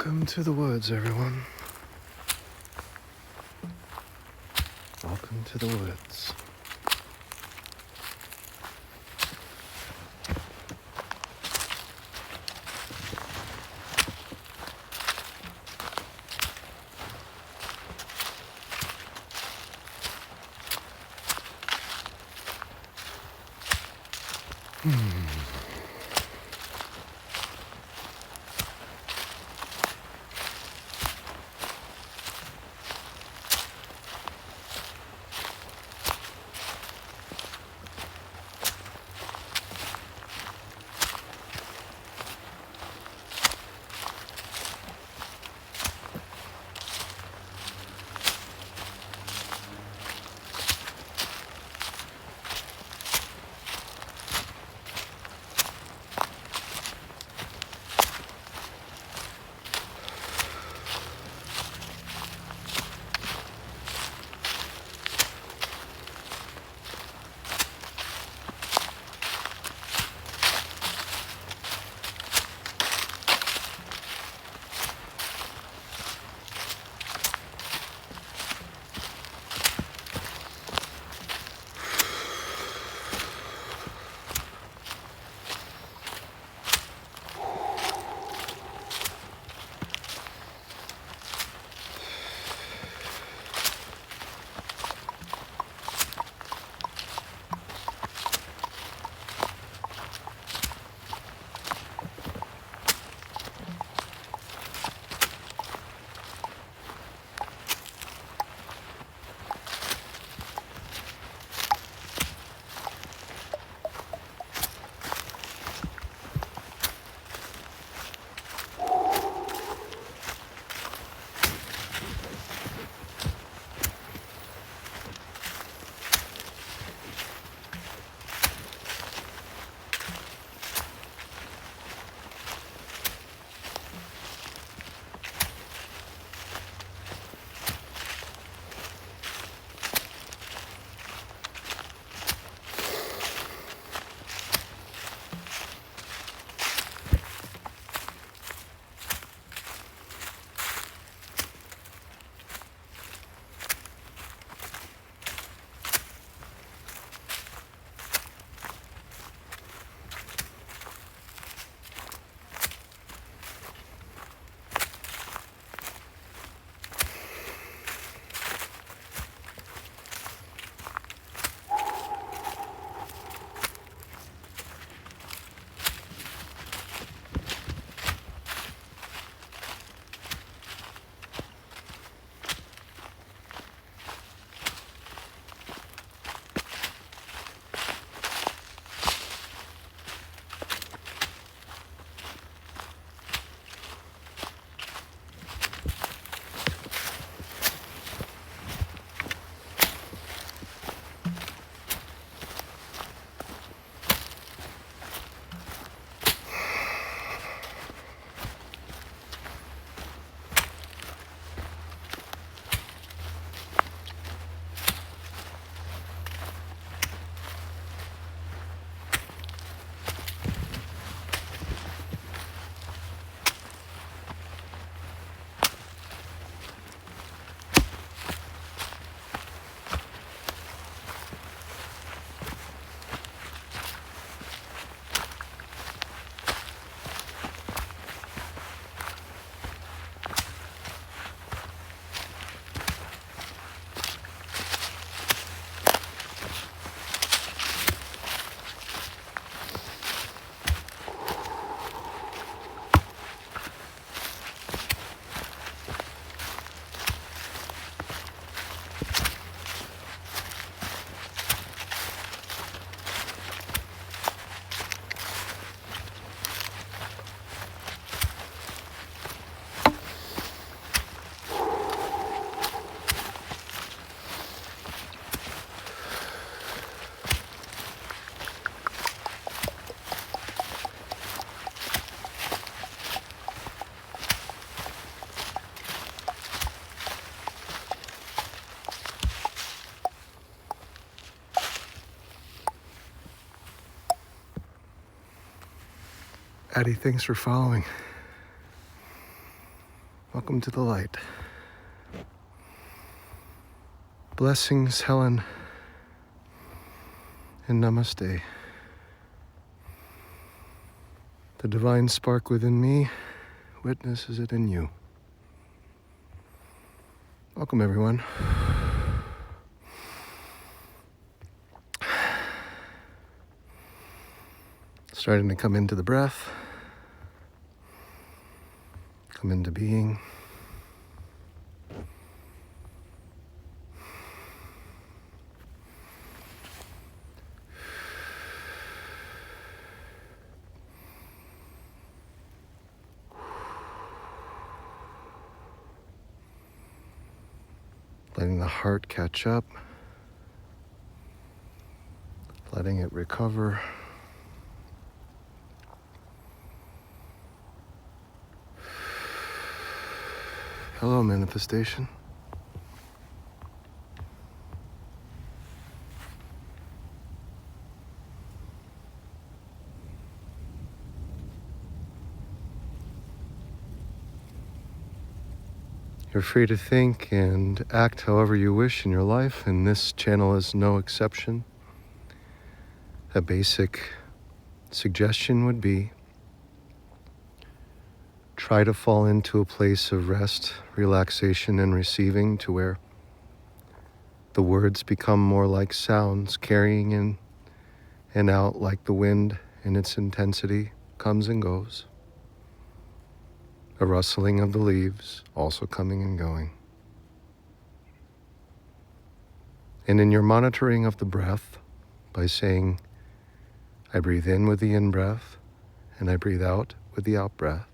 Welcome to the woods, everyone. Welcome to the woods. Addie, thanks for following. Welcome to the light. Blessings, Helen, and namaste. The divine spark within me witnesses it in you. Welcome, everyone. Starting to come into the breath, come into being. Letting the heart catch up, letting it recover. Hello, manifestation. You're free to think and act however you wish in your life, and this channel is no exception. A basic suggestion would be try to fall into a place of rest, relaxation, and receiving to where the words become more like sounds, carrying in and out like the wind in its intensity comes and goes. A rustling of the leaves also coming and going. And in your monitoring of the breath, by saying, I breathe in with the in-breath, and I breathe out with the out-breath,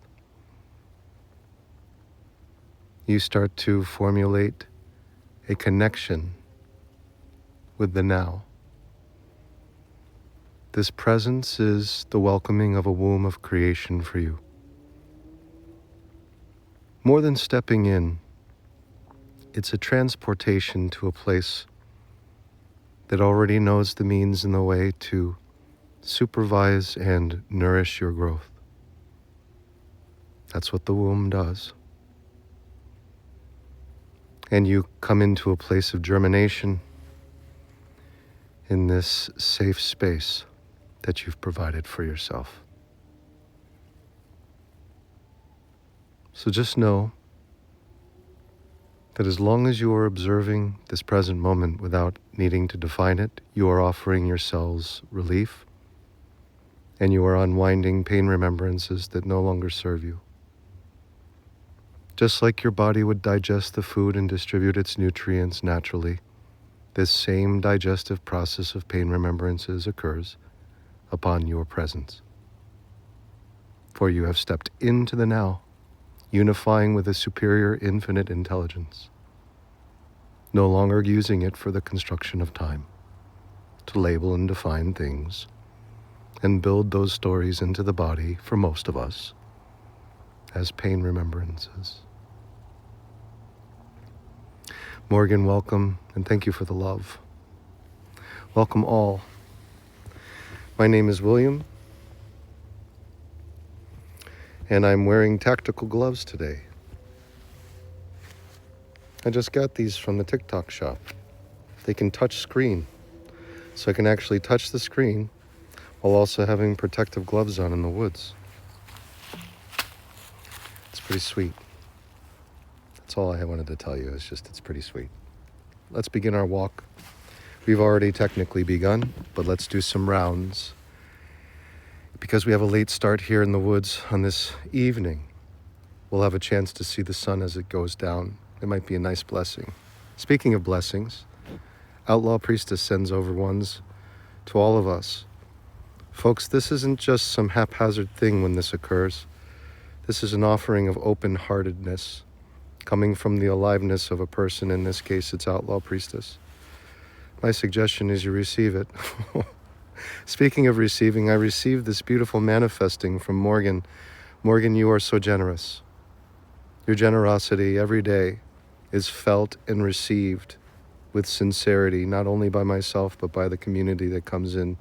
you start to formulate a connection with the now. This presence is the welcoming of a womb of creation for you. More than stepping in, it's a transportation to a place that already knows the means and the way to supervise and nourish your growth. That's what the womb does. And you come into a place of germination in this safe space that you've provided for yourself. So just know that as long as you are observing this present moment without needing to define it, you are offering yourselves relief, and you are unwinding pain remembrances that no longer serve you. Just like your body would digest the food and distribute its nutrients naturally, this same digestive process of pain remembrances occurs upon your presence. For you have stepped into the now, unifying with a superior infinite intelligence, no longer using it for the construction of time, to label and define things, and build those stories into the body, for most of us, as pain remembrances. Morgan, welcome, and thank you for the love. Welcome all. My name is William, and I'm wearing tactical gloves today. I just got these from the TikTok shop. They can touch screen, so I can actually touch the screen while also having protective gloves on in the woods. It's pretty sweet. That's all I wanted to tell you. It's pretty sweet. Let's begin our walk. We've already technically begun, but let's do some rounds. Because we have a late start here in the woods on this evening, we'll have a chance to see the sun as it goes down. It might be a nice blessing. Speaking of blessings, Outlaw Priestess sends over ones to all of us. Folks, this isn't just some haphazard thing when this occurs. This is an offering of open-heartedness, coming from the aliveness of a person. In this case, it's Outlaw Priestess. My suggestion is you receive it. Speaking of receiving, I received this beautiful manifesting from Morgan. Morgan, you are so generous. Your generosity every day is felt and received with sincerity, not only by myself, but by the community that comes in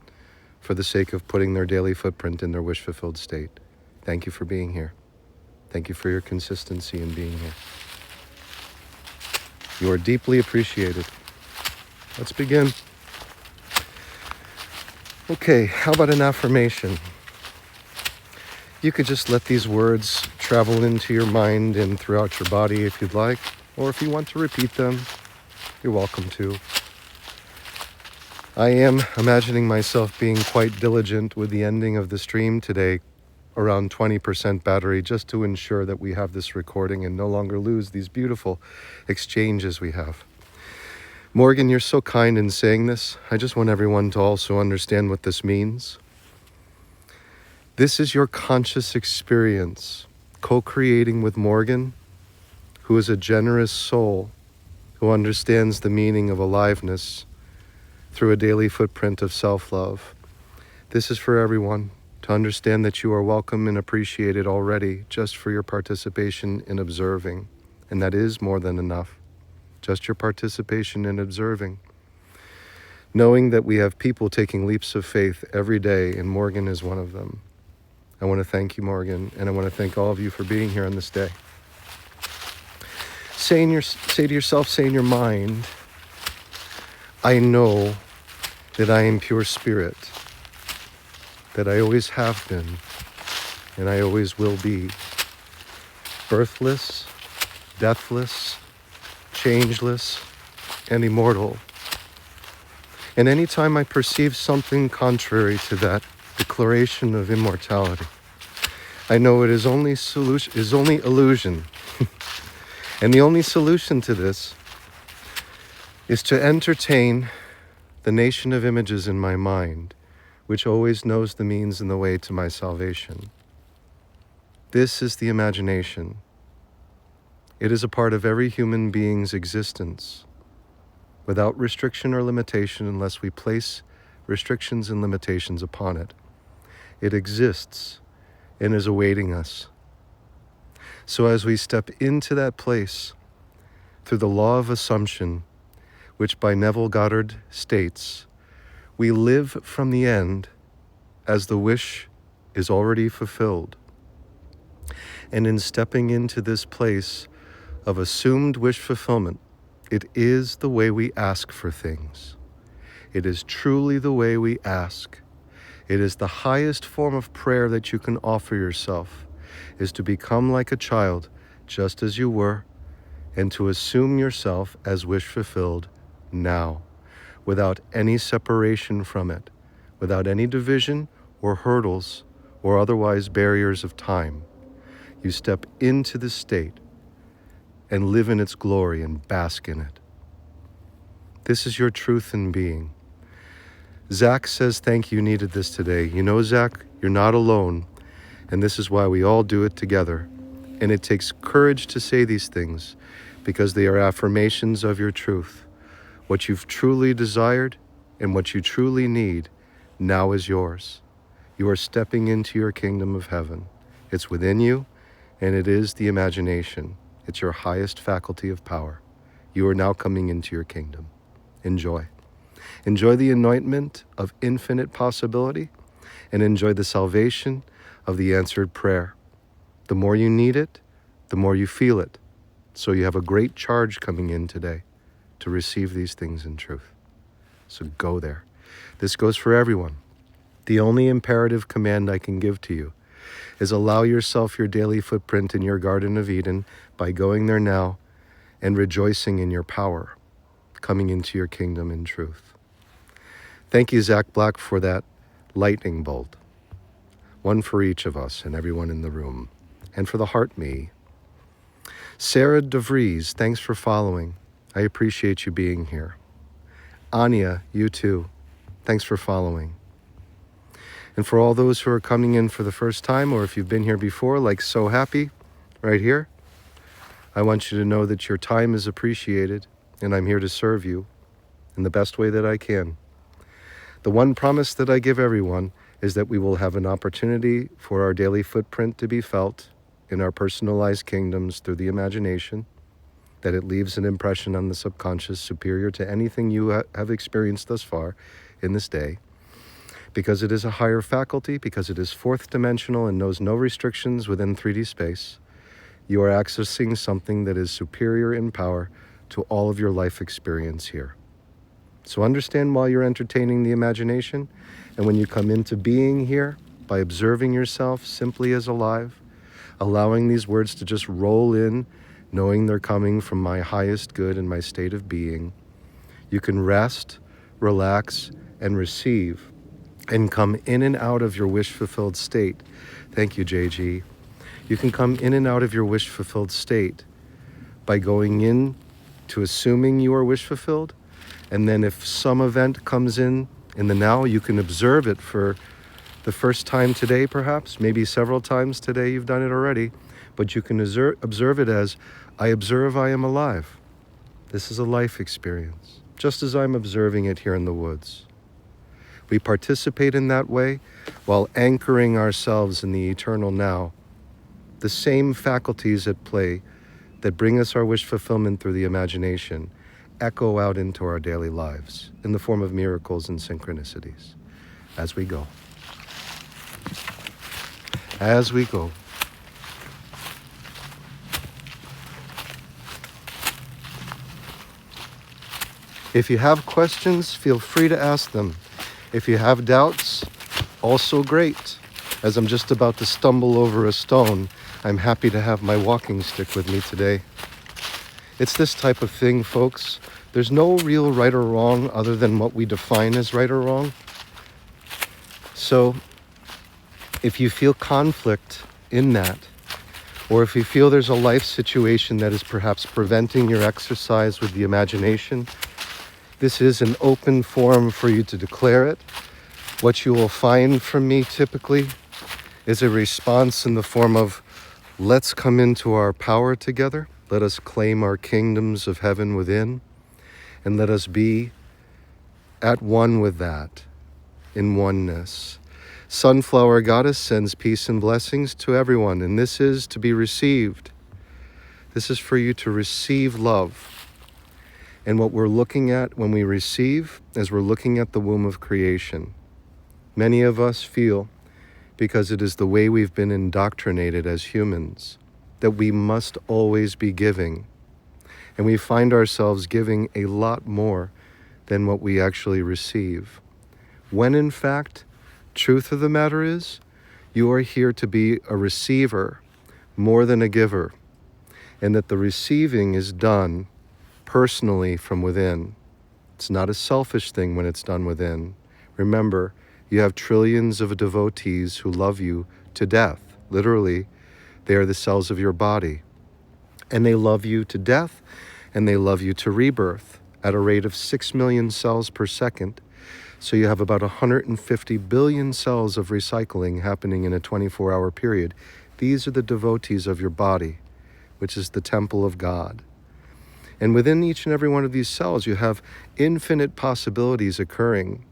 for the sake of putting their daily footprint in their wish-fulfilled state. Thank you for being here. Thank you for your consistency in being here. You are deeply appreciated. Let's begin. Okay, how about an affirmation? You could just let these words travel into your mind and throughout your body if you'd like, or if you want to repeat them, you're welcome to. I am imagining myself being quite diligent with the ending of the stream today, around 20% battery, just to ensure that we have this recording and no longer lose these beautiful exchanges we have. Morgan, you're so kind in saying this. I just want everyone to also understand what this means. This is your conscious experience, co-creating with Morgan, who is a generous soul, who understands the meaning of aliveness through a daily footprint of self-love. This is for everyone to understand that you are welcome and appreciated already just for your participation in observing. And that is more than enough. Just your participation in observing. Knowing that we have people taking leaps of faith every day, and Morgan is one of them. I want to thank you, Morgan, and I want to thank all of you for being here on this day. Say to yourself, say in your mind, I know that I am pure spirit, that I always have been, and I always will be, birthless, deathless, changeless, and immortal. And anytime I perceive something contrary to that declaration of immortality, I know it is only illusion. And the only solution to this is to entertain the nation of images in my mind, which always knows the means and the way to my salvation. This is the imagination. It is a part of every human being's existence, without restriction or limitation unless we place restrictions and limitations upon it. It exists and is awaiting us. So as we step into that place through the law of assumption, which by Neville Goddard states, we live from the end as the wish is already fulfilled. And in stepping into this place of assumed wish fulfillment, it is the way we ask for things. It is truly the way we ask. It is the highest form of prayer that you can offer yourself, is to become like a child, just as you were, and to assume yourself as wish fulfilled now, without any separation from it, without any division or hurdles or otherwise barriers of time. You step into the state and live in its glory and bask in it. This is your truth in being. Zach says, thank you, needed this today. You know, Zach, you're not alone, and this is why we all do it together. And it takes courage to say these things because they are affirmations of your truth. What you've truly desired and what you truly need now is yours. You are stepping into your kingdom of heaven. It's within you, and it is the imagination. It's your highest faculty of power. You are now coming into your kingdom. Enjoy. Enjoy the anointment of infinite possibility, and enjoy the salvation of the answered prayer. The more you need it, the more you feel it. So you have a great charge coming in today to receive these things in truth. So go there. This goes for everyone. The only imperative command I can give to you is allow yourself your daily footprint in your Garden of Eden by going there now and rejoicing in your power, coming into your kingdom in truth. Thank you, Zach Black, for that lightning bolt. One for each of us and everyone in the room. And for the heart me. Sarah DeVries, thanks for following. I appreciate you being here. Anya, you too. Thanks for following. And for all those who are coming in for the first time, or if you've been here before, like So Happy, right here, I want you to know that your time is appreciated, and I'm here to serve you in the best way that I can. The one promise that I give everyone is that we will have an opportunity for our daily footprint to be felt in our personalized kingdoms through the imagination, that it leaves an impression on the subconscious superior to anything you have experienced thus far in this day, because it is a higher faculty, because it is fourth dimensional and knows no restrictions within 3D space, You are accessing something that is superior in power to all of your life experience here. So understand while you're entertaining the imagination, and when you come into being here, by observing yourself simply as alive, allowing these words to just roll in, knowing they're coming from my highest good and my state of being, you can rest, relax, and receive, and come in and out of your wish-fulfilled state. Thank you, JG. You can come in and out of your wish-fulfilled state by going in to assuming you are wish-fulfilled, and then if some event comes in the now, you can observe it for the first time today, perhaps, maybe several times today you've done it already, but you can observe it as, I observe I am alive. This is a life experience, just as I'm observing it here in the woods. We participate in that way while anchoring ourselves in the eternal now. The same faculties at play that bring us our wish fulfillment through the imagination echo out into our daily lives in the form of miracles and synchronicities as we go. As we go. If you have questions, feel free to ask them. If you have doubts, also great. As I'm just about to stumble over a stone, I'm happy to have my walking stick with me today. It's this type of thing, folks. There's no real right or wrong other than what we define as right or wrong. So, if you feel conflict in that, or if you feel there's a life situation that is perhaps preventing your exercise with the imagination, this is an open forum for you to declare it. What you will find from me typically is a response in the form of, let's come into our power together. Let us claim our kingdoms of heaven within, and let us be at one with that, in oneness. Sunflower Goddess sends peace and blessings to everyone, and this is to be received. This is for you to receive love. And what we're looking at when we receive is we're looking at the womb of creation. Many of us feel, because it is the way we've been indoctrinated as humans, that we must always be giving. And we find ourselves giving a lot more than what we actually receive. When in fact, truth of the matter is, you are here to be a receiver more than a giver, and that the receiving is done personally from within. It's not a selfish thing when it's done within. Remember, you have trillions of devotees who love you to death. Literally, they are the cells of your body. And they love you to death, and they love you to rebirth at a rate of 6 million cells per second. So you have about 150 billion cells of recycling happening in a 24-hour period. These are the devotees of your body, which is the temple of God. And within each and every one of these cells, you have infinite possibilities occurring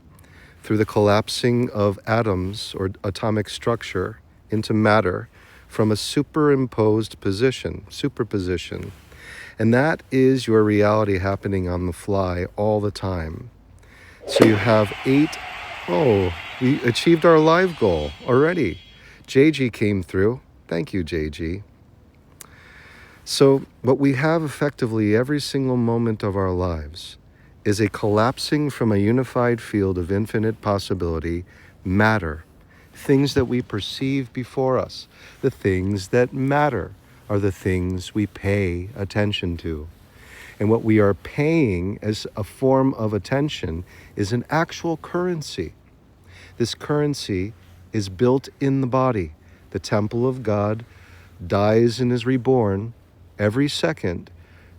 through the collapsing of atoms or atomic structure into matter from a superimposed superposition. And that is your reality happening on the fly all the time. So you have we achieved our live goal already. JG came through. Thank you, JG. So what we have effectively every single moment of our lives is a collapsing from a unified field of infinite possibility, matter, things that we perceive before us. The things that matter are the things we pay attention to. And what we are paying as a form of attention is an actual currency. This currency is built in the body. The temple of God dies and is reborn every second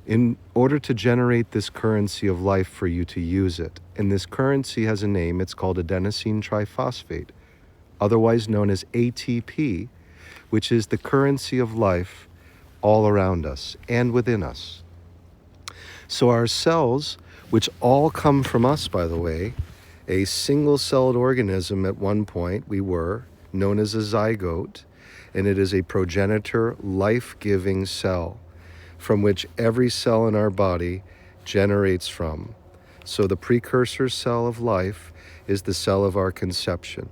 in order to generate this currency of life for you to use it. And this currency has a name. It's called adenosine triphosphate, otherwise known as ATP, which is the currency of life all around us and within us. So our cells, which all come from us, by the way, a single-celled organism at one point we were, known as a zygote, and it is a progenitor life-giving cell from which every cell in our body generates from. So the precursor cell of life is the cell of our conception.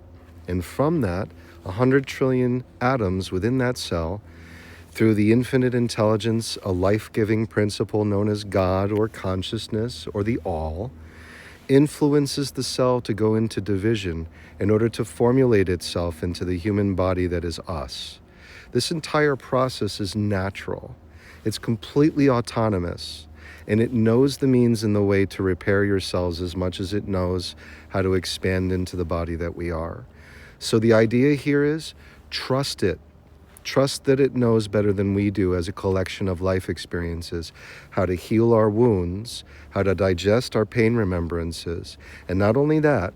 And from that, 100 trillion atoms within that cell, through the infinite intelligence, a life-giving principle known as God or consciousness or the all, influences the cell to go into division in order to formulate itself into the human body that is us. This entire process is natural. It's completely autonomous, and it knows the means and the way to repair your cells as much as it knows how to expand into the body that we are. So the idea here is trust it. Trust that it knows better than we do as a collection of life experiences, how to heal our wounds, how to digest our pain remembrances, and not only that,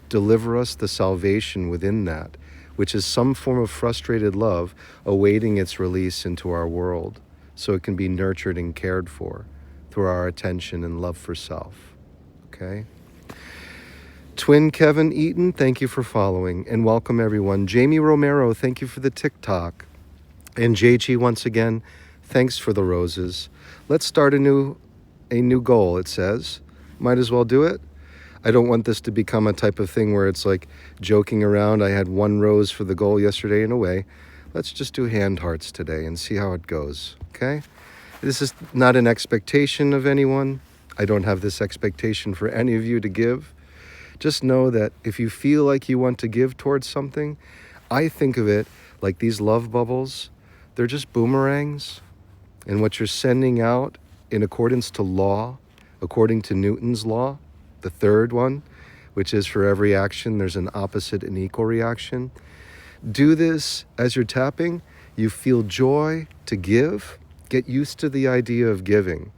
deliver us the salvation within that, which is some form of frustrated love awaiting its release into our world, so it can be nurtured and cared for through our attention and love for self. Okay? Twin Kevin Eaton, thank you for following, and welcome everyone. Jamie Romero, thank you for the TikTok. And JG, once again, thanks for the roses. Let's start a new goal, it says. Might as well do it. I don't want this to become a type of thing where it's like joking around. I had 1 rose for the goal yesterday in a way. Let's just do hand hearts today and see how it goes, okay? This is not an expectation of anyone. I don't have this expectation for any of you to give. Just know that if you feel like you want to give towards something, I think of it like these love bubbles. They're just boomerangs, and what you're sending out in accordance to law, according to Newton's law, the third one, which is for every action there's an opposite and equal reaction. Do this as you're tapping. You feel joy to give. Get used to the idea of giving,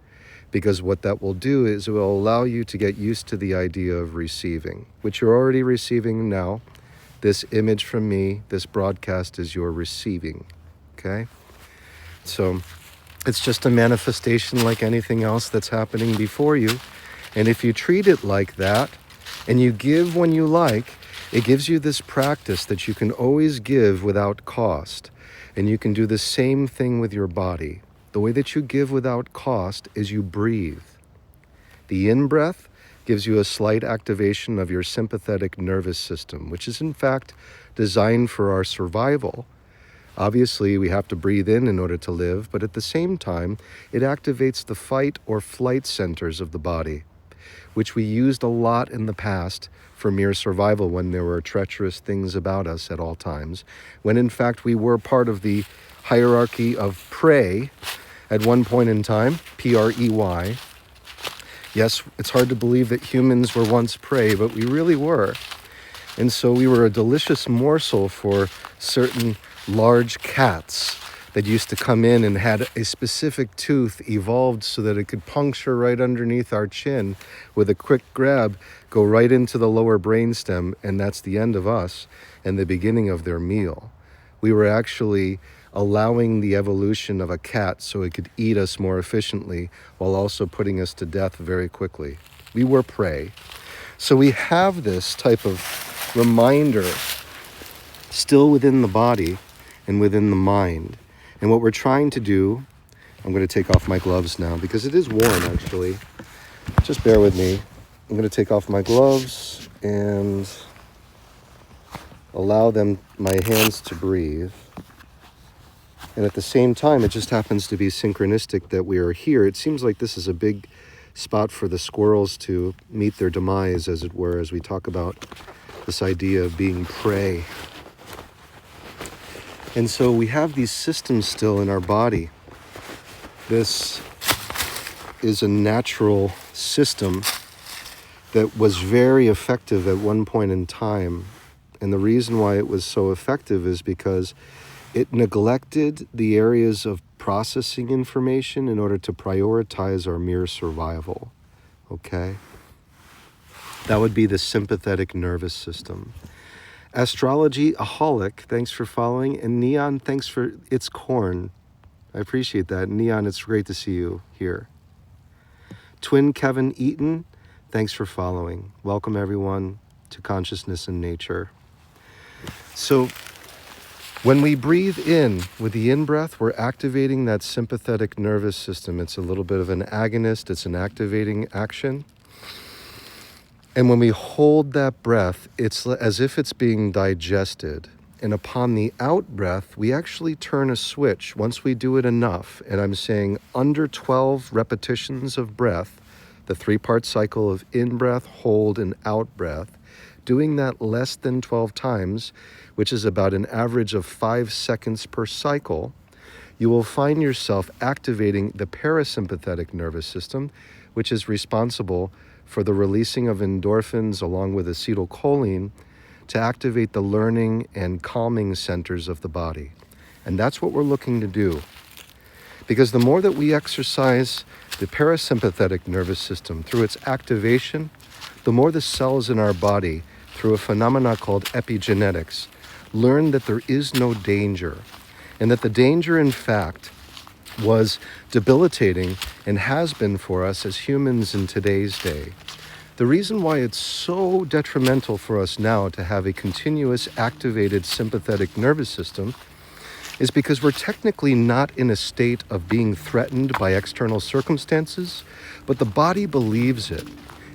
because what that will do is it will allow you to get used to the idea of receiving, which you're already receiving now. This image from me, this broadcast is your receiving. Okay? So it's just a manifestation like anything else that's happening before you. And if you treat it like that and you give when you like, it gives you this practice that you can always give without cost. And you can do the same thing with your body. The way that you give without cost is you breathe. The in-breath gives you a slight activation of your sympathetic nervous system, which is in fact designed for our survival. Obviously, we have to breathe in order to live, but at the same time, it activates the fight or flight centers of the body, which we used a lot in the past for mere survival when there were treacherous things about us at all times, when in fact we were part of the hierarchy of prey at one point in time, P-R-E-Y. Yes, it's hard to believe that humans were once prey, but we really were. And so we were a delicious morsel for certain large cats that used to come in and had a specific tooth evolved so that it could puncture right underneath our chin with a quick grab, go right into the lower brainstem, and that's the end of us and the beginning of their meal. We were actually allowing the evolution of a cat so it could eat us more efficiently while also putting us to death very quickly. We were prey. So we have this type of reminder still within the body and within the mind. And what we're trying to do, I'm going to take off my gloves now because it is warm actually. Just bear with me. I'm going to take off my gloves and allow my hands to breathe. And at the same time, it just happens to be synchronistic that we are here. It seems like this is a big spot for the squirrels to meet their demise, as it were, as we talk about this idea of being prey. And so we have these systems still in our body. This is a natural system that was very effective at one point in time. And the reason why it was so effective is because it neglected the areas of processing information in order to prioritize our mere survival. Okay? That would be the sympathetic nervous system. Astrology-aholic, thanks for following. And Neon, thanks for It's Corn. I appreciate that. Neon, it's great to see you here. Twin Kevin Eaton, thanks for following. Welcome everyone to Consciousness in Nature. So when we breathe in with the in-breath, we're activating that sympathetic nervous system. It's a little bit of an agonist. It's an activating action. And when we hold that breath, it's as if it's being digested. And upon the out breath, we actually turn a switch once we do it enough. And I'm saying under 12 repetitions of breath, the 3-part cycle of in-breath, hold, and out-breath, doing that less than 12 times, which is about an average of 5 seconds per cycle, you will find yourself activating the parasympathetic nervous system, which is responsible for the releasing of endorphins along with acetylcholine to activate the learning and calming centers of the body. And that's what we're looking to do. Because the more that we exercise the parasympathetic nervous system through its activation, the more the cells in our body, through a phenomena called epigenetics, learn that there is no danger, and that the danger, in fact, was debilitating and has been for us as humans in today's day. The reason why it's so detrimental for us now to have a continuous activated sympathetic nervous system is because we're technically not in a state of being threatened by external circumstances, but the body believes it.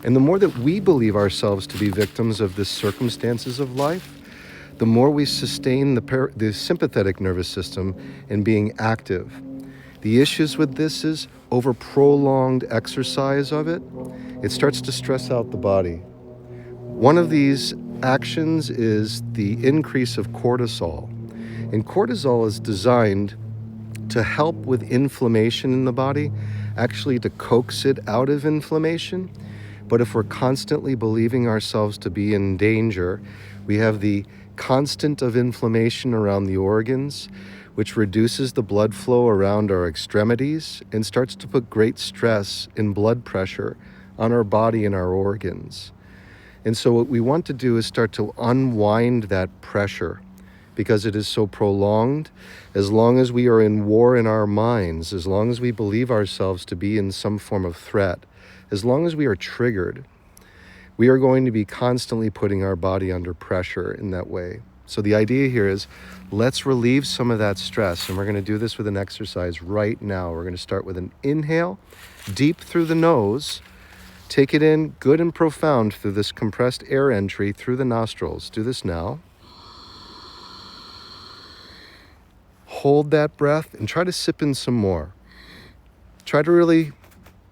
And the more that we believe ourselves to be victims of the circumstances of life, the more we sustain the sympathetic nervous system in being active. The issues with this is over prolonged exercise of it, it starts to stress out the body. One of these actions is the increase of cortisol. And cortisol is designed to help with inflammation in the body, actually to coax it out of inflammation. But if we're constantly believing ourselves to be in danger, we have the constant of inflammation around the organs, which reduces the blood flow around our extremities and starts to put great stress and blood pressure on our body and our organs. And so what we want to do is start to unwind that pressure, because it is so prolonged. As long as we are in war in our minds, as long as we believe ourselves to be in some form of threat, as long as we are triggered, we are going to be constantly putting our body under pressure in that way. So the idea here is, let's relieve some of that stress. And we're going to do this with an exercise right now. We're going to start with an inhale, deep through the nose. Take it in good and profound through this compressed air entry through the nostrils. Do this now. Hold that breath and try to sip in some more. Try to really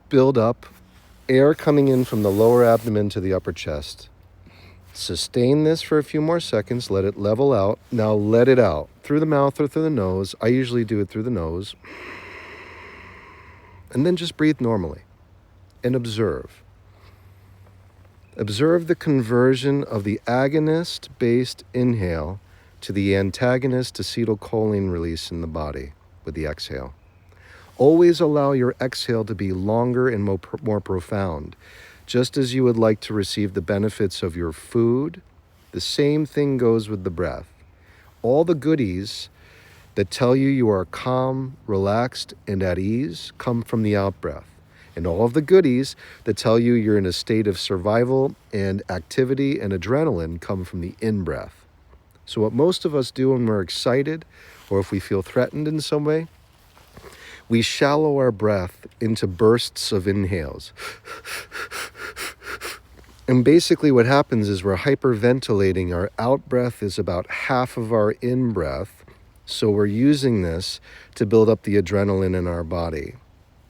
build up air coming in from the lower abdomen to the upper chest. Sustain this for a few more seconds. Let it level out. Now let it out through the mouth or through the nose. I usually do it through the nose. And then just breathe normally and observe. Observe the conversion of the agonist-based inhale to the antagonist acetylcholine release in the body with the exhale. Always allow your exhale to be longer and more profound. Just as you would like to receive the benefits of your food, the same thing goes with the breath. All the goodies that tell you you are calm, relaxed, and at ease come from the out-breath. And all of the goodies that tell you you're in a state of survival and activity and adrenaline come from the in-breath. So what most of us do when we're excited or if we feel threatened in some way, we shallow our breath into bursts of inhales. And basically what happens is we're hyperventilating. Our out-breath is about half of our in-breath. So we're using this to build up the adrenaline in our body.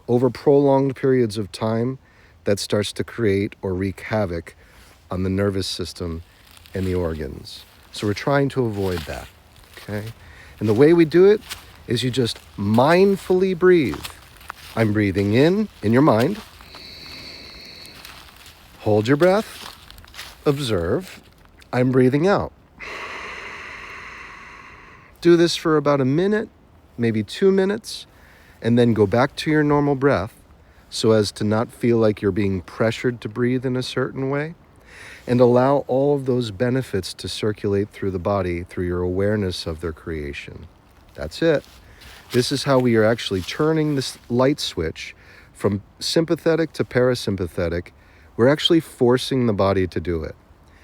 Over prolonged periods of time, that starts to create or wreak havoc on the nervous system and the organs. So we're trying to avoid that, okay? And the way we do it is you just mindfully breathe. I'm breathing in your mind. Hold your breath. Observe. I'm breathing out. Do this for about a minute, maybe 2 minutes, and then go back to your normal breath so as to not feel like you're being pressured to breathe in a certain way, and allow all of those benefits to circulate through the body through your awareness of their creation. That's it. This is how we are actually turning this light switch from sympathetic to parasympathetic. We're actually forcing the body to do it.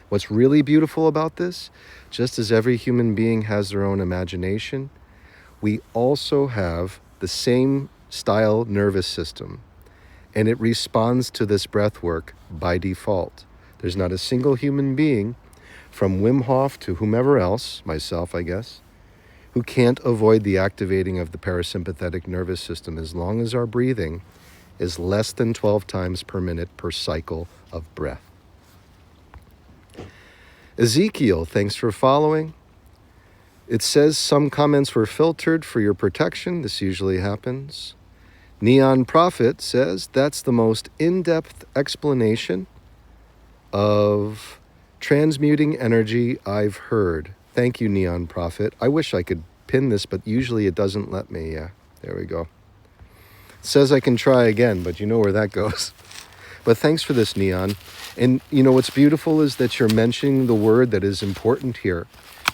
What's really beautiful about this, just as every human being has their own imagination, we also have the same style nervous system, and it responds to this breath work by default. There's not a single human being from Wim Hof to whomever else, myself, I guess, who can't avoid the activating of the parasympathetic nervous system as long as our breathing is less than 12 times per minute per cycle of breath. Ezekiel, thanks for following. It says some comments were filtered for your protection. This usually happens. Neon Prophet says that's the most in-depth explanation of transmuting energy I've heard. Thank you, Neon Prophet. I wish I could pin this, but usually it doesn't let me. Yeah, there we go. It says I can try again, but you know where that goes. But thanks for this, Neon. And you know what's beautiful is that you're mentioning the word that is important here,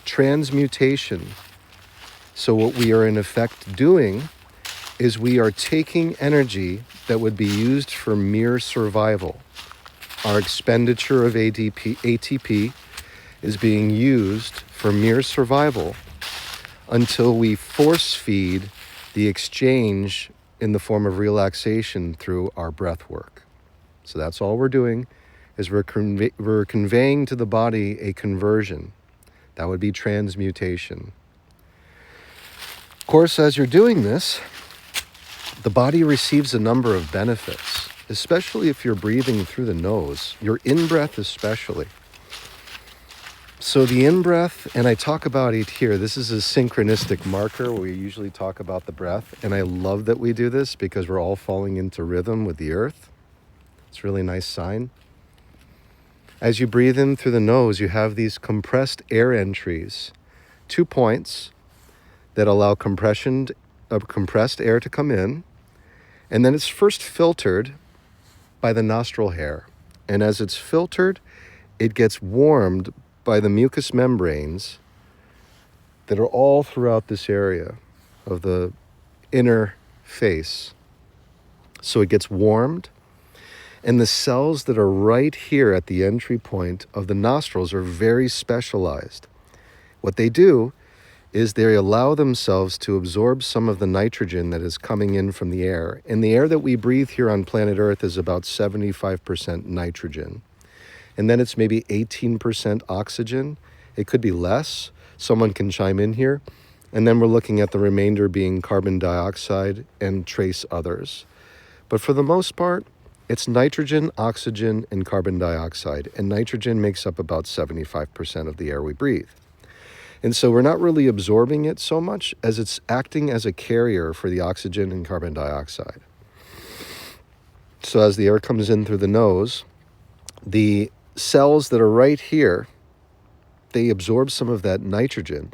transmutation. So what we are in effect doing is we are taking energy that would be used for mere survival. Our expenditure of ATP is being used for mere survival until we force feed the exchange in the form of relaxation through our breath work. So that's all we're doing, is we're conveying to the body a conversion. That would be transmutation. Of course, as you're doing this, the body receives a number of benefits, especially if you're breathing through the nose, your in-breath especially. So the in-breath, and I talk about it here, this is a synchronistic marker where we usually talk about the breath, and I love that we do this because we're all falling into rhythm with the earth. It's a really nice sign. As you breathe in through the nose, you have these compressed air entries, 2 points that allow compressed air to come in, and then it's first filtered by the nostril hair. And as it's filtered, it gets warmed by the mucous membranes that are all throughout this area of the inner face. So it gets warmed, and the cells that are right here at the entry point of the nostrils are very specialized. What they do is they allow themselves to absorb some of the nitrogen that is coming in from the air. And the air that we breathe here on planet Earth is about 75% nitrogen. And then it's maybe 18% oxygen. It could be less. Someone can chime in here. And then we're looking at the remainder being carbon dioxide and trace others. But for the most part, it's nitrogen, oxygen, and carbon dioxide. And nitrogen makes up about 75% of the air we breathe. And so we're not really absorbing it so much as it's acting as a carrier for the oxygen and carbon dioxide. So as the air comes in through the nose, the cells that are right here, they absorb some of that nitrogen,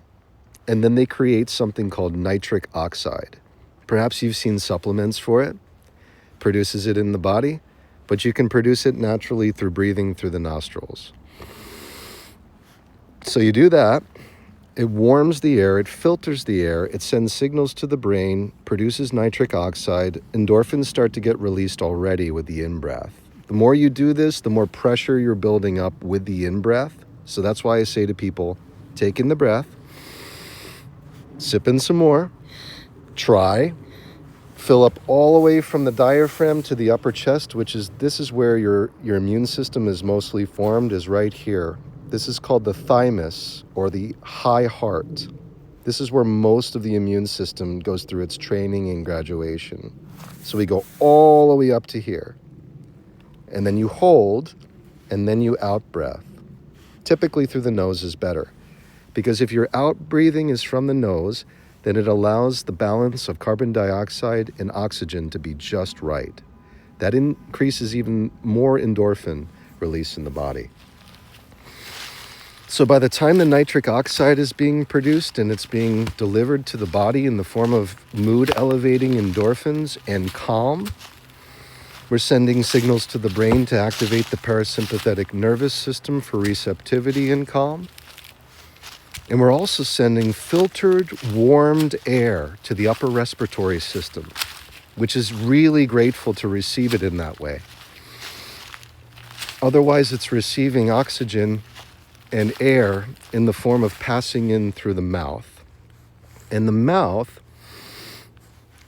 and then they create something called nitric oxide. Perhaps you've seen supplements for it, produces it in the body, but you can produce it naturally through breathing through the nostrils. So you do that. It warms the air, it filters the air, it sends signals to the brain, produces nitric oxide. Endorphins start to get released already with the in-breath. The more you do this, the more pressure you're building up with the in-breath. So that's why I say to people, take in the breath, sip in some more, try, fill up all the way from the diaphragm to the upper chest, this is where your immune system is mostly formed, is right here. This is called the thymus, or the high heart. This is where most of the immune system goes through its training and graduation. So we go all the way up to here. And then you hold, and then you out-breath. Typically through the nose is better. Because if your out-breathing is from the nose, then it allows the balance of carbon dioxide and oxygen to be just right. That increases even more endorphin release in the body. So by the time the nitric oxide is being produced and it's being delivered to the body in the form of mood-elevating endorphins and calm, we're sending signals to the brain to activate the parasympathetic nervous system for receptivity and calm. And we're also sending filtered, warmed air to the upper respiratory system, which is really grateful to receive it in that way. Otherwise, it's receiving oxygen and air in the form of passing in through the mouth. And the mouth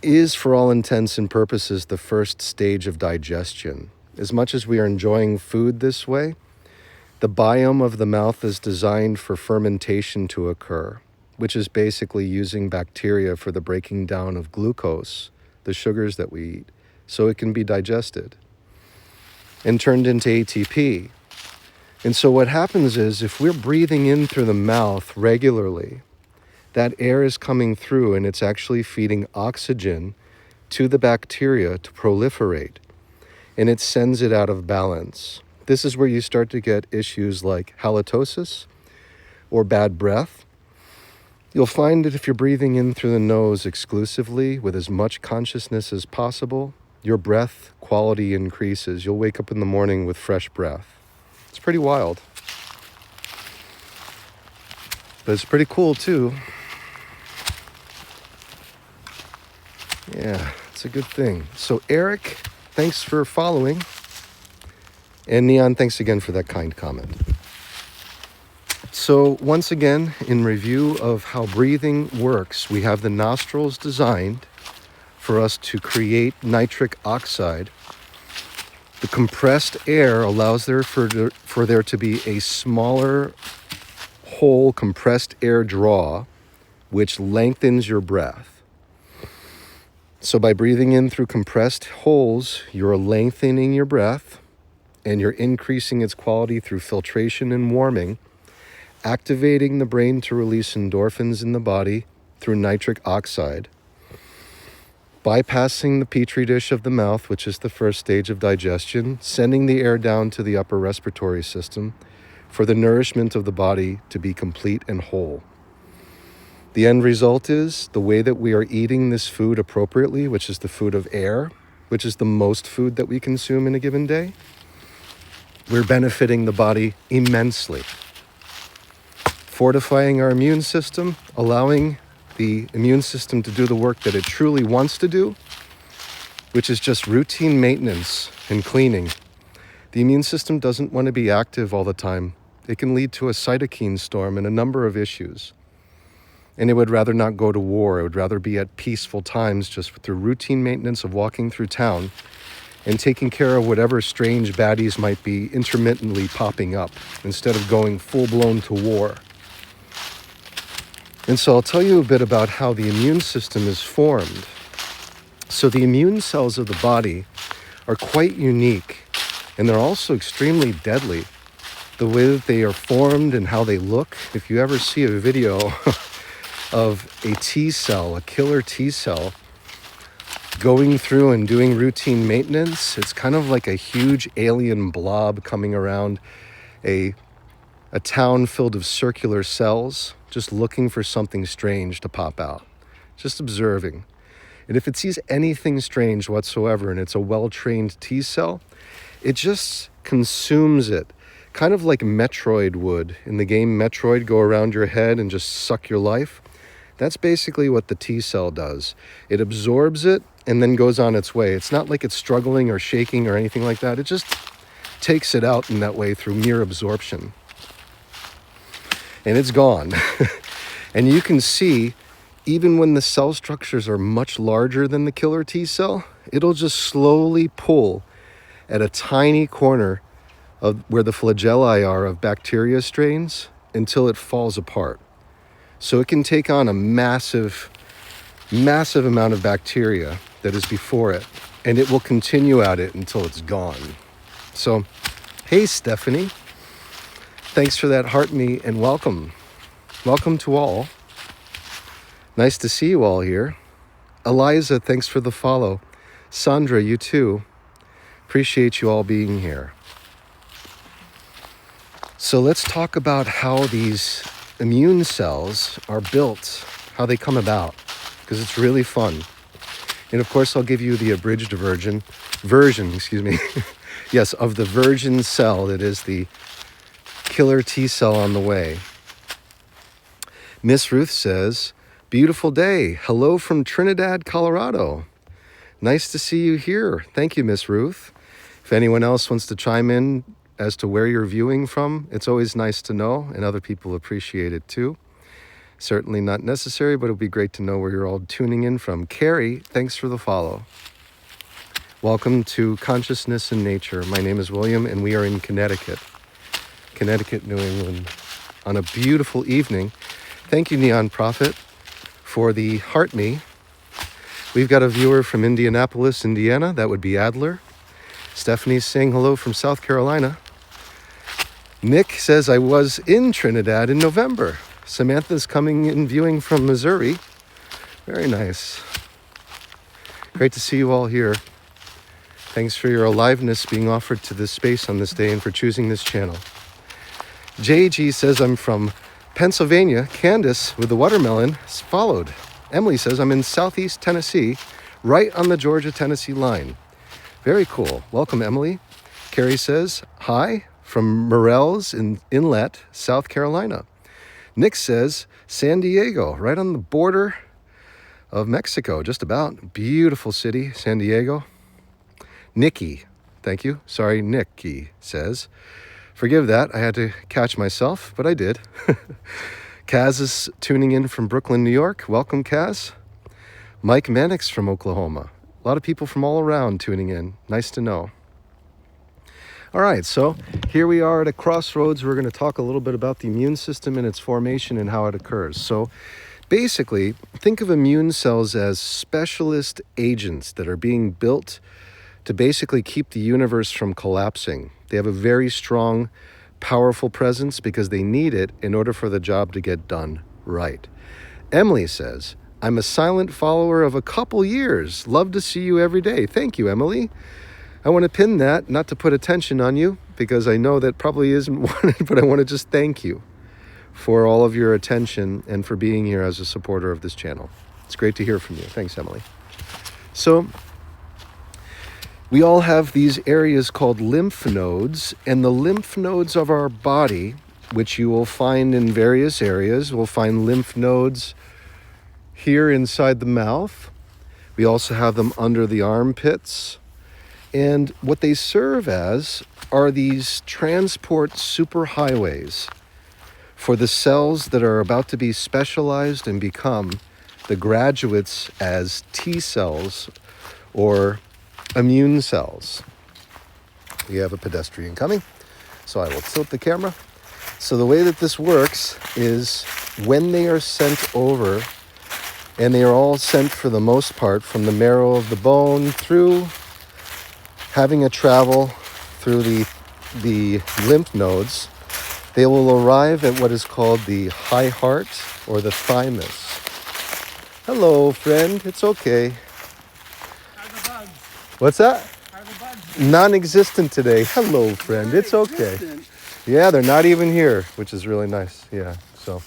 is, for all intents and purposes, the first stage of digestion. As much as we are enjoying food this way, The biome of the mouth is designed for fermentation to occur, which is basically using bacteria for the breaking down of glucose, the sugars that we eat, so it can be digested and turned into ATP. And so what happens is if we're breathing in through the mouth regularly, that air is coming through and it's actually feeding oxygen to the bacteria to proliferate, and it sends it out of balance. This is where you start to get issues like halitosis or bad breath. You'll find that if you're breathing in through the nose exclusively with as much consciousness as possible, your breath quality increases. You'll wake up in the morning with fresh breath. It's pretty wild. But it's pretty cool too. Yeah, it's a good thing. So Eric, thanks for following. And Neon, thanks again for that kind comment. So once again, in review of how breathing works, we have the nostrils designed for us to create nitric oxide. The compressed air allows for there to be a smaller whole compressed air draw, which lengthens your breath. So by breathing in through compressed holes, you're lengthening your breath and you're increasing its quality through filtration and warming, activating the brain to release endorphins in the body through nitric oxide, bypassing the petri dish of the mouth, which is the first stage of digestion, sending the air down to the upper respiratory system for the nourishment of the body to be complete and whole. The end result is the way that we are eating this food appropriately, which is the food of air, which is the most food that we consume in a given day, we're benefiting the body immensely. Fortifying our immune system, allowing the immune system to do the work that it truly wants to do, which is just routine maintenance and cleaning. The immune system doesn't want to be active all the time. It can lead to a cytokine storm and a number of issues. And it would rather not go to war. It would rather be at peaceful times, just through routine maintenance of walking through town and taking care of whatever strange baddies might be intermittently popping up instead of going full-blown to war. And so I'll tell you a bit about how the immune system is formed. So the immune cells of the body are quite unique, and they're also extremely deadly. The way that they are formed and how they look, if you ever see a video of a T cell, a killer T cell, going through and doing routine maintenance, it's kind of like a huge alien blob coming around a town filled of circular cells, just looking for something strange to pop out, just observing. And if it sees anything strange whatsoever and it's a well-trained T cell, it just consumes it, kind of like Metroid would. In the game Metroid, go around your head and just suck your life. That's basically what the T cell does. It absorbs it and then goes on its way. It's not like it's struggling or shaking or anything like that. It just takes it out in that way through mere absorption. And it's gone. And you can see, even when the cell structures are much larger than the killer T cell, it'll just slowly pull at a tiny corner of where the flagella are of bacteria strains until it falls apart. So it can take on a massive amount of bacteria that is before it, and it will continue at it until it's gone. So, hey Stephanie, thanks for that heart me and welcome. Welcome to all. Nice to see you all here. Eliza, thanks for the follow. Sandra, you too. Appreciate you all being here. So let's talk about how these immune cells are built, how they come about, because it's really fun. And of course, I'll give you the abridged version, yes, of the virgin cell that is the killer T cell on the way. Miss Ruth says, beautiful day. Hello from Trinidad, Colorado. Nice to see you here. Thank you, Miss Ruth. If anyone else wants to chime in as to where you're viewing from, it's always nice to know, and other people appreciate it too. Certainly not necessary, but it'll be great to know where you're all tuning in from. Carrie, thanks for the follow. Welcome to Consciousness in Nature. My name is William, and we are in Connecticut. Connecticut, New England, on a beautiful evening. Thank you, Neon Prophet, for the heart me. We've got a viewer from Indianapolis, Indiana. That would be Adler. Stephanie's saying hello from South Carolina. Nick says I was in Trinidad in November. Samantha's coming in viewing from Missouri. Very nice. Great to see you all here. Thanks for your aliveness being offered to this space on this day and for choosing this channel. JG says I'm from Pennsylvania. Candace with the watermelon followed. Emily says I'm in Southeast Tennessee, right on the Georgia-Tennessee line. Very cool. Welcome, Emily. Carrie says hi from Morels in Inlet, South Carolina. Nick says San Diego, right on the border of Mexico, just about. Beautiful city, San Diego. Nikki, thank you. Sorry, Nikki says, forgive that. I had to catch myself, but I did. Kaz is tuning in from Brooklyn, New York. Welcome, Kaz. Mike Mannix from Oklahoma. A lot of people from all around tuning in. Nice to know. All right, so here we are at a crossroads. We're going to talk a little bit about the immune system and its formation and how it occurs. So basically, think of immune cells as specialist agents that are being built to basically keep the universe from collapsing. They have a very strong, powerful presence because they need it in order for the job to get done right. Emily says, I'm a silent follower of a couple years. Love to see you every day. Thank you, Emily. I want to pin that, not to put attention on you, because I know that probably isn't wanted, but I want to just thank you for all of your attention and for being here as a supporter of this channel. It's great to hear from you. Thanks, Emily. So, we all have these areas called lymph nodes, and the lymph nodes of our body, which you will find in various areas, we'll find lymph nodes here inside the mouth. We also have them under the armpits. And what they serve as are these transport superhighways for the cells that are about to be specialized and become the graduates as T cells or immune cells. We have a pedestrian coming, so I will tilt the camera. So the way that this works is when they are sent over, and they are all sent for the most part from the marrow of the bone through having a travel through the lymph nodes, they will arrive at what is called the high heart or the thymus. Hello, friend. It's okay. What's that? Non-existent today. Hello, friend. It's okay. Yeah, they're not even here, which is really nice. Yeah, so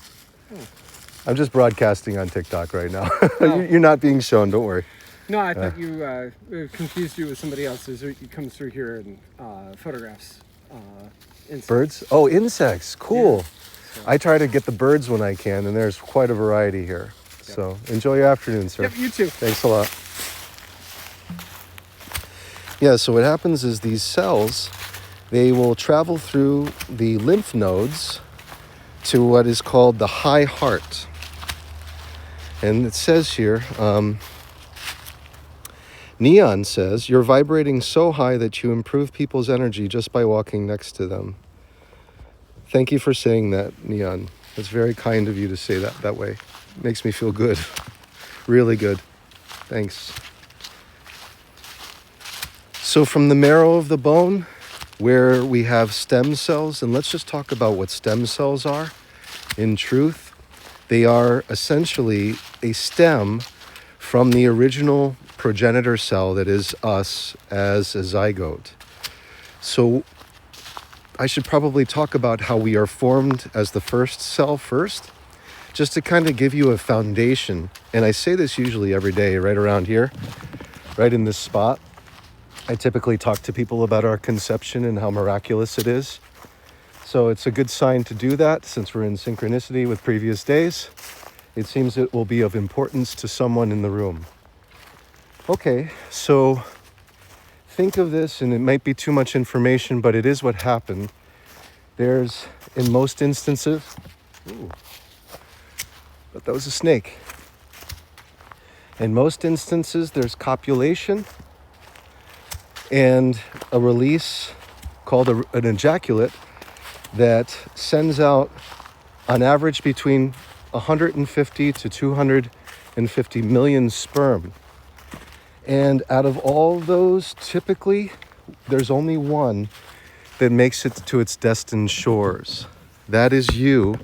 I'm just broadcasting on TikTok right now. Oh. You're not being shown, don't worry. No, I thought you confused you with somebody else. It comes through here and photographs. Insects. Birds? Oh, insects. Cool. Yeah. So. I try to get the birds when I can, and there's quite a variety here. Yep. So enjoy your afternoon, sir. Yep, you too. Thanks a lot. Yeah, so what happens is these cells, they will travel through the lymph nodes to what is called the high heart. And it says here, Neon says, you're vibrating so high that you improve people's energy just by walking next to them. Thank you for saying that, Neon. It's very kind of you to say that way. It makes me feel good. Really good. Thanks. So from the marrow of the bone, where we have stem cells, and let's just talk about what stem cells are. In truth, they are essentially a stem from the original progenitor cell that is us as a zygote. So I should probably talk about how we are formed as the first cell first, just to kind of give you a foundation. And I say this usually every day right around here, right in this spot. I typically talk to people about our conception and how miraculous it is. So it's a good sign to do that since we're in synchronicity with previous days. It seems it will be of importance to someone in the room. Okay, so think of this, and it might be too much information, but it is what happened. There's, in most instances, but that was a snake. In most instances, there's copulation and a release called an ejaculate, that sends out, on average, between 150 to 250 million sperm. And out of all those, typically, there's only one that makes it to its destined shores. That is you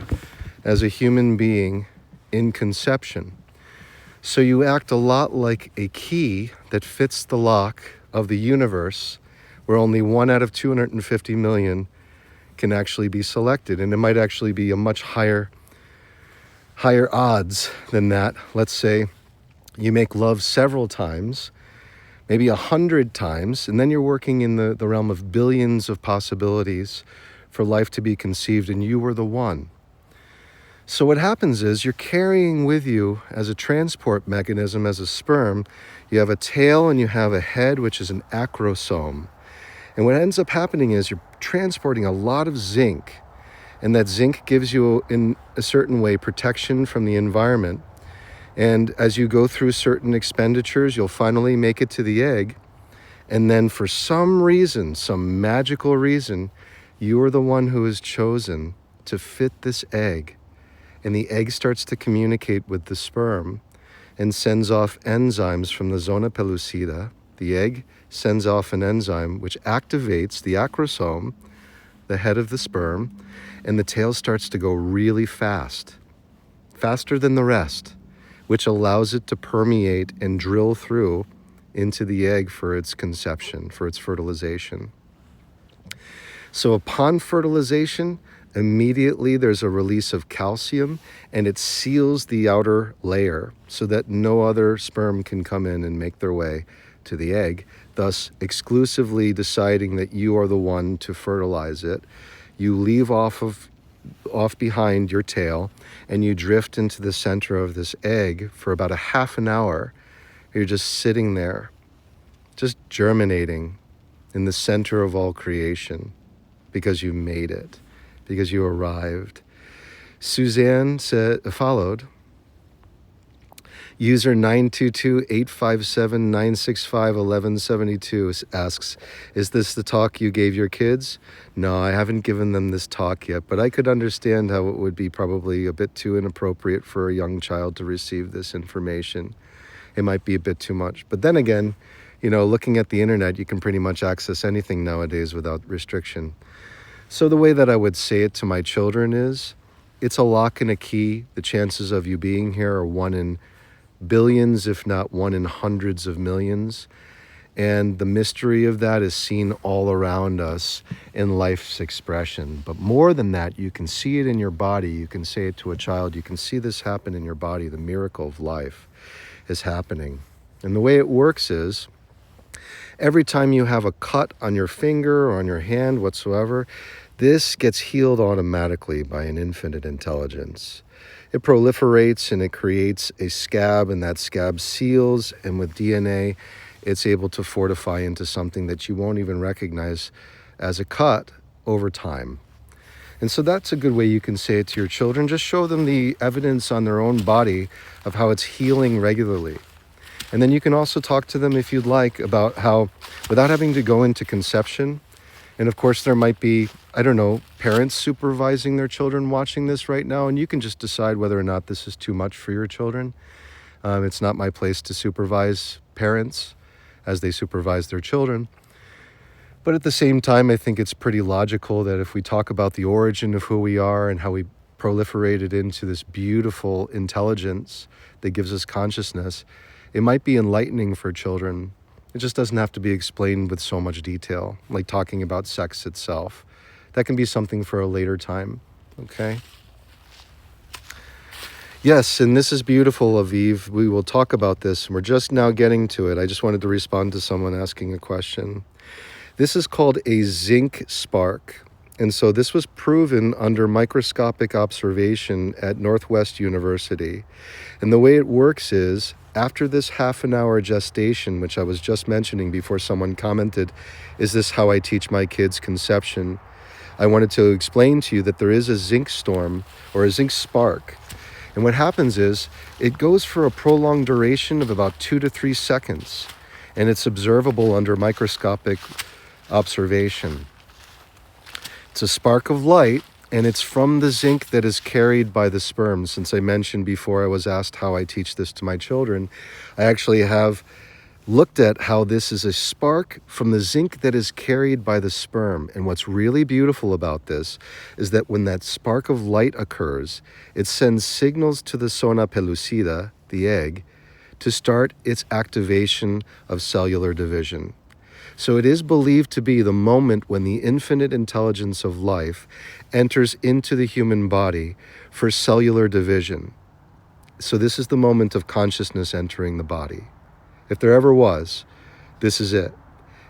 as a human being in conception. So you act a lot like a key that fits the lock of the universe, where only 1 out of 250 million can actually be selected. And it might actually be a much higher odds than that. Let's say you make love several times, maybe 100 times, and then you're working in the realm of billions of possibilities for life to be conceived, and you were the one. So what happens is you're carrying with you as a transport mechanism, as a sperm, you have a tail and you have a head, which is an acrosome. And what ends up happening is you're transporting a lot of zinc, and that zinc gives you, in a certain way, protection from the environment. And as you go through certain expenditures, you'll finally make it to the egg. And then for some reason, some magical reason, you are the one who is chosen to fit this egg. And the egg starts to communicate with the sperm and sends off enzymes from the zona pellucida. The egg sends off an enzyme which activates the acrosome, the head of the sperm, and the tail starts to go really fast, faster than the rest, which allows it to permeate and drill through into the egg for its conception, for its fertilization. So upon fertilization, immediately there's a release of calcium, and it seals the outer layer so that no other sperm can come in and make their way to the egg, thus exclusively deciding that you are the one to fertilize it. You leave off behind your tail, and you drift into the center of this egg for about a half an hour. You're just sitting there, just germinating in the center of all creation, because you made it, because you arrived. Suzanne followed. User 922-857-965-1172 asks, is this the talk you gave your kids? No, I haven't given them this talk yet, but I could understand how it would be probably a bit too inappropriate for a young child to receive this information. It might be a bit too much. But then again, looking at the internet, you can pretty much access anything nowadays without restriction. So the way that I would say it to my children is, it's a lock and a key. The chances of you being here are 1 in billions, if not 1 in hundreds of millions. And the mystery of that is seen all around us in life's expression. But more than that, you can see it in your body. You can say it to a child. You can see this happen in your body. The miracle of life is happening. And the way it works is, every time you have a cut on your finger or on your hand whatsoever, this gets healed automatically by an infinite intelligence. It proliferates and it creates a scab, and that scab seals, and with DNA, it's able to fortify into something that you won't even recognize as a cut over time. And so that's a good way you can say it to your children. Just show them the evidence on their own body of how it's healing regularly. And then you can also talk to them, if you'd like, about how, without having to go into conception, and of course there might be, parents supervising their children watching this right now, and you can just decide whether or not this is too much for your children. It's not my place to supervise parents as they supervise their children. But at the same time, I think it's pretty logical that if we talk about the origin of who we are and how we proliferated into this beautiful intelligence that gives us consciousness, it might be enlightening for children. It just doesn't have to be explained with so much detail, like talking about sex itself. That can be something for a later time, okay? Yes, and this is beautiful, Aviv. We will talk about this, and we're just now getting to it. I just wanted to respond to someone asking a question. This is called a zinc spark. And so this was proven under microscopic observation at Northwest University. And the way it works is, after this half an hour gestation, which I was just mentioning before someone commented, is this how I teach my kids conception? I wanted to explain to you that there is a zinc storm, or a zinc spark. And what happens is, it goes for a prolonged duration of about 2 to 3 seconds. And it's observable under microscopic observation. It's a spark of light, and it's from the zinc that is carried by the sperm. Since I mentioned before, I was asked how I teach this to my children. I actually have looked at how this is a spark from the zinc that is carried by the sperm. And what's really beautiful about this is that when that spark of light occurs, it sends signals to the zona pellucida, the egg, to start its activation of cellular division. So it is believed to be the moment when the infinite intelligence of life enters into the human body for cellular division. So this is the moment of consciousness entering the body. If there ever was, this is it,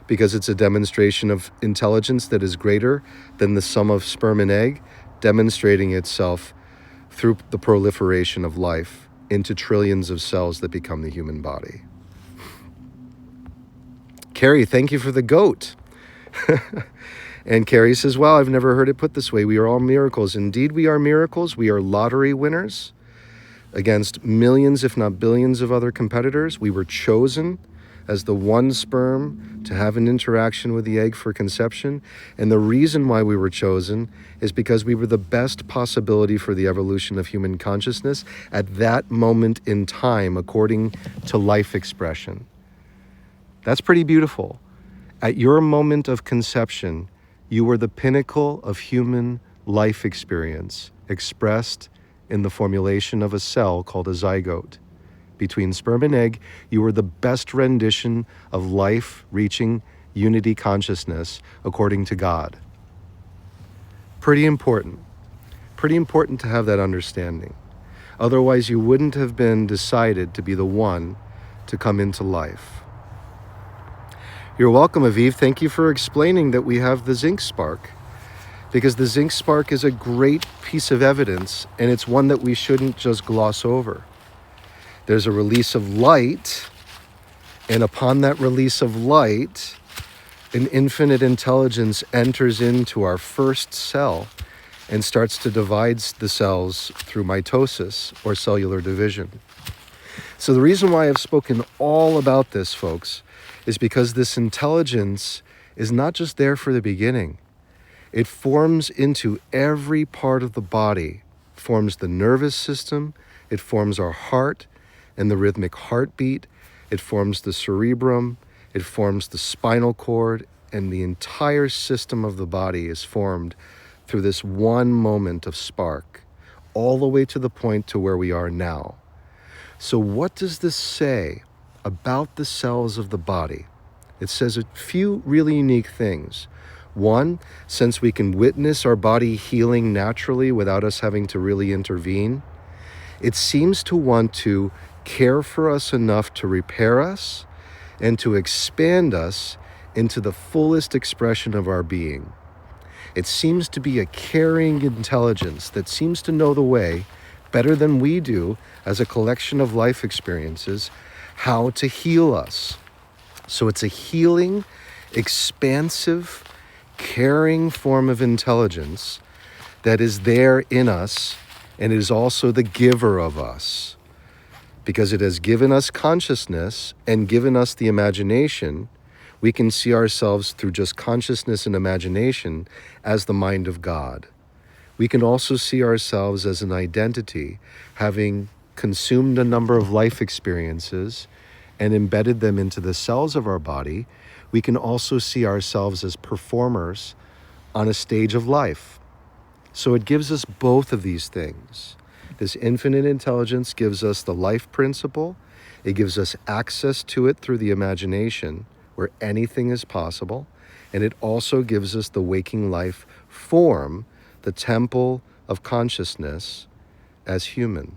because it's a demonstration of intelligence that is greater than the sum of sperm and egg, demonstrating itself through the proliferation of life into trillions of cells that become the human body. Carrie, thank you for the goat. And Carrie says, wow, I've never heard it put this way. We are all miracles. Indeed, we are miracles. We are lottery winners against millions, if not billions, of other competitors. We were chosen as the one sperm to have an interaction with the egg for conception. And the reason why we were chosen is because we were the best possibility for the evolution of human consciousness at that moment in time, according to life expression. That's pretty beautiful. At your moment of conception, you were the pinnacle of human life experience, expressed in the formulation of a cell called a zygote. Between sperm and egg, you were the best rendition of life reaching unity consciousness according to God. Pretty important. Pretty important to have that understanding. Otherwise, you wouldn't have been decided to be the one to come into life. You're welcome, Aviv. Thank you for explaining that we have the zinc spark, because the zinc spark is a great piece of evidence, and it's one that we shouldn't just gloss over. There's a release of light, and upon that release of light, an infinite intelligence enters into our first cell and starts to divide the cells through mitosis, or cellular division. So the reason why I've spoken all about this, folks, is because this intelligence is not just there for the beginning. It forms into every part of the body, forms the nervous system, it forms our heart and the rhythmic heartbeat, it forms the cerebrum, it forms the spinal cord, and the entire system of the body is formed through this one moment of spark, all the way to the point to where we are now. So what does this say about the cells of the body? It says a few really unique things. One, since we can witness our body healing naturally without us having to really intervene, it seems to want to care for us enough to repair us and to expand us into the fullest expression of our being. It seems to be a caring intelligence that seems to know the way, better than we do as a collection of life experiences, how to heal us. So it's a healing, expansive, caring form of intelligence that is there in us, and it is also the giver of us, because it has given us consciousness and given us the imagination. We can see ourselves through just consciousness and imagination as the mind of God. We can also see ourselves as an identity, having consumed a number of life experiences and embedded them into the cells of our body. We can also see ourselves as performers on a stage of life. So it gives us both of these things. This infinite intelligence gives us the life principle. It gives us access to it through the imagination, where anything is possible. And it also gives us the waking life form, the temple of consciousness as human.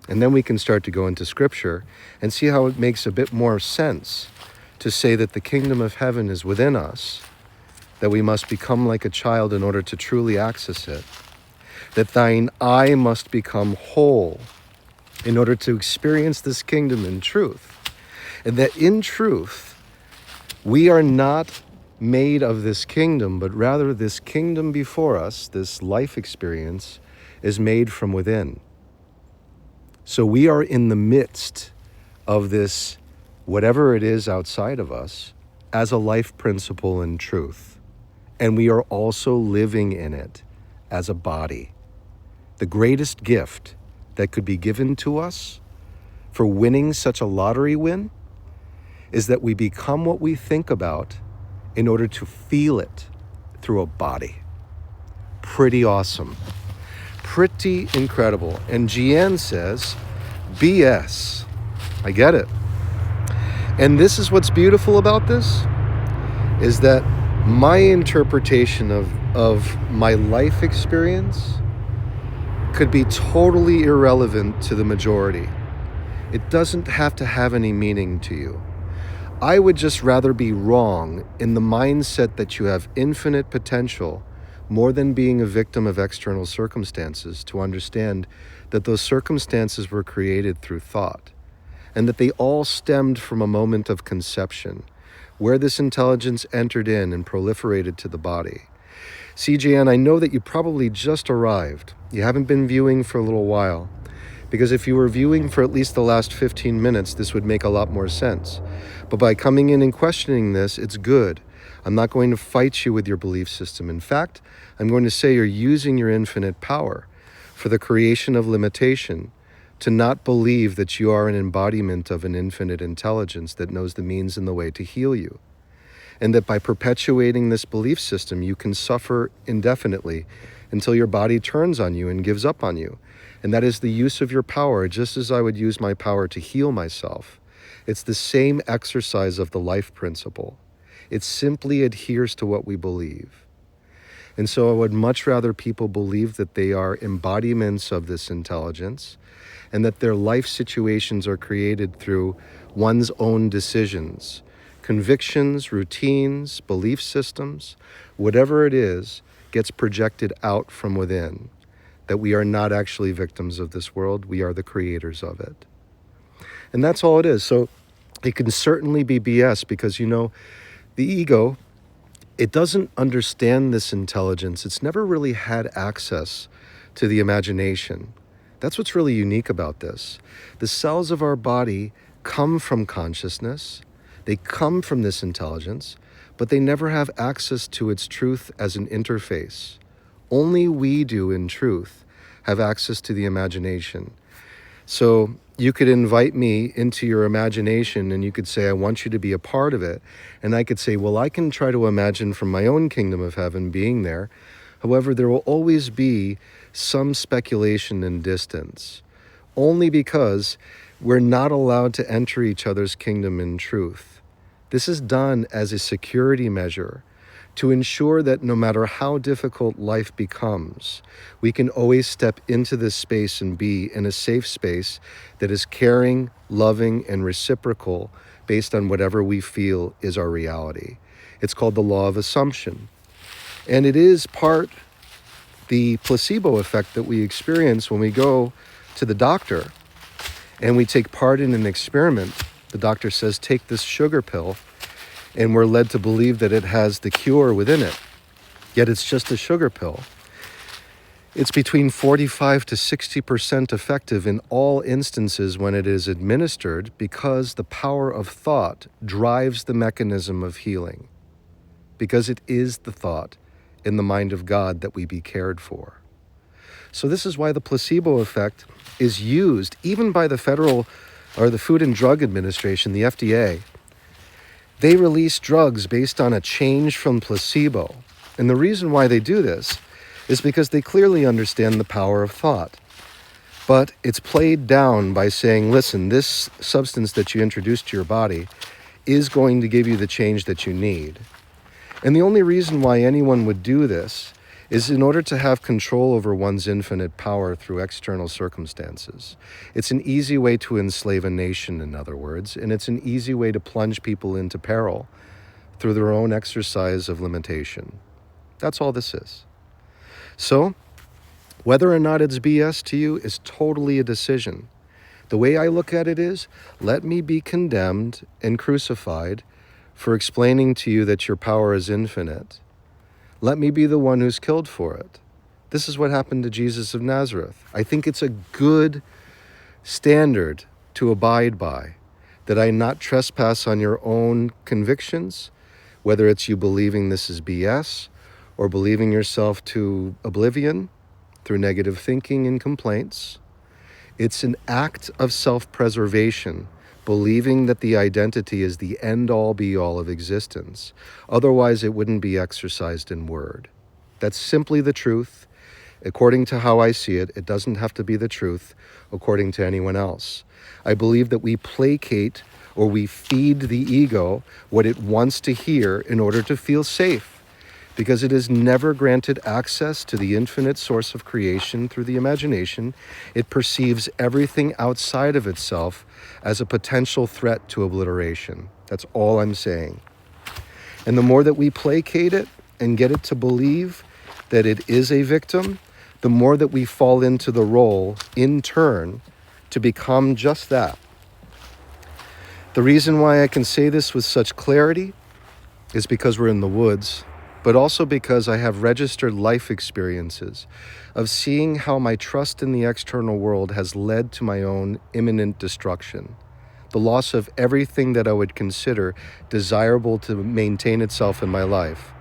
And then we can start to go into scripture and see how it makes a bit more sense to say that the kingdom of heaven is within us, that we must become like a child in order to truly access it, that thine eye must become whole in order to experience this kingdom in truth, and that in truth, we are not made of this kingdom, but rather this kingdom before us, this life experience, is made from within. So we are in the midst of this, whatever it is outside of us, as a life principle in truth. and we are also living in it as a body. The greatest gift that could be given to us for winning such a lottery win is that we become what we think about in order to feel it through a body. Pretty awesome. Pretty incredible. And Jian says, BS. I get it. And this is what's beautiful about this, is that my interpretation of my life experience could be totally irrelevant to the majority. It doesn't have to have any meaning to you. I would just rather be wrong in the mindset that you have infinite potential more than being a victim of external circumstances, to understand that those circumstances were created through thought, and that they all stemmed from a moment of conception, where this intelligence entered in and proliferated to the body. CJN, I know that you probably just arrived. You haven't been viewing for a little while, because if you were viewing for at least the last 15 minutes, this would make a lot more sense. But by coming in and questioning this, it's good. I'm not going to fight you with your belief system. In fact, I'm going to say you're using your infinite power for the creation of limitation, to not believe that you are an embodiment of an infinite intelligence that knows the means and the way to heal you. And that by perpetuating this belief system, you can suffer indefinitely until your body turns on you and gives up on you. And that is the use of your power, just as I would use my power to heal myself. It's the same exercise of the life principle. It simply adheres to what we believe. And so I would much rather people believe that they are embodiments of this intelligence, and that their life situations are created through one's own decisions, convictions, routines, belief systems, whatever it is, gets projected out from within. That we are not actually victims of this world, we are the creators of it. And that's all it is. So it can certainly be BS, because, the ego, it doesn't understand this intelligence. It's never really had access to the imagination. That's what's really unique about this. The cells of our body come from consciousness. They come from this intelligence, but they never have access to its truth as an interface. Only we do, in truth, have access to the imagination. So you could invite me into your imagination and you could say, I want you to be a part of it. And I could say, well, I can try to imagine from my own kingdom of heaven being there. However, there will always be some speculation and distance, only because we're not allowed to enter each other's kingdom in truth. This is done as a security measure to ensure that no matter how difficult life becomes, we can always step into this space and be in a safe space that is caring, loving, and reciprocal based on whatever we feel is our reality. It's called the law of assumption. And it is part the placebo effect that we experience when we go to the doctor and we take part in an experiment. The doctor says, take this sugar pill, and we're led to believe that it has the cure within it. Yet it's just a sugar pill. It's between 45 to 60% effective in all instances when it is administered, because the power of thought drives the mechanism of healing. Because it is the thought in the mind of God that we be cared for. So this is why the placebo effect is used even by the Federal or the Food and Drug Administration, the FDA. They release drugs based on a change from placebo. And the reason why they do this is because they clearly understand the power of thought. But it's played down by saying, listen, this substance that you introduce to your body is going to give you the change that you need. And the only reason why anyone would do this is in order to have control over one's infinite power through external circumstances. It's an easy way to enslave a nation, in other words, and it's an easy way to plunge people into peril through their own exercise of limitation. That's all this is. So, whether or not it's BS to you is totally a decision. The way I look at it is, let me be condemned and crucified for explaining to you that your power is infinite. Let me be the one who's killed for it. This is what happened to Jesus of Nazareth. I think it's a good standard to abide by, that I not trespass on your own convictions, whether it's you believing this is BS or believing yourself to oblivion through negative thinking and complaints. It's an act of self-preservation, believing that the identity is the end-all be-all of existence. Otherwise, it wouldn't be exercised in word. That's simply the truth. According to how I see it, it doesn't have to be the truth according to anyone else. I believe that we placate or we feed the ego what it wants to hear in order to feel safe, because it is never granted access to the infinite source of creation through the imagination. It perceives everything outside of itself as a potential threat to obliteration. That's all I'm saying. And the more that we placate it and get it to believe that it is a victim, the more that we fall into the role, in turn, to become just that. The reason why I can say this with such clarity is because we're in the woods, but also because I have registered life experiences of seeing how my trust in the external world has led to my own imminent destruction. The loss of everything that I would consider desirable to maintain itself in my life.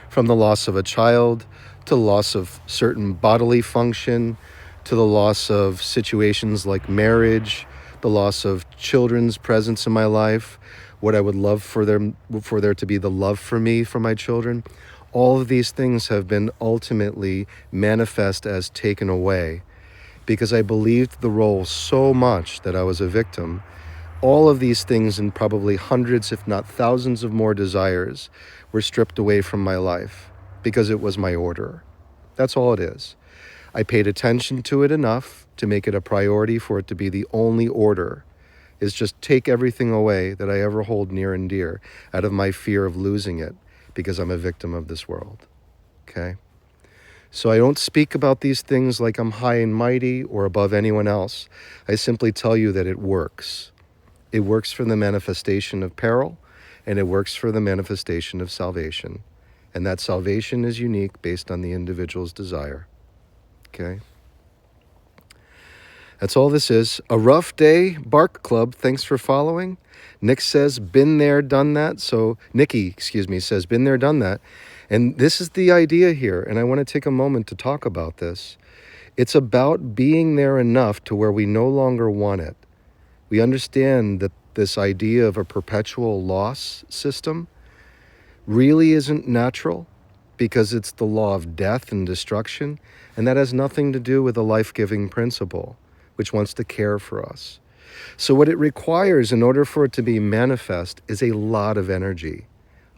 From the loss of a child, to the loss of certain bodily function, to the loss of situations like marriage, the loss of children's presence in my life, what I would love for there to be the love for me, for my children. All of these things have been ultimately manifest as taken away because I believed the role so much that I was a victim. All of these things and probably hundreds, if not thousands of more desires were stripped away from my life because it was my order. That's all it is. I paid attention to it enough to make it a priority for it to be the only order, is just take everything away that I ever hold near and dear out of my fear of losing it because I'm a victim of this world. Okay? So I don't speak about these things like I'm high and mighty or above anyone else. I simply tell you that it works. It works for the manifestation of peril, and it works for the manifestation of salvation. And that salvation is unique based on the individual's desire. Okay? That's all this is. A rough day, Bark Club. Thanks for following. Nick says, been there, done that. So Nikki, says, been there, done that. And this is the idea here. And I want to take a moment to talk about this. It's about being there enough to where we no longer want it. We understand that this idea of a perpetual loss system really isn't natural because it's the law of death and destruction, and that has nothing to do with a life-giving principle, which wants to care for us. So what it requires in order for it to be manifest is a lot of energy,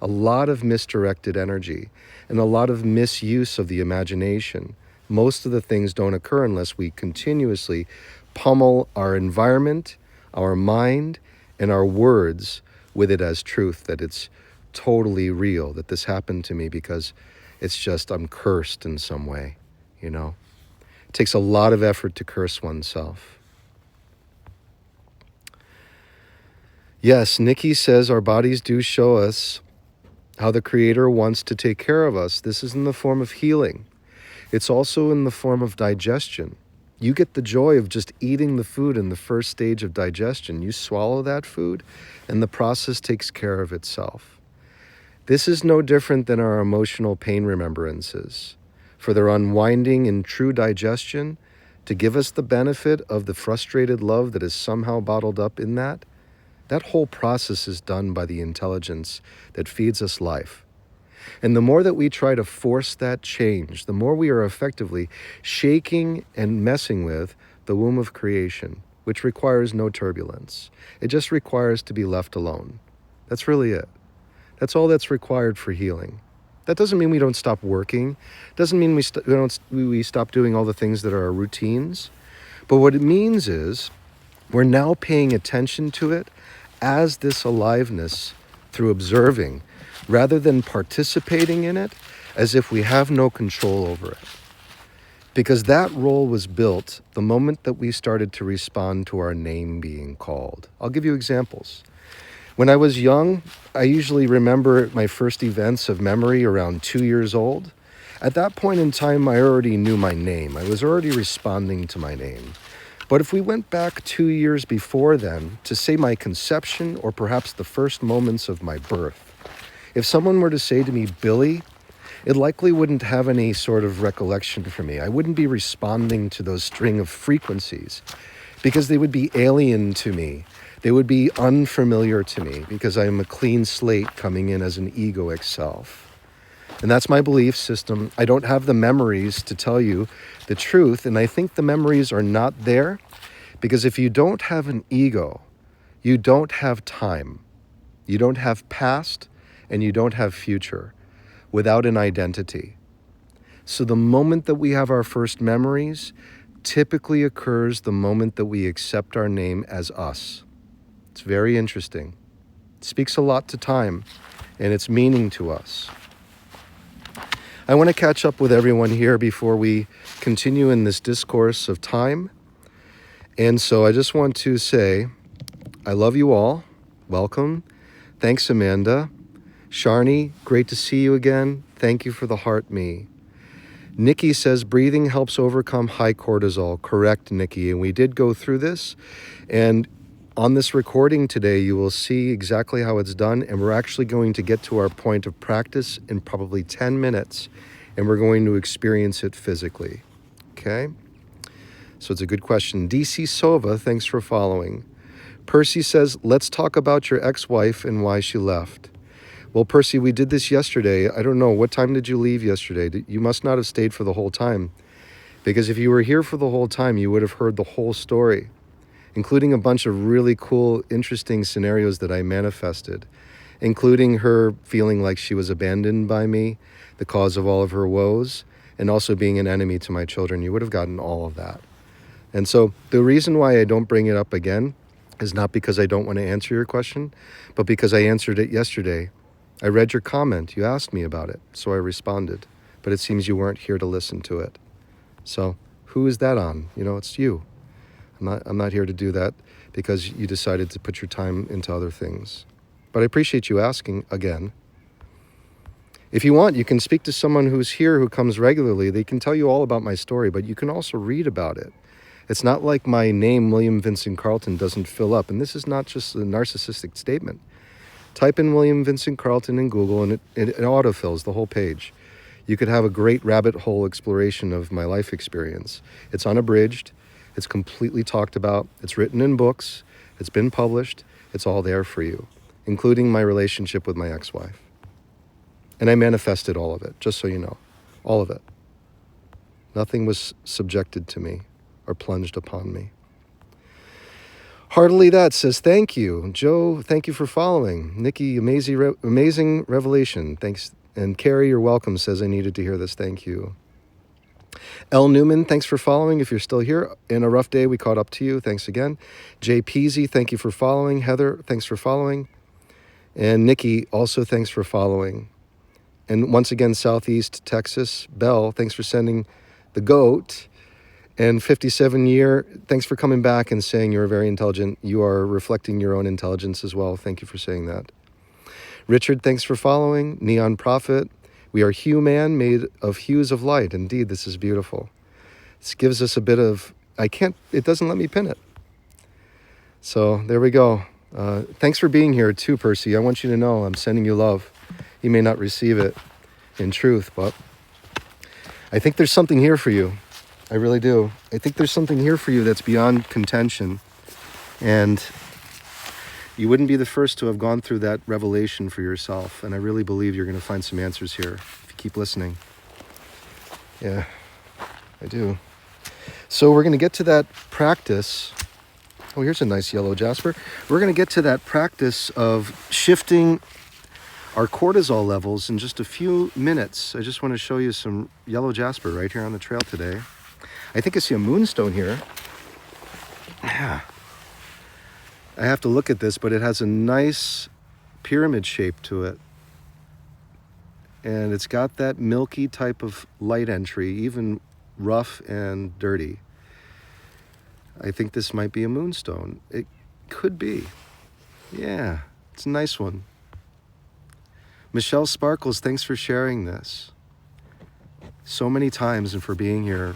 a lot of misdirected energy, and a lot of misuse of the imagination. Most of the things don't occur unless we continuously pummel our environment, our mind, and our words with it as truth, that it's totally real, that this happened to me because it's just I'm cursed in some way, you know. It takes a lot of effort to curse oneself. Yes, Nikki says our bodies do show us how the Creator wants to take care of us. This is in the form of healing. It's also in the form of digestion. You get the joy of just eating the food in the first stage of digestion. You swallow that food, and the process takes care of itself. This is no different than our emotional pain remembrances. For their unwinding in true digestion, to give us the benefit of the frustrated love that is somehow bottled up in that whole process is done by the intelligence that feeds us life. And the more that we try to force that change, the more we are effectively shaking and messing with the womb of creation, which requires no turbulence. It just requires to be left alone. That's really it. That's all that's required for healing. That doesn't mean we don't stop working. Doesn't mean we stop doing all the things that are our routines. But what it means is we're now paying attention to it as this aliveness through observing, rather than participating in it as if we have no control over it. Because that role was built the moment that we started to respond to our name being called. I'll give you examples. When I was young, I usually remember my first events of memory around 2 years old. At that point in time, I already knew my name. I was already responding to my name. But if we went back 2 years before then to say my conception or perhaps the first moments of my birth, if someone were to say to me, Billy, it likely wouldn't have any sort of recollection for me. I wouldn't be responding to those string of frequencies because they would be alien to me. They would be unfamiliar to me because I am a clean slate coming in as an egoic self. And that's my belief system. I don't have the memories to tell you the truth, and I think the memories are not there because if you don't have an ego, you don't have time. You don't have past, and you don't have future without an identity. So the moment that we have our first memories typically occurs the moment that we accept our name as us. It's very interesting. It speaks a lot to time and its meaning to us. I want to catch up with everyone here before we continue in this discourse of time. And so I just want to say, I love you all. Welcome. Thanks, Amanda. Sharni, great to see you again. Thank you for the heart me. Nikki says breathing helps overcome high cortisol. Correct, Nikki. And we did go through this. And on this recording today, you will see exactly how it's done. And we're actually going to get to our point of practice in probably 10 minutes. And we're going to experience it physically. Okay? So it's a good question. DC Sova, thanks for following. Percy says, let's talk about your ex-wife and why she left. Well, Percy, we did this yesterday. I don't know. What time did you leave yesterday? You must not have stayed for the whole time. Because if you were here for the whole time, you would have heard the whole story, including a bunch of really cool, interesting scenarios that I manifested, including her feeling like she was abandoned by me, the cause of all of her woes, and also being an enemy to my children. You would have gotten all of that. And so the reason why I don't bring it up again is not because I don't want to answer your question, but because I answered it yesterday. I read your comment. You asked me about it, so I responded. But it seems you weren't here to listen to it. So who is that on? It's you. I'm not here to do that because you decided to put your time into other things. But I appreciate you asking again. If you want, you can speak to someone who's here who comes regularly. They can tell you all about my story, but you can also read about it. It's not like my name, William Vincent Carlton, doesn't fill up. And this is not just a narcissistic statement. Type in William Vincent Carlton in Google and it autofills the whole page. You could have a great rabbit hole exploration of my life experience. It's unabridged. It's completely talked about. It's written in books. It's been published. It's all there for you, including my relationship with my ex-wife. And I manifested all of it, just so you know. All of it. Nothing was subjected to me or plunged upon me. Heartily That says, thank you. Joe, thank you for following. Nikki, amazing revelation. Thanks. And Carrie, you're welcome, says I needed to hear this. Thank you. L. Newman, thanks for following. If you're still here, in a rough day, we caught up to you. Thanks again. Jay Peasy, thank you for following. Heather, thanks for following. And Nikki, also thanks for following. And once again, Southeast Texas, Bell, thanks for sending the goat. And 57-year, thanks for coming back and saying you're very intelligent. You are reflecting your own intelligence as well. Thank you for saying that. Richard, thanks for following. Neon Prophet, we are human made of hues of light. Indeed, this is beautiful. This gives us a bit of, it doesn't let me pin it. So there we go. Thanks for being here too, Percy. I want you to know I'm sending you love. You may not receive it in truth, but I think there's something here for you. I really do. I think there's something here for you that's beyond contention. And you wouldn't be the first to have gone through that revelation for yourself. And I really believe you're going to find some answers here if you keep listening. Yeah, I do. So we're going to get to that practice. Oh, here's a nice yellow jasper. We're going to get to that practice of shifting our cortisol levels in just a few minutes. I just want to show you some yellow jasper right here on the trail today. I think I see a moonstone here. Yeah. I have to look at this, but it has a nice pyramid shape to it. And it's got that milky type of light entry, even rough and dirty. I think this might be a moonstone. It could be. Yeah, it's a nice one. Michelle Sparkles, thanks for sharing this so many times and for being here.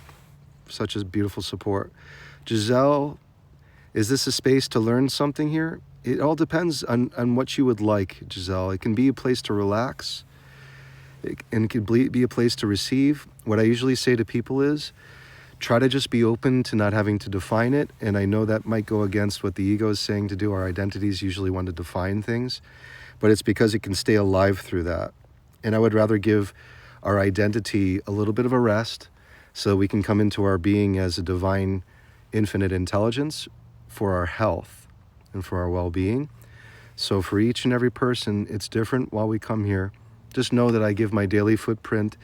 Such a beautiful support. Giselle, is this a space to learn something here? It all depends on what you would like, Giselle. It can be a place to relax. and could be a place to receive. What I usually say to people is, try to just be open to not having to define it. And I know that might go against what the ego is saying to do. Our identities usually want to define things, but it's because it can stay alive through that. And I would rather give our identity a little bit of a rest so we can come into our being as a divine, infinite intelligence for our health and for our well-being. So for each and every person, it's different while we come here. Just know that I give my daily footprint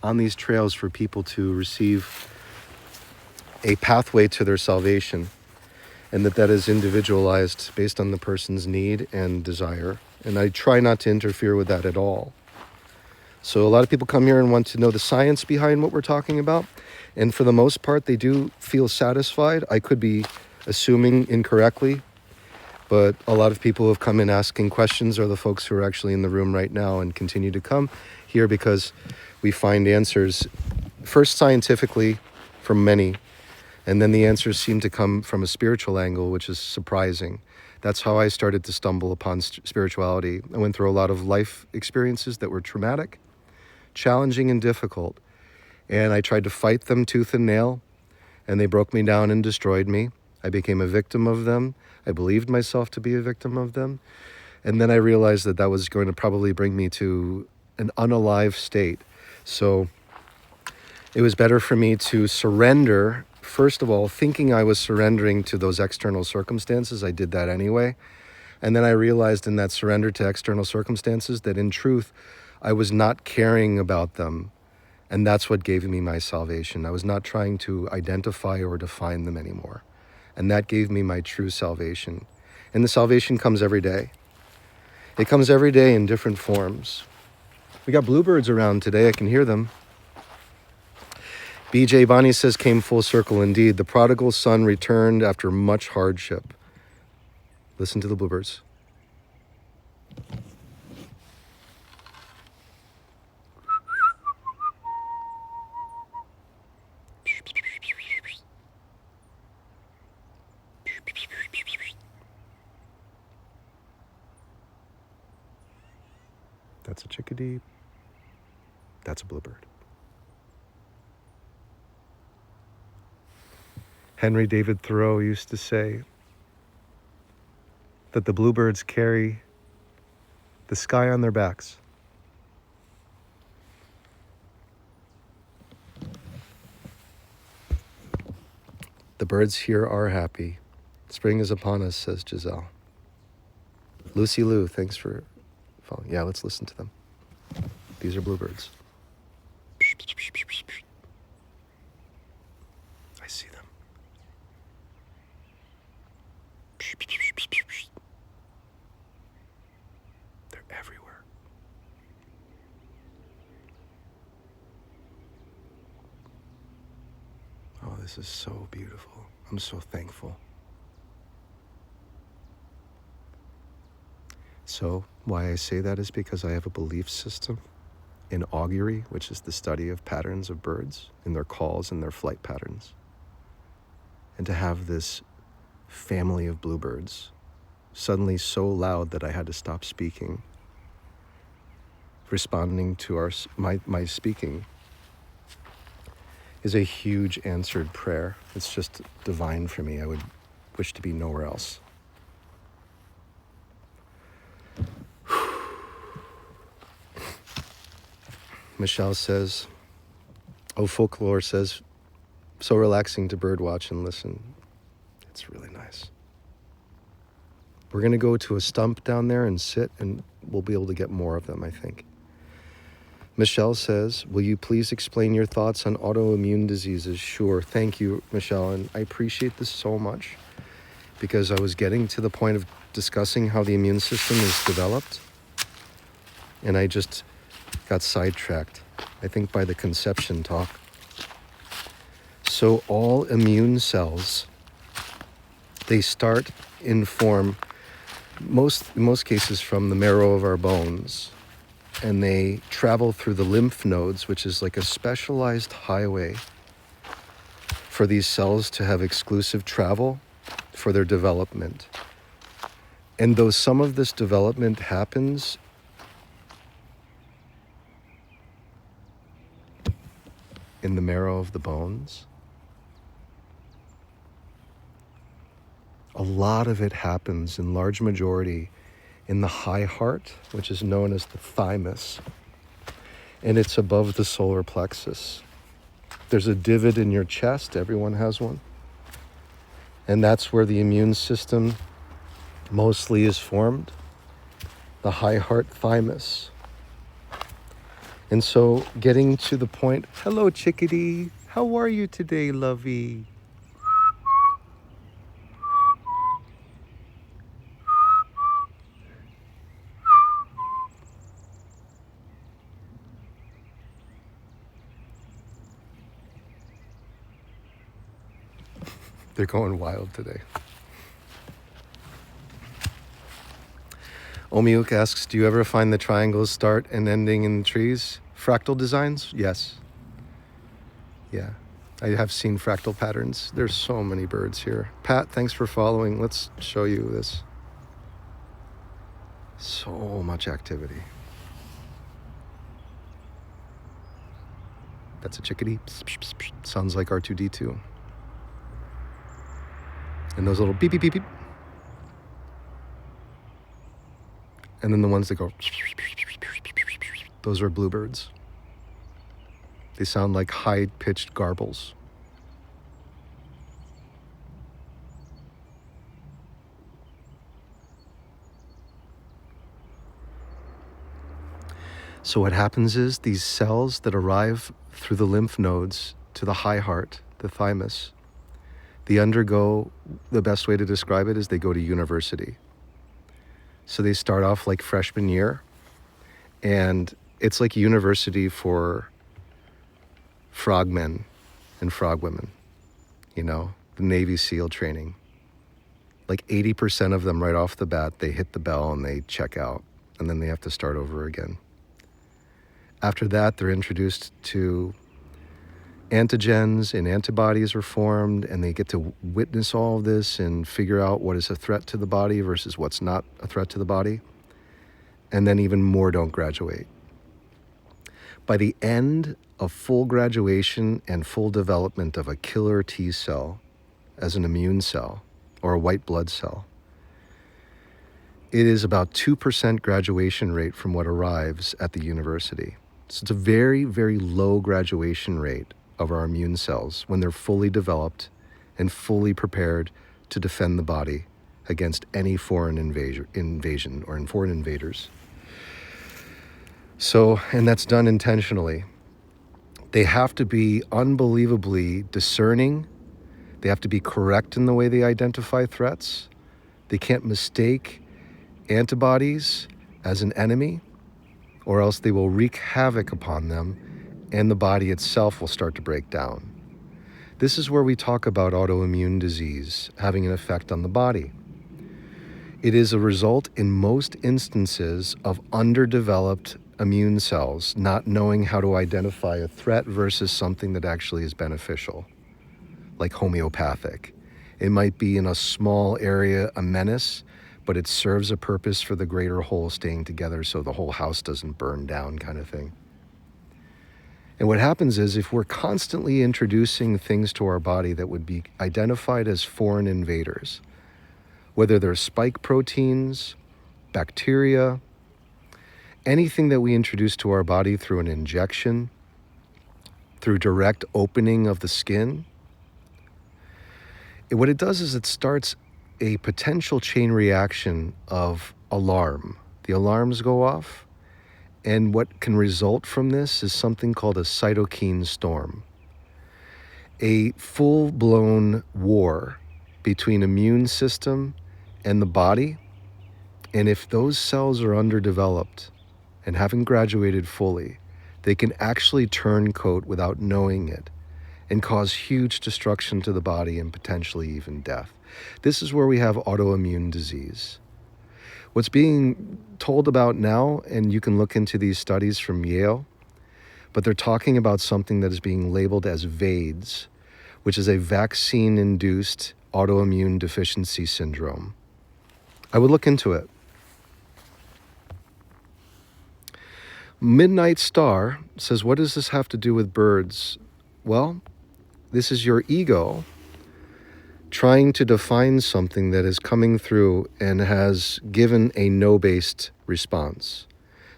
on these trails for people to receive a pathway to their salvation, and that is individualized based on the person's need and desire. And I try not to interfere with that at all. So a lot of people come here and want to know the science behind what we're talking about. And for the most part, they do feel satisfied. I could be assuming incorrectly, but a lot of people who have come in asking questions are the folks who are actually in the room right now and continue to come here because we find answers, first scientifically, from many, and then the answers seem to come from a spiritual angle, which is surprising. That's how I started to stumble upon spirituality. I went through a lot of life experiences that were traumatic, challenging, and difficult. And I tried to fight them tooth and nail, and they broke me down and destroyed me. I became a victim of them. I believed myself to be a victim of them. And then I realized that that was going to probably bring me to an unalive state. So it was better for me to surrender. First of all, thinking I was surrendering to those external circumstances, I did that anyway. And then I realized in that surrender to external circumstances that in truth, I was not caring about them. And that's what gave me my salvation. I was not trying to identify or define them anymore. And that gave me my true salvation. And the salvation comes every day. It comes every day in different forms. We got bluebirds around today. I can hear them. BJ Bonnie says, came full circle indeed. The prodigal son returned after much hardship. Listen to the bluebirds. That's a chickadee. That's a bluebird. Henry David Thoreau used to say that the bluebirds carry the sky on their backs. The birds here are happy. Spring is upon us, says Giselle. Lucy Lou, thanks for following. Yeah, let's listen to them. These are bluebirds. I see them. They're everywhere. Oh, this is so beautiful. I'm so thankful. So why I say that is because I have a belief system in augury, which is the study of patterns of birds in their calls and their flight patterns. And to have this family of bluebirds suddenly so loud that I had to stop speaking, responding to my speaking, is a huge answered prayer. It's just divine for me. I would wish to be nowhere else. Michelle says, oh, folklore says, so relaxing to birdwatch and listen. It's really nice. We're going to go to a stump down there and sit, and we'll be able to get more of them, I think. Michelle says, will you please explain your thoughts on autoimmune diseases? Sure. Thank you, Michelle. And I appreciate this so much because I was getting to the point of discussing how the immune system is developed, and I just got sidetracked, I think, by the conception talk. So all immune cells, they start in form, in most cases from the marrow of our bones, and they travel through the lymph nodes, which is like a specialized highway for these cells to have exclusive travel for their development. And though some of this development happens in the marrow of the bones. A lot of it happens in large majority in the high heart, which is known as the thymus, and it's above the solar plexus. There's a divot in your chest, everyone has one, and that's where the immune system mostly is formed, the high heart thymus. And so getting to the point, hello chickadee, how are you today, lovey? They're going wild today. Omiuk asks, do you ever find the triangles start and ending in the trees? Fractal designs? Yes. Yeah. I have seen fractal patterns. There's so many birds here. Pat, thanks for following. Let's show you this. So much activity. That's a chickadee. Sounds like R2-D2. And those little beep, beep, beep, beep. And then the ones that go, those are bluebirds. They sound like high-pitched garbles. So what happens is these cells that arrive through the lymph nodes to the high heart, the thymus, they undergo, the best way to describe it is they go to university. So they start off like freshman year, and it's like university for frogmen and frogwomen, you know, the Navy SEAL training. Like 80% of them right off the bat, they hit the bell and they check out, and then they have to start over again. After that, they're introduced to antigens and antibodies are formed, and they get to witness all of this and figure out what is a threat to the body versus what's not a threat to the body. And then even more don't graduate. By the end of full graduation and full development of a killer T cell as an immune cell or a white blood cell, it is about 2% graduation rate from what arrives at the university. So it's a very, very low graduation rate of our immune cells when they're fully developed and fully prepared to defend the body against any foreign invasion or foreign invaders. So, and that's done intentionally. They have to be unbelievably discerning. They have to be correct in the way they identify threats. They can't mistake antibodies as an enemy, or else they will wreak havoc upon them and the body itself will start to break down. This is where we talk about autoimmune disease having an effect on the body. It is a result in most instances of underdeveloped immune cells not knowing how to identify a threat versus something that actually is beneficial, like homeopathic. It might be in a small area a menace, but it serves a purpose for the greater whole staying together so the whole house doesn't burn down kind of thing. And what happens is if we're constantly introducing things to our body that would be identified as foreign invaders, whether they're spike proteins, bacteria, anything that we introduce to our body through an injection, through direct opening of the skin, what it does is it starts a potential chain reaction of alarm. The alarms go off, and what can result from this is something called a cytokine storm, a full-blown war between immune system and the body. And if those cells are underdeveloped and haven't graduated fully, they can actually turncoat without knowing it and cause huge destruction to the body and potentially even death. This is where we have autoimmune disease. What's being told about now, and you can look into these studies from Yale, but they're talking about something that is being labeled as VAIDS, which is a vaccine-induced autoimmune deficiency syndrome. I would look into it. Midnight Star says, what does this have to do with birds? Well, this is your ego trying to define something that is coming through and has given a no-based response.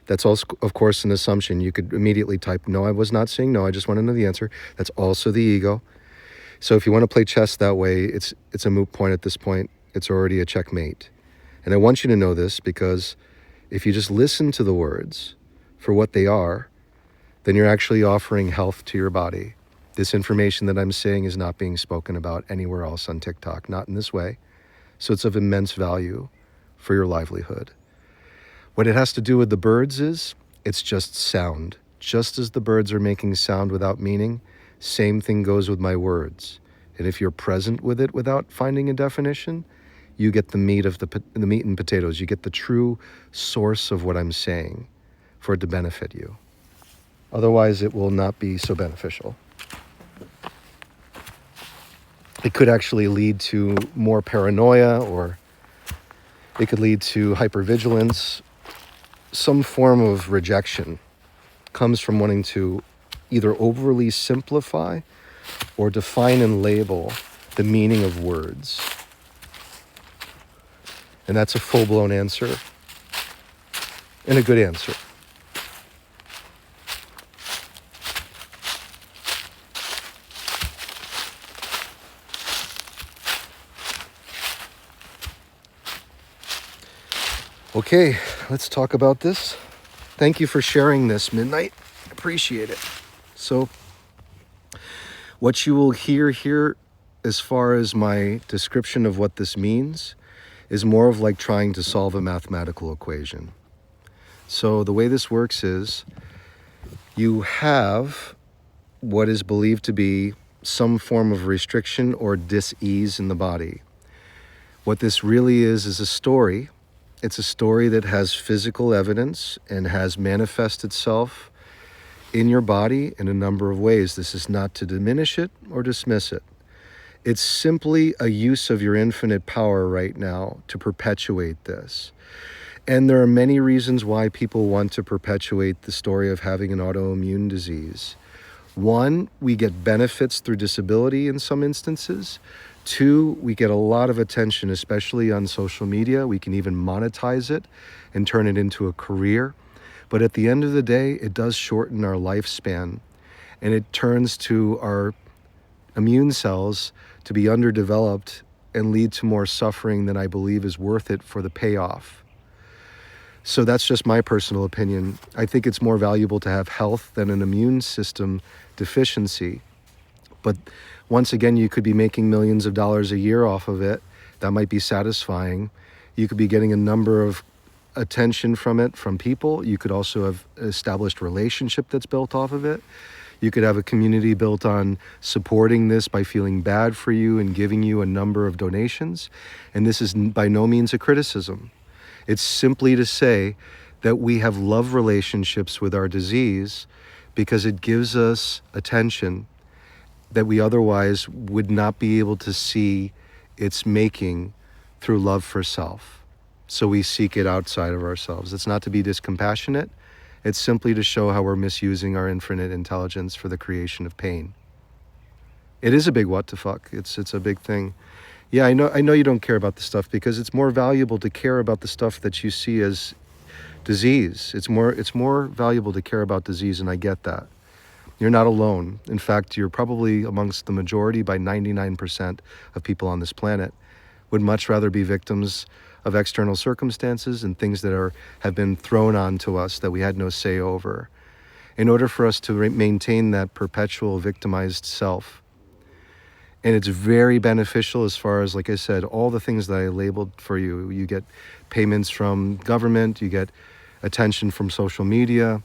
That's also, of course, an assumption. You could immediately type, no, I was not saying no, I just want to know the answer. That's also the ego. So if you want to play chess that way, it's a moot point at this point. It's already a checkmate. And I want you to know this because if you just listen to the words for what they are, then you're actually offering health to your body. This information that I'm saying is not being spoken about anywhere else on TikTok, not in this way. So it's of immense value for your livelihood. What it has to do with the birds is, it's just sound. Just as the birds are making sound without meaning, same thing goes with my words. And if you're present with it without finding a definition, you get the meat of the meat and potatoes. You get the true source of what I'm saying for it to benefit you. Otherwise, it will not be so beneficial. It could actually lead to more paranoia, or it could lead to hypervigilance. Some form of rejection comes from wanting to either overly simplify or define and label the meaning of words. And that's a full-blown answer, and a good answer. Okay, let's talk about this. Thank you for sharing this, Midnight. Appreciate it. So, what you will hear here as far as my description of what this means is more of like trying to solve a mathematical equation. So the way this works is you have what is believed to be some form of restriction or dis-ease in the body. What this really is a story. It's a story that has physical evidence and has manifested itself in your body in a number of ways. This is not to diminish it or dismiss it. It's simply a use of your infinite power right now to perpetuate this. And there are many reasons why people want to perpetuate the story of having an autoimmune disease. One, we get benefits through disability in some instances. Two, we get a lot of attention, especially on social media. We can even monetize it and turn it into a career. But at the end of the day, it does shorten our lifespan, and it turns to our immune cells to be underdeveloped and lead to more suffering than I believe is worth it for the payoff. So that's just my personal opinion. I think it's more valuable to have health than an immune system deficiency. But once again, you could be making millions of dollars a year off of it. That might be satisfying. You could be getting a number of attention from it, from people. You could also have established relationship that's built off of it. You could have a community built on supporting this by feeling bad for you and giving you a number of donations. And this is by no means a criticism. It's simply to say that we have love relationships with our disease because it gives us attention that we otherwise would not be able to see its making through love for self. So we seek it outside of ourselves. It's not to be discompassionate. It's simply to show how we're misusing our infinite intelligence for the creation of pain. It is a big what the fuck. It's a big thing. Yeah, I know you don't care about the stuff because it's more valuable to care about the stuff that you see as disease. It's more valuable to care about disease, and I get that. You're not alone. In fact, you're probably amongst the majority by 99% of people on this planet would much rather be victims of external circumstances and things that have been thrown onto us that we had no say over. In order for us to maintain that perpetual victimized self. And it's very beneficial as far as, like I said, all the things that I labeled for you. You get payments from government, you get attention from social media.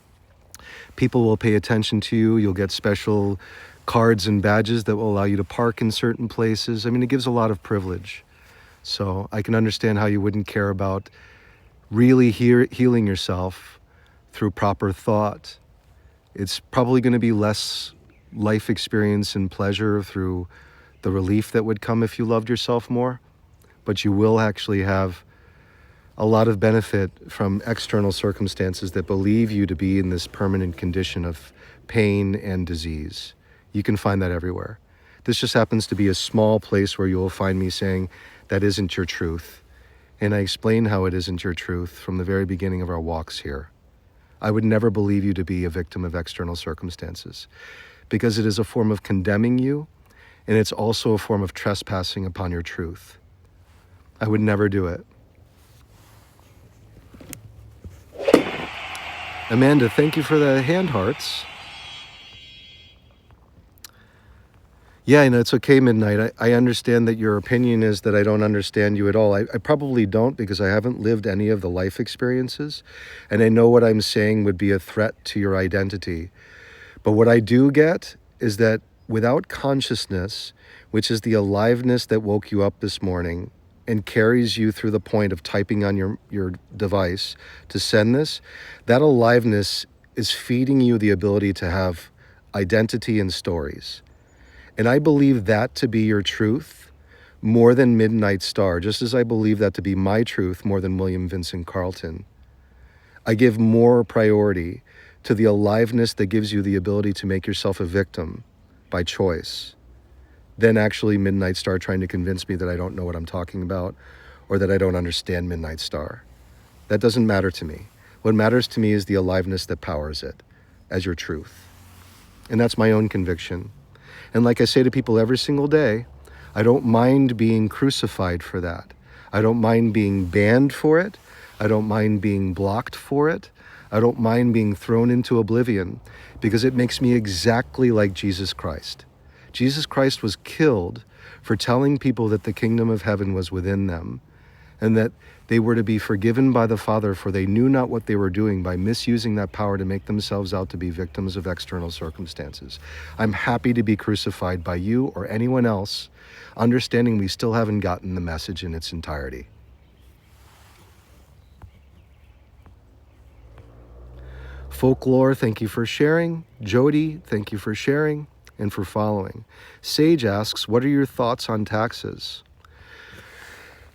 People will pay attention to you. You'll get special cards and badges that will allow you to park in certain places. I mean, it gives a lot of privilege. So I can understand how you wouldn't care about really healing yourself through proper thought. It's probably going to be less life experience and pleasure through the relief that would come if you loved yourself more, but you will actually have a lot of benefit from external circumstances that believe you to be in this permanent condition of pain and disease. You can find that everywhere. This just happens to be a small place where you will find me saying, that isn't your truth. And I explain how it isn't your truth from the very beginning of our walks here. I would never believe you to be a victim of external circumstances, because it is a form of condemning you, and it's also a form of trespassing upon your truth. I would never do it. Amanda, thank you for the hand hearts. Yeah, it's okay, Midnight. I understand that your opinion is that I don't understand you at all. I probably don't, because I haven't lived any of the life experiences, and I know what I'm saying would be a threat to your identity. But what I do get is that without consciousness, which is the aliveness that woke you up this morning and carries you through the point of typing on your device to send this, that aliveness is feeding you the ability to have identity and stories. And I believe that to be your truth more than Midnight Star, just as I believe that to be my truth more than William Vincent Carlton. I give more priority to the aliveness that gives you the ability to make yourself a victim by choice than actually Midnight Star trying to convince me that I don't know what I'm talking about or that I don't understand Midnight Star. That doesn't matter to me. What matters to me is the aliveness that powers it as your truth. And that's my own conviction. And like I say to people every single day, I don't mind being crucified for that. I don't mind being banned for it. I don't mind being blocked for it. I don't mind being thrown into oblivion, because it makes me exactly like Jesus Christ. Jesus Christ was killed for telling people that the kingdom of heaven was within them, and that they were to be forgiven by the Father, for they knew not what they were doing by misusing that power to make themselves out to be victims of external circumstances. I'm happy to be crucified by you or anyone else, understanding we still haven't gotten the message in its entirety. Folklore, thank you for sharing. Jody, thank you for sharing and for following. Sage asks, what are your thoughts on taxes?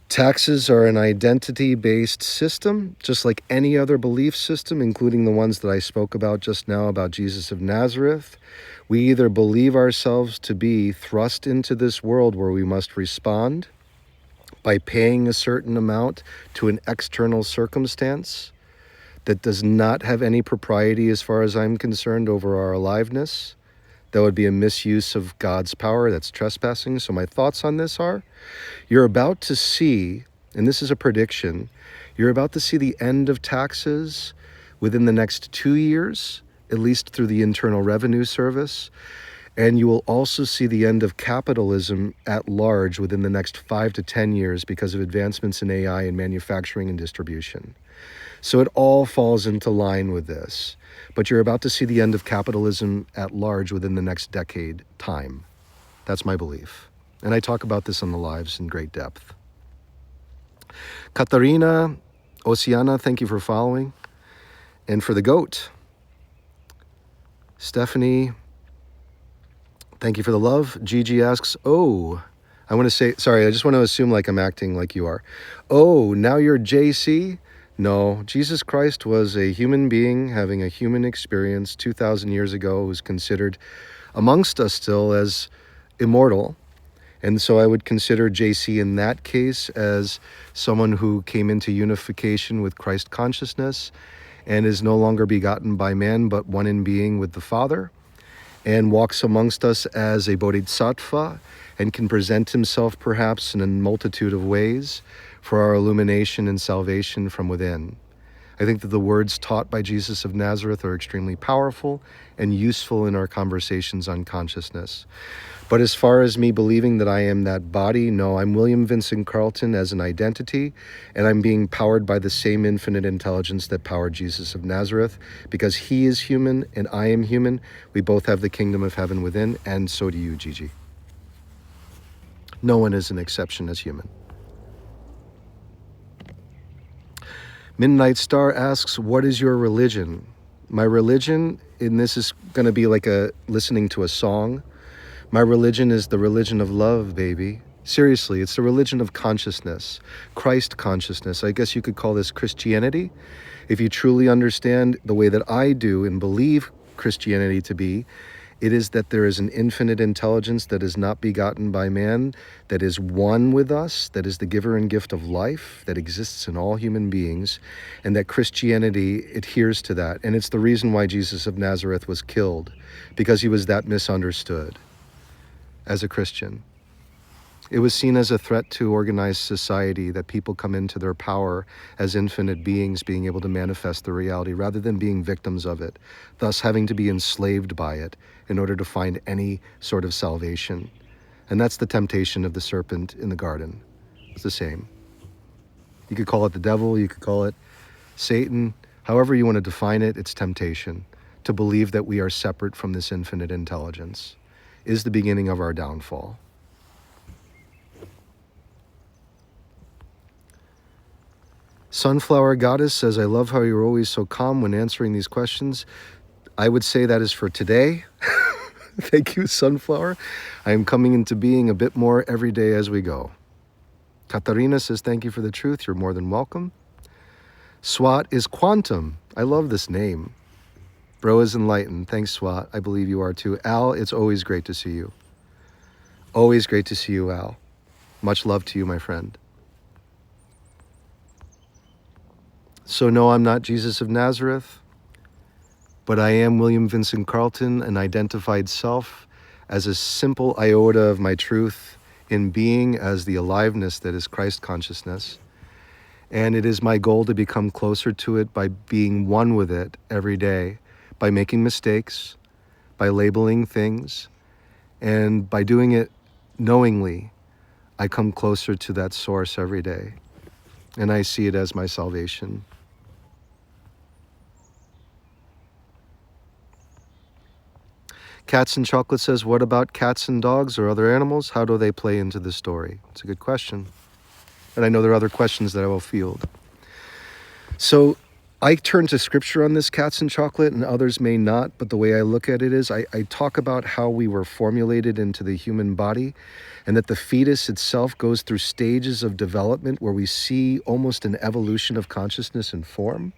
Taxes are an identity-based system, just like any other belief system, including the ones that I spoke about just now about Jesus of Nazareth. We either believe ourselves to be thrust into this world where we must respond by paying a certain amount to an external circumstance that does not have any propriety as far as I'm concerned over our aliveness. That would be a misuse of God's power. That's trespassing. So my thoughts on this are, you're about to see, and this is a prediction, you're about to see the end of taxes within the next 2 years, at least through the Internal Revenue Service. And you will also see the end of capitalism at large within the next 5 to 10 years because of advancements in AI and manufacturing and distribution. So it all falls into line with this. But you're about to see the end of capitalism at large within the next decade time. That's my belief. And I talk about this on the lives in great depth. Katarina, Oceana, thank you for following. And for the goat, Stephanie, thank you for the love. Gigi asks, I want to say, sorry, I just want to assume like I'm acting like you are. Oh, now you're JC? No, Jesus Christ was a human being having a human experience 2,000 years ago, who was considered amongst us still as immortal. And so I would consider JC in that case as someone who came into unification with Christ consciousness and is no longer begotten by man, but one in being with the Father, and walks amongst us as a bodhisattva and can present himself perhaps in a multitude of ways for our illumination and salvation from within. I think that the words taught by Jesus of Nazareth are extremely powerful and useful in our conversations on consciousness. But as far as me believing that I am that body, no, I'm William Vincent Carlton as an identity, and I'm being powered by the same infinite intelligence that powered Jesus of Nazareth, because he is human and I am human. We both have the kingdom of heaven within, and so do you, Gigi. No one is an exception as human. Midnight Star asks, what is your religion? My religion, and this is going to be like listening to a song. My religion is the religion of love, baby. Seriously, it's the religion of consciousness, Christ consciousness. I guess you could call this Christianity. If you truly understand the way that I do and believe Christianity to be, It is that there is an infinite intelligence that is not begotten by man, that is one with us, that is the giver and gift of life, that exists in all human beings, and that Christianity adheres to that. And it's the reason why Jesus of Nazareth was killed, because he was that misunderstood as a Christian. It was seen as a threat to organized society, that people come into their power as infinite beings being able to manifest their reality rather than being victims of it, thus having to be enslaved by it in order to find any sort of salvation. And that's the temptation of the serpent in the garden. It's the same. You could call it the devil, you could call it Satan, however you want to define it, it's temptation. To believe that we are separate from this infinite intelligence is the beginning of our downfall. Sunflower Goddess says, I love how you're always so calm when answering these questions. I would say that is for today. Thank you, Sunflower. I am coming into being a bit more every day as we go. Katarina says, thank you for the truth. You're more than welcome. Swat is quantum. I love this name. Bro is enlightened. Thanks, Swat. I believe you are too. Al, it's always great to see you. Always great to see you, Al. Much love to you, my friend. So no, I'm not Jesus of Nazareth, but I am William Vincent Carlton, an identified self, as a simple iota of my truth in being as the aliveness that is Christ consciousness. And it is my goal to become closer to it by being one with it every day, by making mistakes, by labeling things, and by doing it knowingly. I come closer to that source every day, and I see it as my salvation. Cats and Chocolate says, what about cats and dogs or other animals? How do they play into the story? It's a good question. And I know there are other questions that I will field. So I turn to scripture on this, Cats and Chocolate, and others may not, but the way I look at it is I talk about how we were formulated into the human body, and that the fetus itself goes through stages of development where we see almost an evolution of consciousness and form,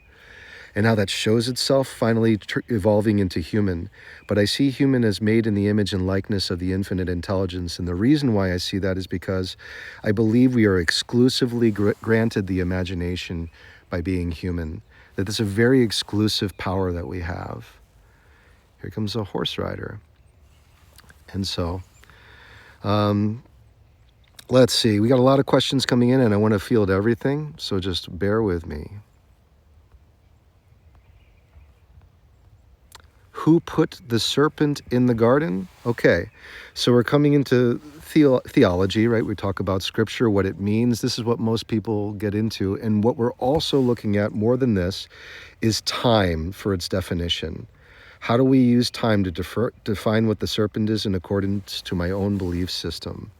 and how that shows itself finally evolving into human. But I see human as made in the image and likeness of the infinite intelligence. And the reason why I see that is because I believe we are exclusively granted the imagination by being human. That it's a very exclusive power that we have. Here comes a horse rider. And so, let's see. We got a lot of questions coming in and I want to field everything. So just bear with me. Who put the serpent in the garden? Okay, so we're coming into theology, right? We talk about scripture, what it means. This is what most people get into. And what we're also looking at more than this is time for its definition. How do we use time to define what the serpent is in accordance to my own belief system?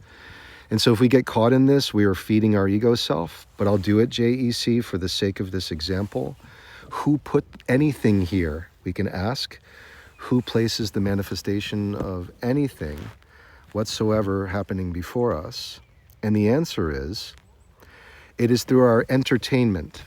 And so if we get caught in this, we are feeding our ego self, but I'll do it, JEC, for the sake of this example. Who put anything here? We can ask. Who places the manifestation of anything whatsoever happening before us? And the answer is, it is through our entertainment,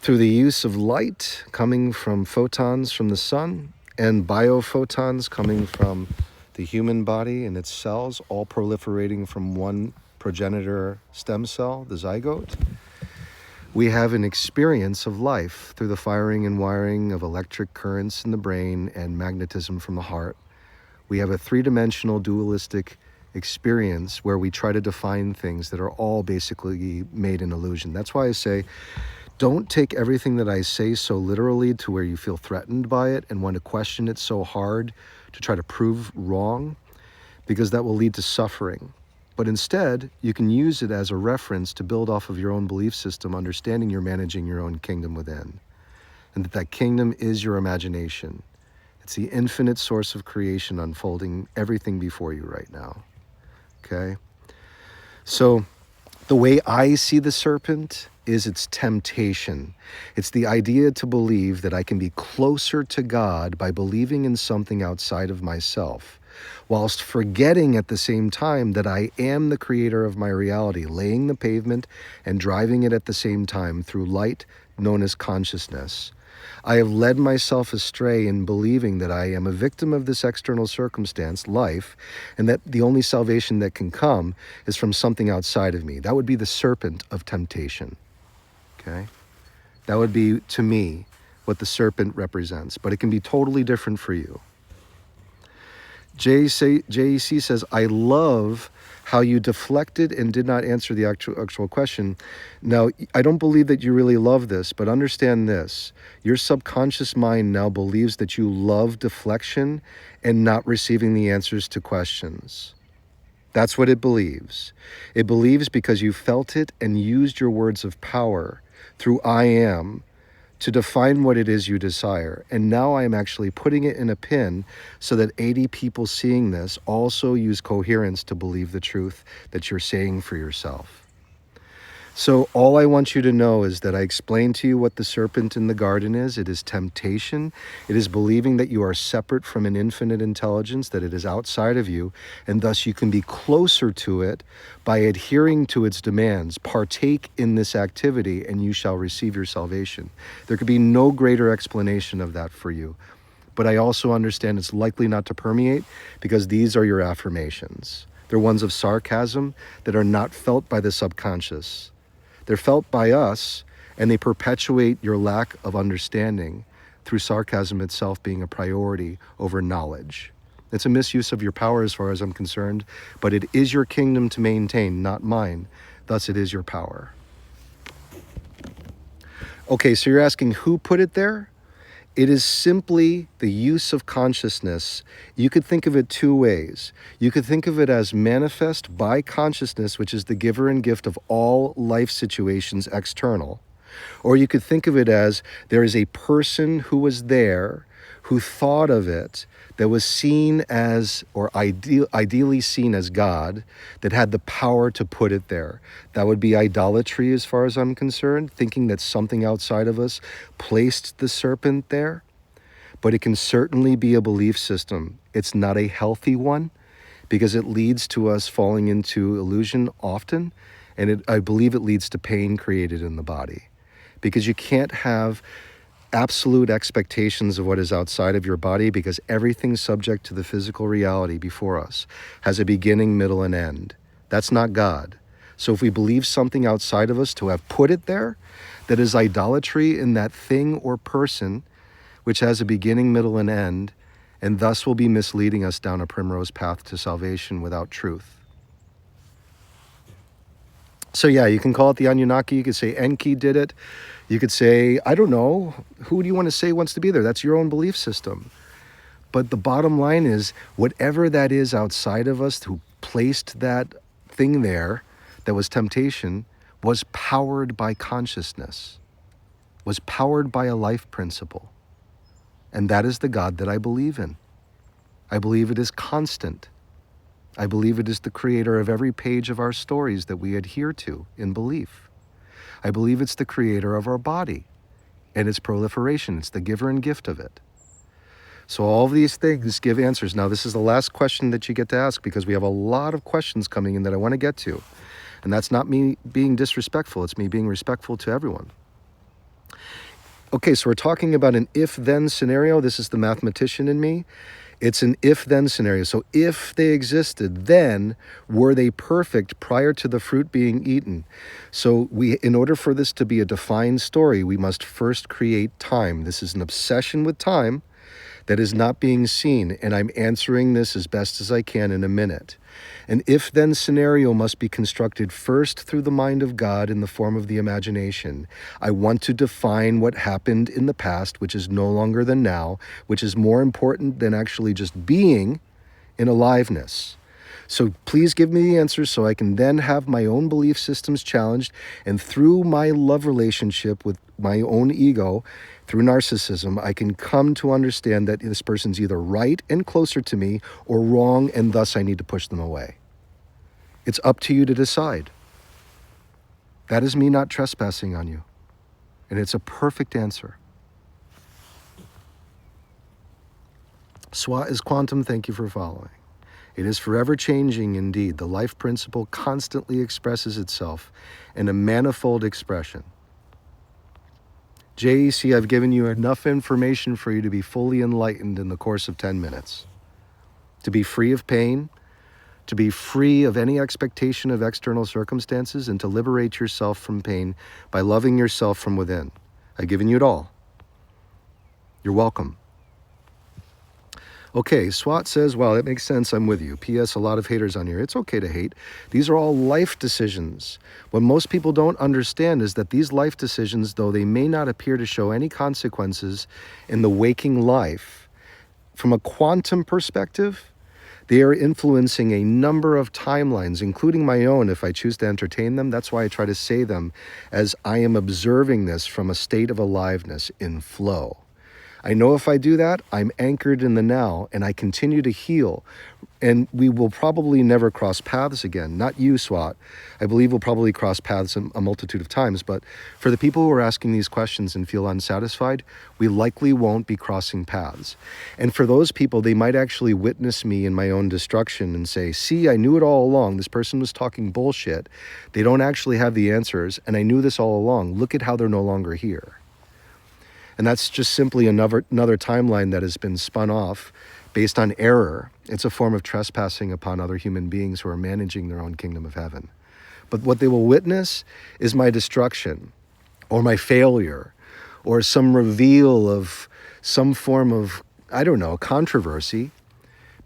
through the use of light coming from photons from the sun and biophotons coming from the human body and its cells, all proliferating from one progenitor stem cell, the zygote. We have an experience of life through the firing and wiring of electric currents in the brain and magnetism from the heart. We have a three-dimensional dualistic experience where we try to define things that are all basically made in illusion. That's why I say, don't take everything that I say so literally to where you feel threatened by it and want to question it so hard to try to prove wrong, because that will lead to suffering. But instead, you can use it as a reference to build off of your own belief system, understanding you're managing your own kingdom within. And that kingdom is your imagination. It's the infinite source of creation unfolding everything before you right now. Okay? So, the way I see the serpent is its temptation. It's the idea to believe that I can be closer to God by believing in something outside of myself, whilst forgetting at the same time that I am the creator of my reality, laying the pavement and driving it at the same time through light, known as consciousness. I have led myself astray in believing that I am a victim of this external circumstance, life, and that the only salvation that can come is from something outside of me. That would be the serpent of temptation. Okay? That would be, to me, what the serpent represents. But it can be totally different for you. JEC says, I love how you deflected and did not answer the actual question. Now, I don't believe that you really love this, but understand this. Your subconscious mind now believes that you love deflection and not receiving the answers to questions. That's what it believes. It believes because you felt it and used your words of power through I am to define what it is you desire. And now I'm actually putting it in a pin so that 80 people seeing this also use coherence to believe the truth that you're saying for yourself. So all I want you to know is that I explained to you what the serpent in the garden is. It is temptation. It is believing that you are separate from an infinite intelligence, that it is outside of you, and thus you can be closer to it by adhering to its demands. Partake in this activity and you shall receive your salvation. There could be no greater explanation of that for you. But I also understand it's likely not to permeate because these are your affirmations. They're ones of sarcasm that are not felt by the subconscious. They're felt by us, and they perpetuate your lack of understanding through sarcasm itself being a priority over knowledge. It's a misuse of your power as far as I'm concerned, but it is your kingdom to maintain, not mine. Thus, it is your power. Okay, so you're asking who put it there? It is simply the use of consciousness. You could think of it two ways. You could think of it as manifest by consciousness, which is the giver and gift of all life situations external. Or you could think of it as there is a person who was there, who thought of it, that was seen as, or ideally seen as God, that had the power to put it there. That would be idolatry as far as I'm concerned, thinking that something outside of us placed the serpent there. But it can certainly be a belief system. It's not a healthy one because it leads to us falling into illusion often, and I believe it leads to pain created in the body. Because you can't have absolute expectations of what is outside of your body because everything subject to the physical reality before us has a beginning, middle, and end. That's not God. So if we believe something outside of us to have put it there, that is idolatry in that thing or person, which has a beginning, middle, and end, and thus will be misleading us down a primrose path to salvation without truth. So yeah, you can call it the Anunnaki. You could say Enki did it. You could say, I don't know, who do you want to say wants to be there? That's your own belief system. But the bottom line is, whatever that is outside of us who placed that thing there that was temptation was powered by consciousness, was powered by a life principle. And that is the God that I believe in. I believe it is constant. I believe it is the creator of every page of our stories that we adhere to in belief. I believe it's the creator of our body and its proliferation. It's the giver and gift of it. So all of these things give answers. Now, this is the last question that you get to ask because we have a lot of questions coming in that I want to get to. And that's not me being disrespectful. It's me being respectful to everyone. Okay, so we're talking about an if-then scenario. This is the mathematician in me. It's an if-then scenario. So if they existed, then were they perfect prior to the fruit being eaten? So in order for this to be a defined story, we must first create time. This is an obsession with time that is not being seen, and I'm answering this as best as I can in a minute. An if-then scenario must be constructed first through the mind of God in the form of the imagination. I want to define what happened in the past, which is no longer than now, which is more important than actually just being in aliveness. So please give me the answers so I can then have my own belief systems challenged, and through my love relationship with my own ego, through narcissism, I can come to understand that this person's either right and closer to me or wrong, and thus I need to push them away. It's up to you to decide. That is me not trespassing on you. And it's a perfect answer. SWAT is quantum. Thank you for following. It is forever changing indeed. The life principle constantly expresses itself in a manifold expression. JEC, I've given you enough information for you to be fully enlightened in the course of 10 minutes. To be free of pain, to be free of any expectation of external circumstances, and to liberate yourself from pain by loving yourself from within. I've given you it all. You're welcome. Okay, SWAT says, wow, that makes sense. I'm with you. P.S. A lot of haters on here. It's okay to hate. These are all life decisions. What most people don't understand is that these life decisions, though they may not appear to show any consequences in the waking life, from a quantum perspective, they are influencing a number of timelines, including my own, if I choose to entertain them. That's why I try to say them as I am observing this from a state of aliveness in flow. I know if I do that, I'm anchored in the now, and I continue to heal. And we will probably never cross paths again. Not you, SWAT. I believe we'll probably cross paths a multitude of times. But for the people who are asking these questions and feel unsatisfied, we likely won't be crossing paths. And for those people, they might actually witness me in my own destruction and say, see, I knew it all along. This person was talking bullshit. They don't actually have the answers. And I knew this all along. Look at how they're no longer here. And that's just simply another timeline that has been spun off based on error. It's a form of trespassing upon other human beings who are managing their own kingdom of heaven. But what they will witness is my destruction or my failure or some reveal of some form of, I don't know, controversy,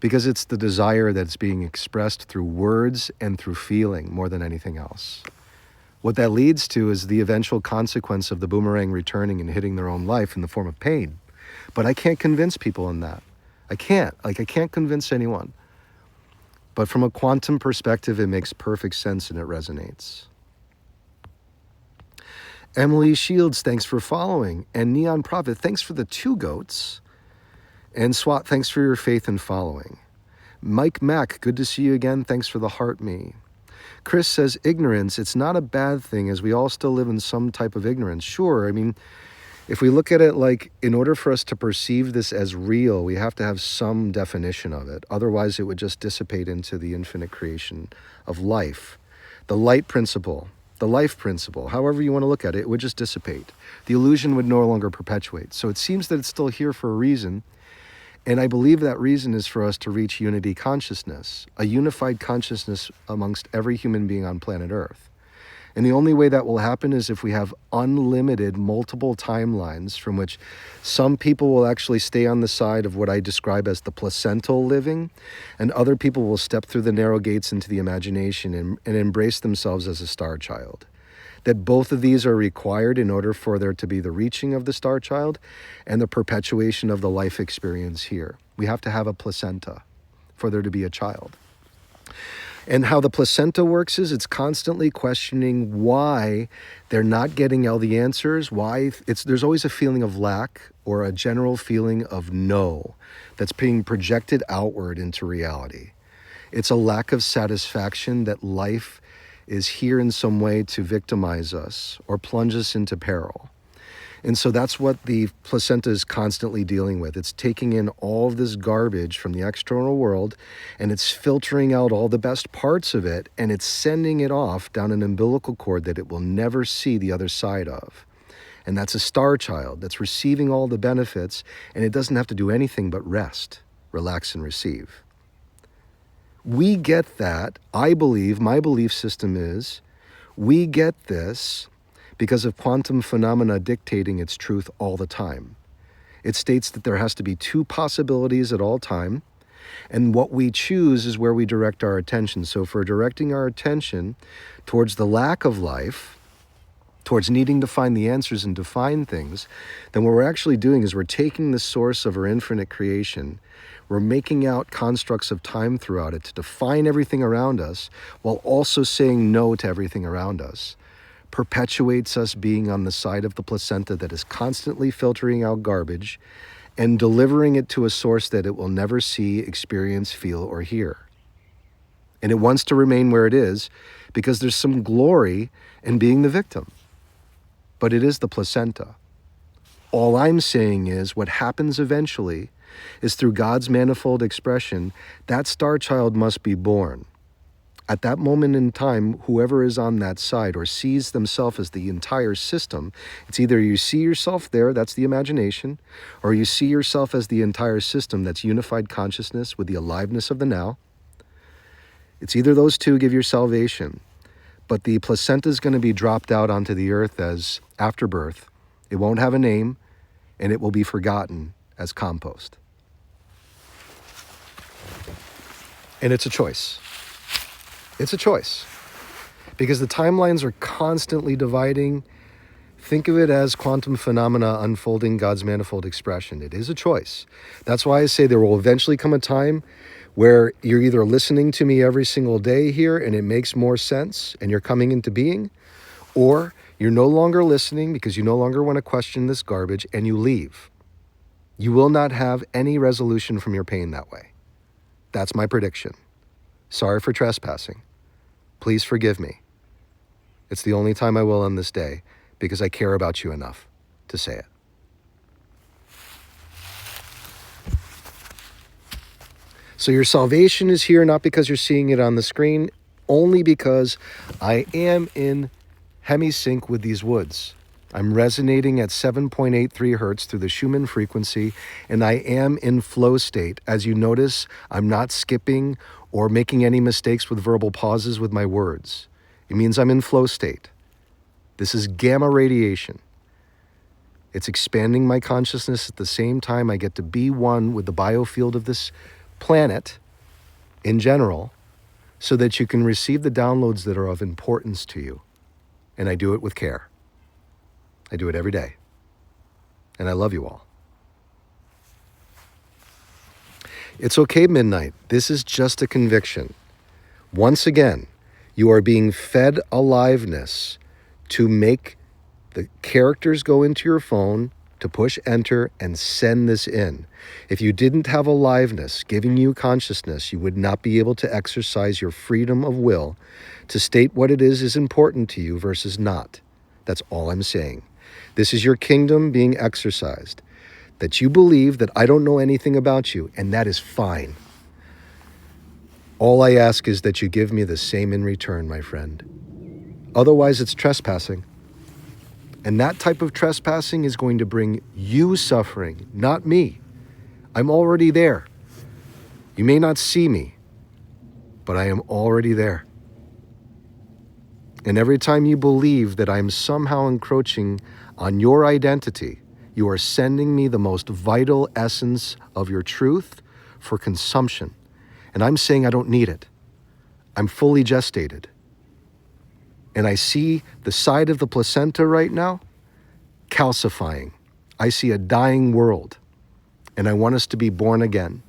because it's the desire that's being expressed through words and through feeling more than anything else. What that leads to is the eventual consequence of the boomerang returning and hitting their own life in the form of pain. But I can't convince people in that. I can't convince anyone. But from a quantum perspective, it makes perfect sense and it resonates. Emily Shields, thanks for following. And Neon Prophet, thanks for the 2 goats. And SWAT, thanks for your faith and following. Mike Mack, good to see you again. Thanks for the heart me. Chris says, ignorance, it's not a bad thing as we all still live in some type of ignorance. Sure, I mean, if we look at it like in order for us to perceive this as real, we have to have some definition of it. Otherwise, it would just dissipate into the infinite creation of life. The light principle, the life principle, however you want to look at it, it would just dissipate. The illusion would no longer perpetuate. So it seems that it's still here for a reason. And I believe that reason is for us to reach unity consciousness, a unified consciousness amongst every human being on planet Earth. And the only way that will happen is if we have unlimited multiple timelines from which some people will actually stay on the side of what I describe as the placental living, and other people will step through the narrow gates into the imagination and embrace themselves as a star child. That both of these are required in order for there to be the reaching of the star child and the perpetuation of the life experience here. We have to have a placenta for there to be a child. And how the placenta works is it's constantly questioning why they're not getting all the answers, why there's always a feeling of lack or a general feeling of no that's being projected outward into reality. It's a lack of satisfaction that life is here in some way to victimize us or plunge us into peril. And so that's what the placenta is constantly dealing with. It's taking in all of this garbage from the external world, and it's filtering out all the best parts of it, and it's sending it off down an umbilical cord that it will never see the other side of. And that's a star child that's receiving all the benefits, and it doesn't have to do anything but rest, relax, and receive. We get that. I believe, my belief system is, we get this because of quantum phenomena dictating its truth all the time. It states that there has to be 2 possibilities at all time, and what we choose is where we direct our attention. So if we're directing our attention towards the lack of life, towards needing to find the answers and define things, then what we're actually doing is we're taking the source of our infinite creation, we're making out constructs of time throughout it to define everything around us while also saying no to everything around us. Perpetuates us being on the side of the placenta that is constantly filtering out garbage and delivering it to a source that it will never see, experience, feel, or hear. And it wants to remain where it is because there's some glory in being the victim. But it is the placenta. All I'm saying is what happens eventually is through God's manifold expression, that star child must be born. At that moment in time, whoever is on that side or sees themselves as the entire system, it's either you see yourself there, that's the imagination, or you see yourself as the entire system, that's unified consciousness with the aliveness of the now. It's either those two give your salvation, but the placenta is going to be dropped out onto the earth as afterbirth. It won't have a name, and it will be forgotten as compost. And it's a choice. It's a choice. Because the timelines are constantly dividing. Think of it as quantum phenomena unfolding God's manifold expression. It is a choice. That's why I say there will eventually come a time where you're either listening to me every single day here and it makes more sense and you're coming into being, or you're no longer listening because you no longer want to question this garbage and you leave. You will not have any resolution from your pain that way. That's my prediction. Sorry for trespassing. Please forgive me. It's the only time I will on this day because I care about you enough to say it. So your salvation is here not because you're seeing it on the screen, only because I am in hemisync with these woods. I'm resonating at 7.83 hertz through the Schumann frequency, and I am in flow state. As you notice, I'm not skipping or making any mistakes with verbal pauses with my words. It means I'm in flow state. This is gamma radiation. It's expanding my consciousness at the same time I get to be one with the biofield of this planet in general, so that you can receive the downloads that are of importance to you. And I do it with care. I do it every day. And I love you all. It's okay, midnight. This is just a conviction. Once again, you are being fed aliveness to make the characters go into your phone, to push enter and send this in. If you didn't have aliveness giving you consciousness, you would not be able to exercise your freedom of will to state what it is important to you versus not. That's all I'm saying. This is your kingdom being exercised. That you believe that I don't know anything about you, and that is fine. All I ask is that you give me the same in return, my friend. Otherwise, it's trespassing. And that type of trespassing is going to bring you suffering, not me. I'm already there. You may not see me, but I am already there. And every time you believe that I'm somehow encroaching on your identity, you are sending me the most vital essence of your truth for consumption. And I'm saying I don't need it. I'm fully gestated. And I see the side of the placenta right now calcifying. I see a dying world. And I want us to be born again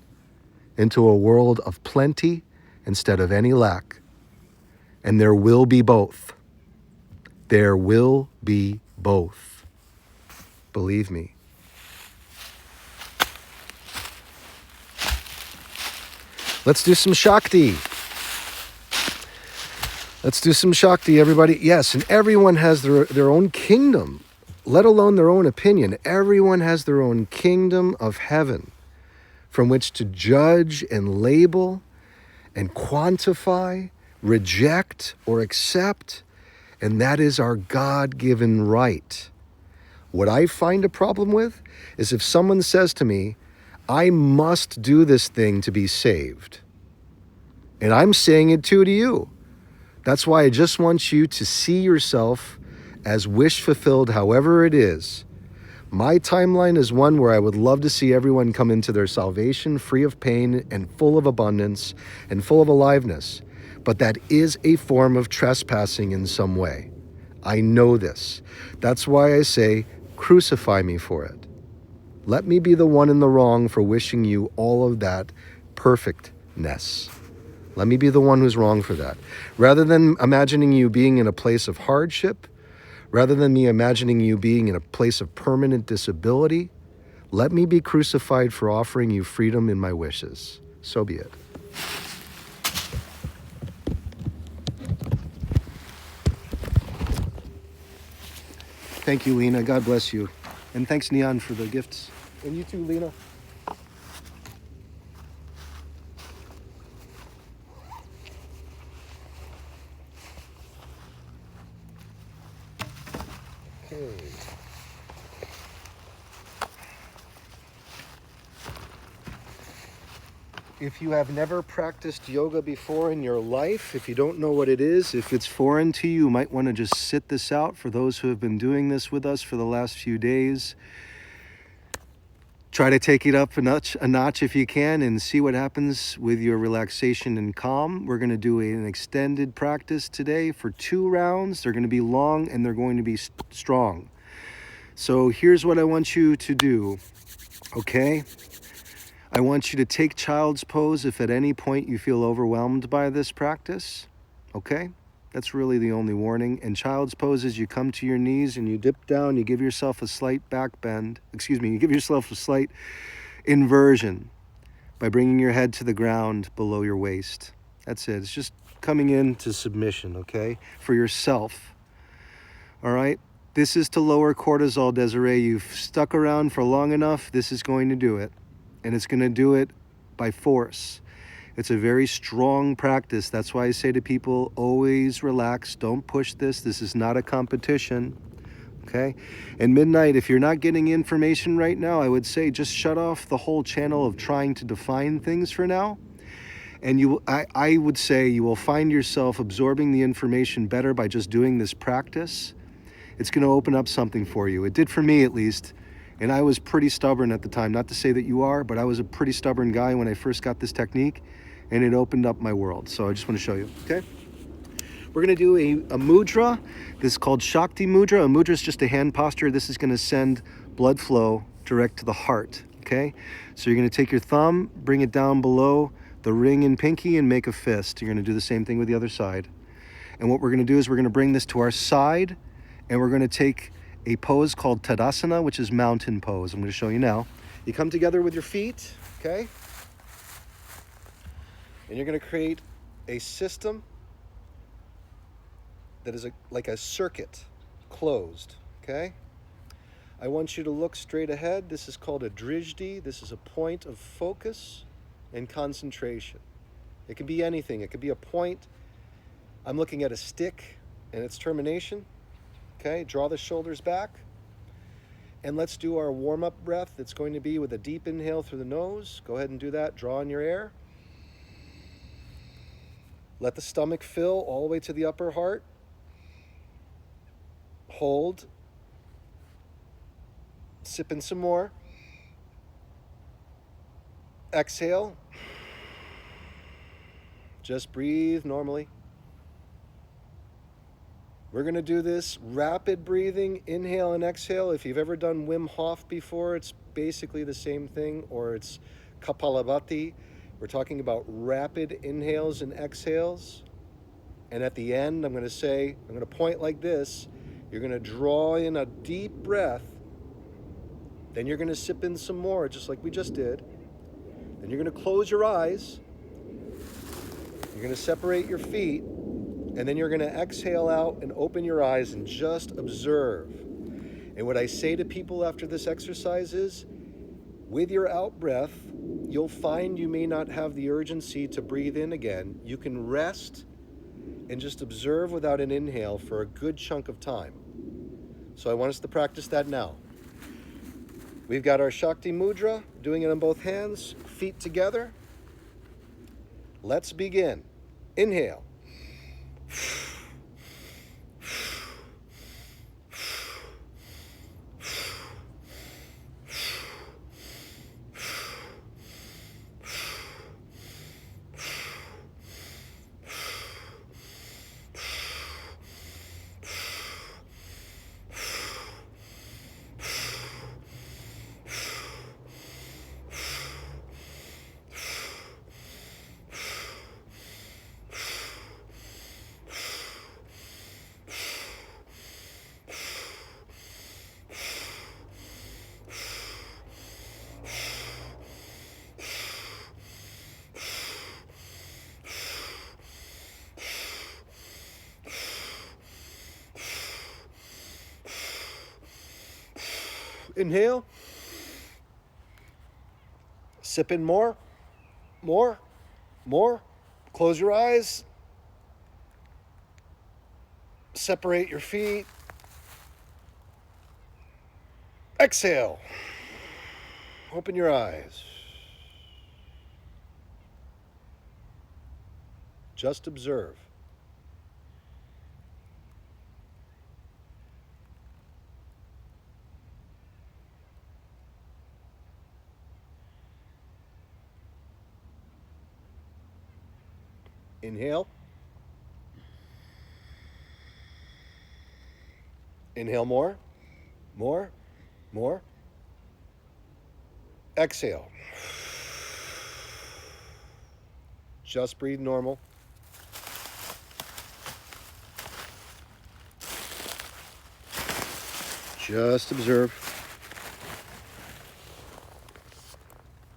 into a world of plenty instead of any lack. And there will be both. There will be both. Believe me. Let's do some Shakti. Let's do some Shakti, everybody. Yes, and everyone has their own kingdom, let alone their own opinion. Everyone has their own kingdom of heaven from which to judge and label and quantify, reject or accept, and that is our God-given right. What I find a problem with is if someone says to me, I must do this thing to be saved. And I'm saying it too to you. That's why I just want you to see yourself as wish fulfilled, however it is. My timeline is one where I would love to see everyone come into their salvation free of pain and full of abundance and full of aliveness. But that is a form of trespassing in some way. I know this. That's why I say, crucify me for it. Let me be the one in the wrong for wishing you all of that perfectness. Let me be the one who's wrong for that. Rather than imagining you being in a place of hardship, rather than me imagining you being in a place of permanent disability, let me be crucified for offering you freedom in my wishes. So be it. Thank you, Lena. God bless you. And thanks, Neon, for the gifts. And you too, Lena. If you have never practiced yoga before in your life, if you don't know what it is, if it's foreign to you, you might want to just sit this out. For those who have been doing this with us for the last few days, try to take it up a notch if you can and see what happens with your relaxation and calm. We're going to do an extended practice today for 2 rounds. They're going to be long and they're going to be strong. So here's what I want you to do, okay? I want you to take child's pose if at any point you feel overwhelmed by this practice, okay? That's really the only warning. And child's pose is you come to your knees and you dip down, you give yourself a slight back bend. You give yourself a slight inversion by bringing your head to the ground below your waist. That's it. It's just coming into submission, okay? For yourself, all right? This is to lower cortisol, Desiree. You've stuck around for long enough. This is going to do it. And it's going to do it by force. It's a very strong practice. That's why I say to people, always relax. Don't push this. This is not a competition. Okay? And midnight, if you're not getting information right now, I would say just shut off the whole channel of trying to define things for now. And I would say you will find yourself absorbing the information better by just doing this practice. It's going to open up something for you. It did for me, at least. And I was pretty stubborn at the time. Not to say that you are, but I was a pretty stubborn guy when I first got this technique, and it opened up my world. So I just want to show you, okay? We're going to do a mudra. This is called Shakti Mudra. A mudra is just a hand posture. This is going to send blood flow direct to the heart, okay? So you're going to take your thumb, bring it down below the ring and pinky, and make a fist. You're going to do the same thing with the other side. And what we're going to do is we're going to bring this to our side, and we're going to take a pose called Tadasana, which is mountain pose. I'm going to show you now. You come together with your feet, okay? And you're going to create a system that is like a circuit, closed, okay? I want you to look straight ahead. This is called a drishti. This is a point of focus and concentration. It can be anything. It could be a point. I'm looking at a stick and its termination. Okay, draw the shoulders back. And let's do our warm-up breath. It's going to be with a deep inhale through the nose. Go ahead and do that. Draw in your air. Let the stomach fill all the way to the upper heart. Hold. Sip in some more. Exhale. Just breathe normally. We're going to do this rapid breathing, inhale and exhale. If you've ever done Wim Hof before, it's basically the same thing, or it's Kapalabhati. We're talking about rapid inhales and exhales. And at the end, I'm going to point like this. You're going to draw in a deep breath. Then you're going to sip in some more, just like we just did. Then you're going to close your eyes. You're going to separate your feet. And then you're going to exhale out and open your eyes and just observe. And what I say to people after this exercise is, with your out breath, you'll find you may not have the urgency to breathe in again. You can rest and just observe without an inhale for a good chunk of time. So I want us to practice that now. We've got our Shakti Mudra, doing it on both hands, feet together. Let's begin. Inhale. Inhale. Sip in more. Close your eyes. Separate your feet. Exhale. Open your eyes. Just observe. Inhale. Inhale more, more, more. Exhale. Just breathe normal. Just observe.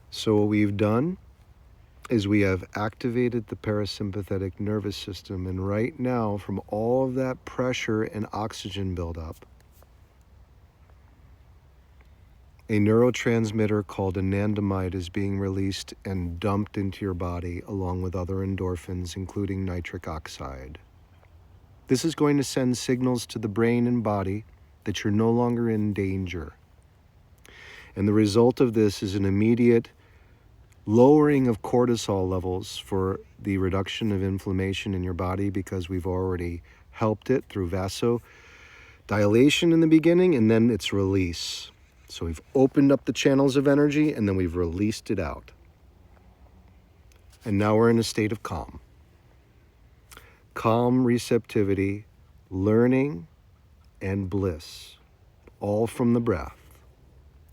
So what we've done is we have activated the parasympathetic nervous system, and right now, from all of that pressure and oxygen buildup, a neurotransmitter called anandamide is being released and dumped into your body along with other endorphins, including nitric oxide. This is going to send signals to the brain and body that you're no longer in danger. And the result of this is an immediate lowering of cortisol levels for the reduction of inflammation in your body, because we've already helped it through vasodilation in the beginning, and then its release. So we've opened up the channels of energy and then we've released it out. And now we're in a state of calm. Calm receptivity, learning, and bliss, all from the breath.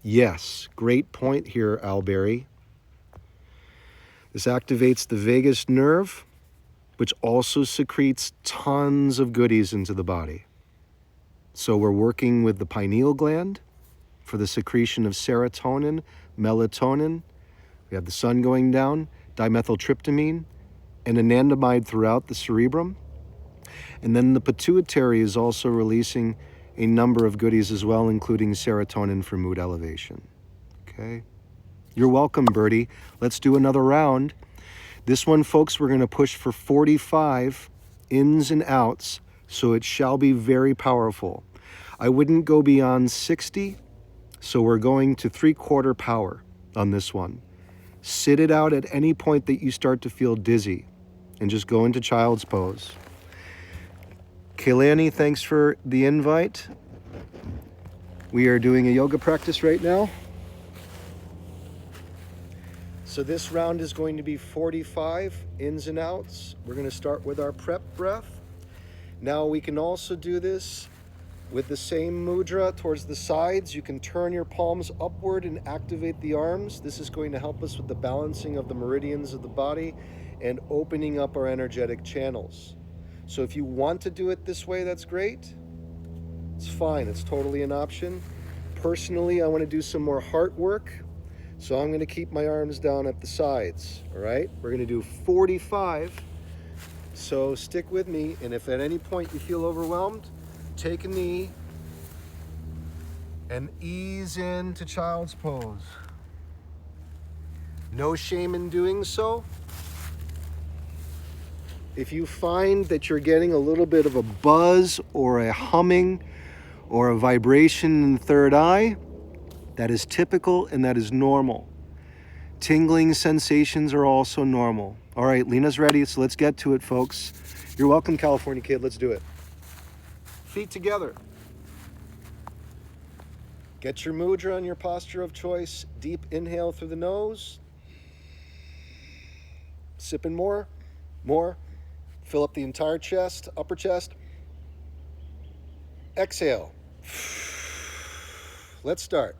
Yes, great point here, Alberry. This activates the vagus nerve, which also secretes tons of goodies into the body. So we're working with the pineal gland for the secretion of serotonin, melatonin. We have the sun going down, dimethyltryptamine, and anandamide throughout the cerebrum. And then the pituitary is also releasing a number of goodies as well, including serotonin for mood elevation. Okay? You're welcome, Birdie. Let's do another round. This one, folks, we're going to push for 45 ins and outs, so it shall be very powerful. I wouldn't go beyond 60, so we're going to 3/4 power on this one. Sit it out at any point that you start to feel dizzy, and just go into child's pose. Kaylani, thanks for the invite. We are doing a yoga practice right now. So this round is going to be 45 ins and outs. We're going to start with our prep breath. Now we can also do this with the same mudra towards the sides. You can turn your palms upward and activate the arms. This is going to help us with the balancing of the meridians of the body and opening up our energetic channels. So if you want to do it this way, that's great. It's fine. It's totally an option. Personally, I want to do some more heart work. So I'm going to keep my arms down at the sides. All right? We're going to do 45. So stick with me. And if at any point you feel overwhelmed, take a knee and ease into child's pose. No shame in doing so. If you find that you're getting a little bit of a buzz or a humming or a vibration in the third eye, that is typical and that is normal. Tingling sensations are also normal. All right, Lena's ready, so let's get to it, folks. You're welcome, California kid. Let's do it. Feet together. Get your mudra on your posture of choice. Deep inhale through the nose. Sipping more. Fill up the entire chest, upper chest. Exhale. Let's start.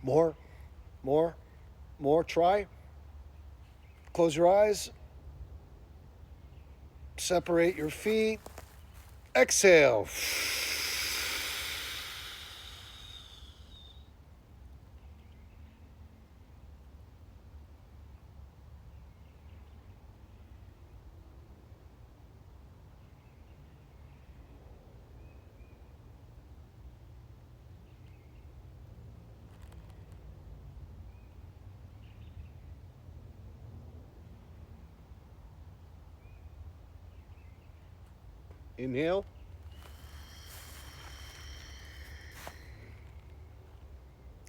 More, more, more. Try. Close your eyes. Separate your feet. Exhale. Inhale.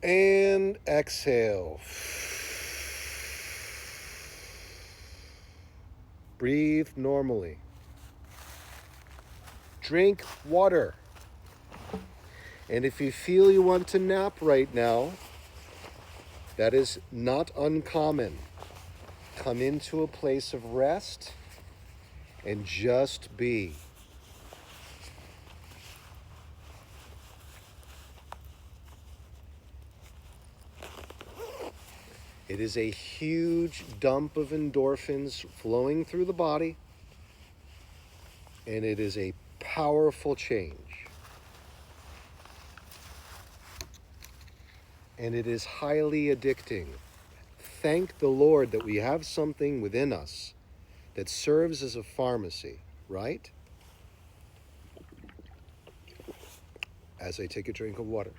And exhale. Breathe normally. Drink water. And if you feel you want to nap right now, that is not uncommon. Come into a place of rest and just be. It is a huge dump of endorphins flowing through the body, and it is a powerful change. And it is highly addicting. Thank the Lord that we have something within us that serves as a pharmacy, right? As I take a drink of water.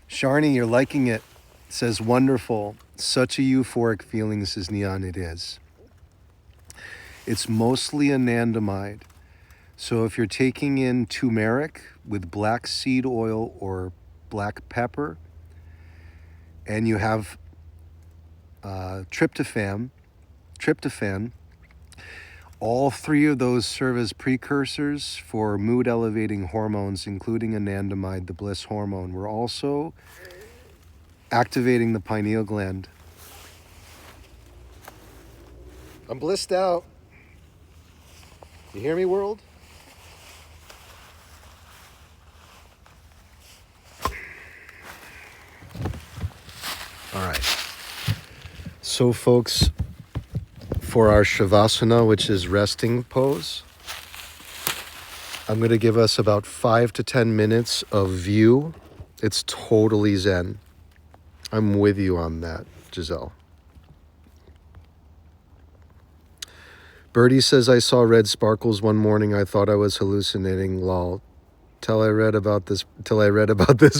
Sharni, you're liking it. Says, wonderful. Such a euphoric feeling, says Neon, it is. It's mostly anandamide. So if you're taking in turmeric with black seed oil or black pepper, and you have tryptophan, all three of those serve as precursors for mood elevating hormones, including anandamide, the bliss hormone. We're also activating the pineal gland. I'm blissed out. You hear me, world? All right. So, folks, for our Shavasana, which is resting pose, I'm going to give us about 5 to 10 minutes of view. It's totally zen. I'm with you on that, Giselle. Birdie says, I saw red sparkles one morning. I thought I was hallucinating, lol. Till I read about this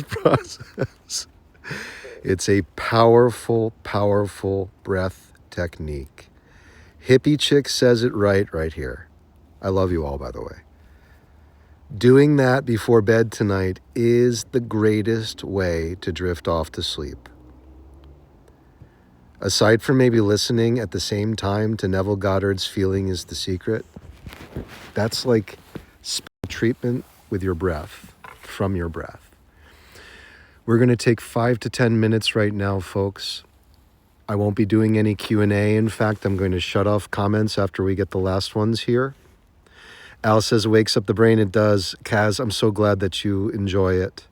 process. It's a powerful, powerful breath technique. Hippie Chick says it right here. I love you all, by the way. Doing that before bed tonight is the greatest way to drift off to sleep. Aside from maybe listening at the same time to Neville Goddard's Feeling is the Secret, that's like treatment with your breath, from your breath. We're going to take 5 to 10 minutes right now, folks. I won't be doing any Q&A. In fact, I'm going to shut off comments after we get the last ones here. Al says, wakes up the brain. It does. Kaz, I'm so glad that you enjoy it.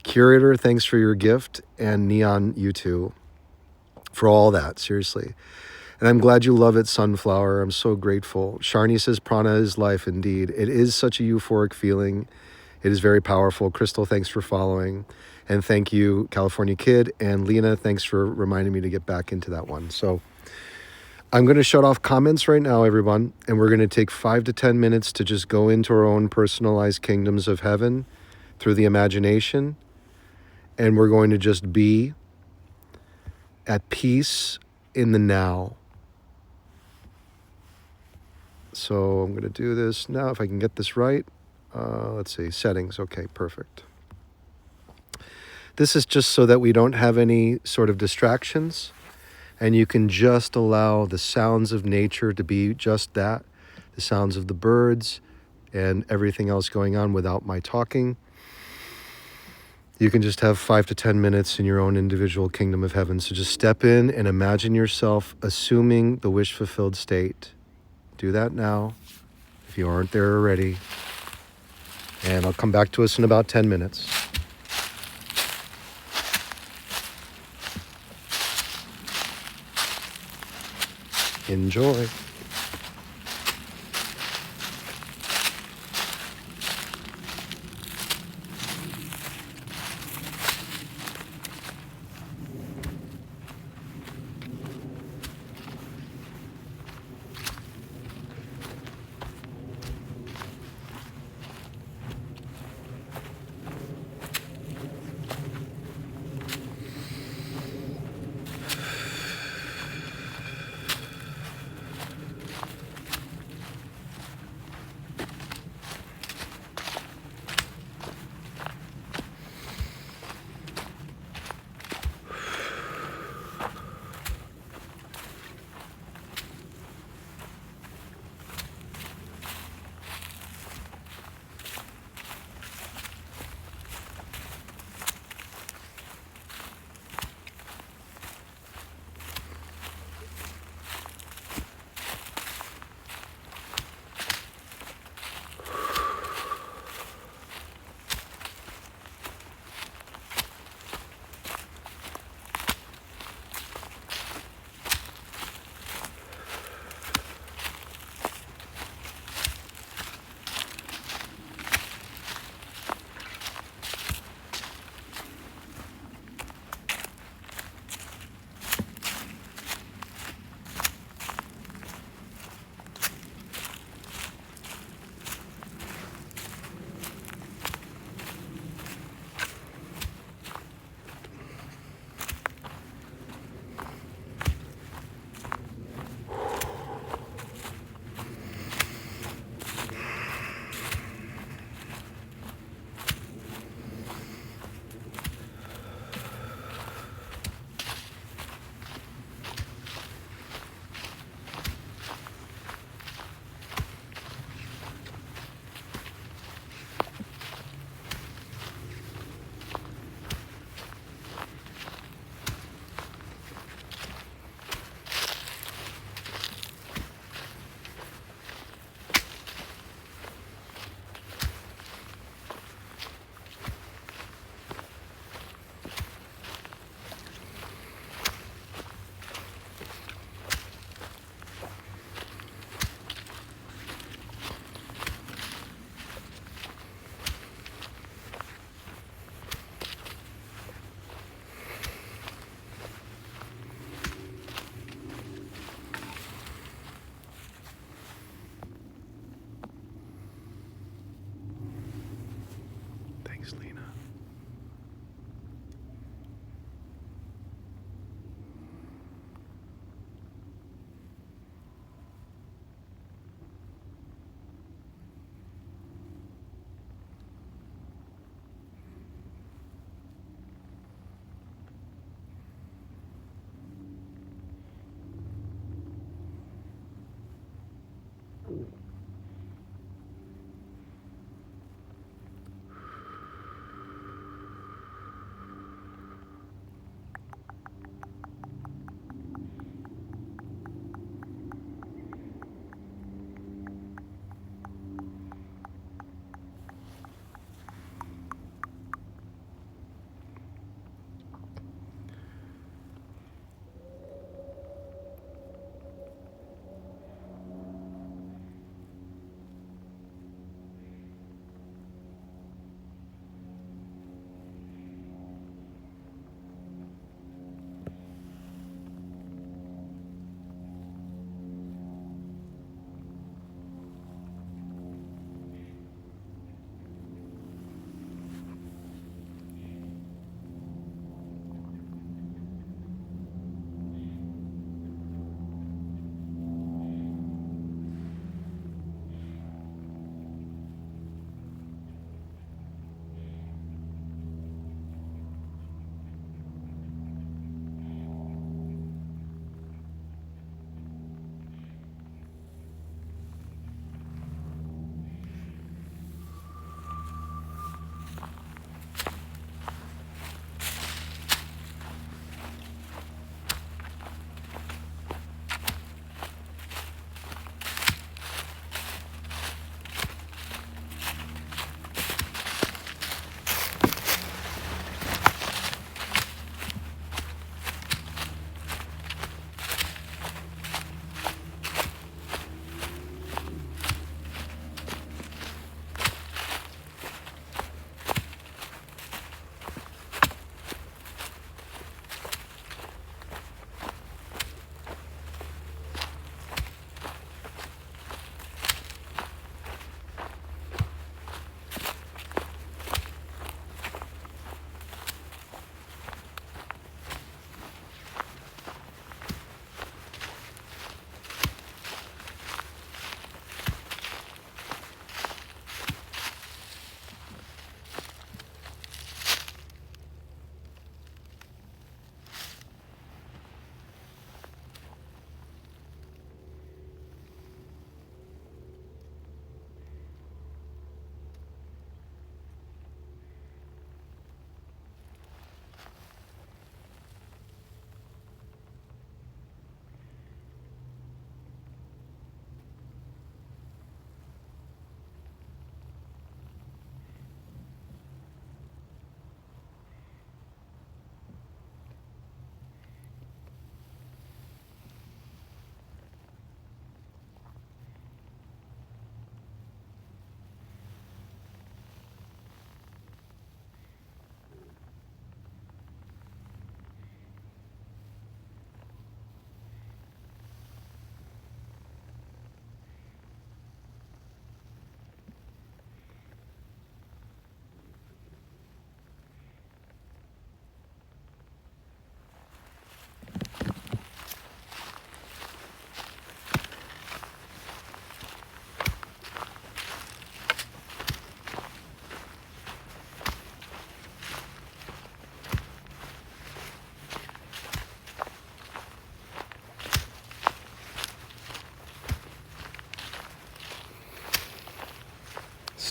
Curator, thanks for your gift. And Neon, you too, for all that, seriously. And I'm glad you love it, Sunflower. I'm so grateful. Sharni says, prana is life indeed. It is such a euphoric feeling. It is very powerful. Crystal, thanks for following. And thank you, California Kid. And Lena, thanks for reminding me to get back into that one. So I'm going to shut off comments right now, everyone. And we're going to take 5 to 10 minutes to just go into our own personalized kingdoms of heaven through the imagination. And we're going to just be at peace in the now. So I'm going to do this now, if I can get this right. Let's see, settings. Okay, perfect. This is just so that we don't have any sort of distractions, and you can just allow the sounds of nature to be just that, the sounds of the birds and everything else going on without my talking. You can just have 5 to 10 minutes in your own individual kingdom of heaven. So just step in and imagine yourself assuming the wish-fulfilled state. Do that now. if you aren't there already. And I'll come back to us in about 10 minutes. Enjoy. Thanks, Lena.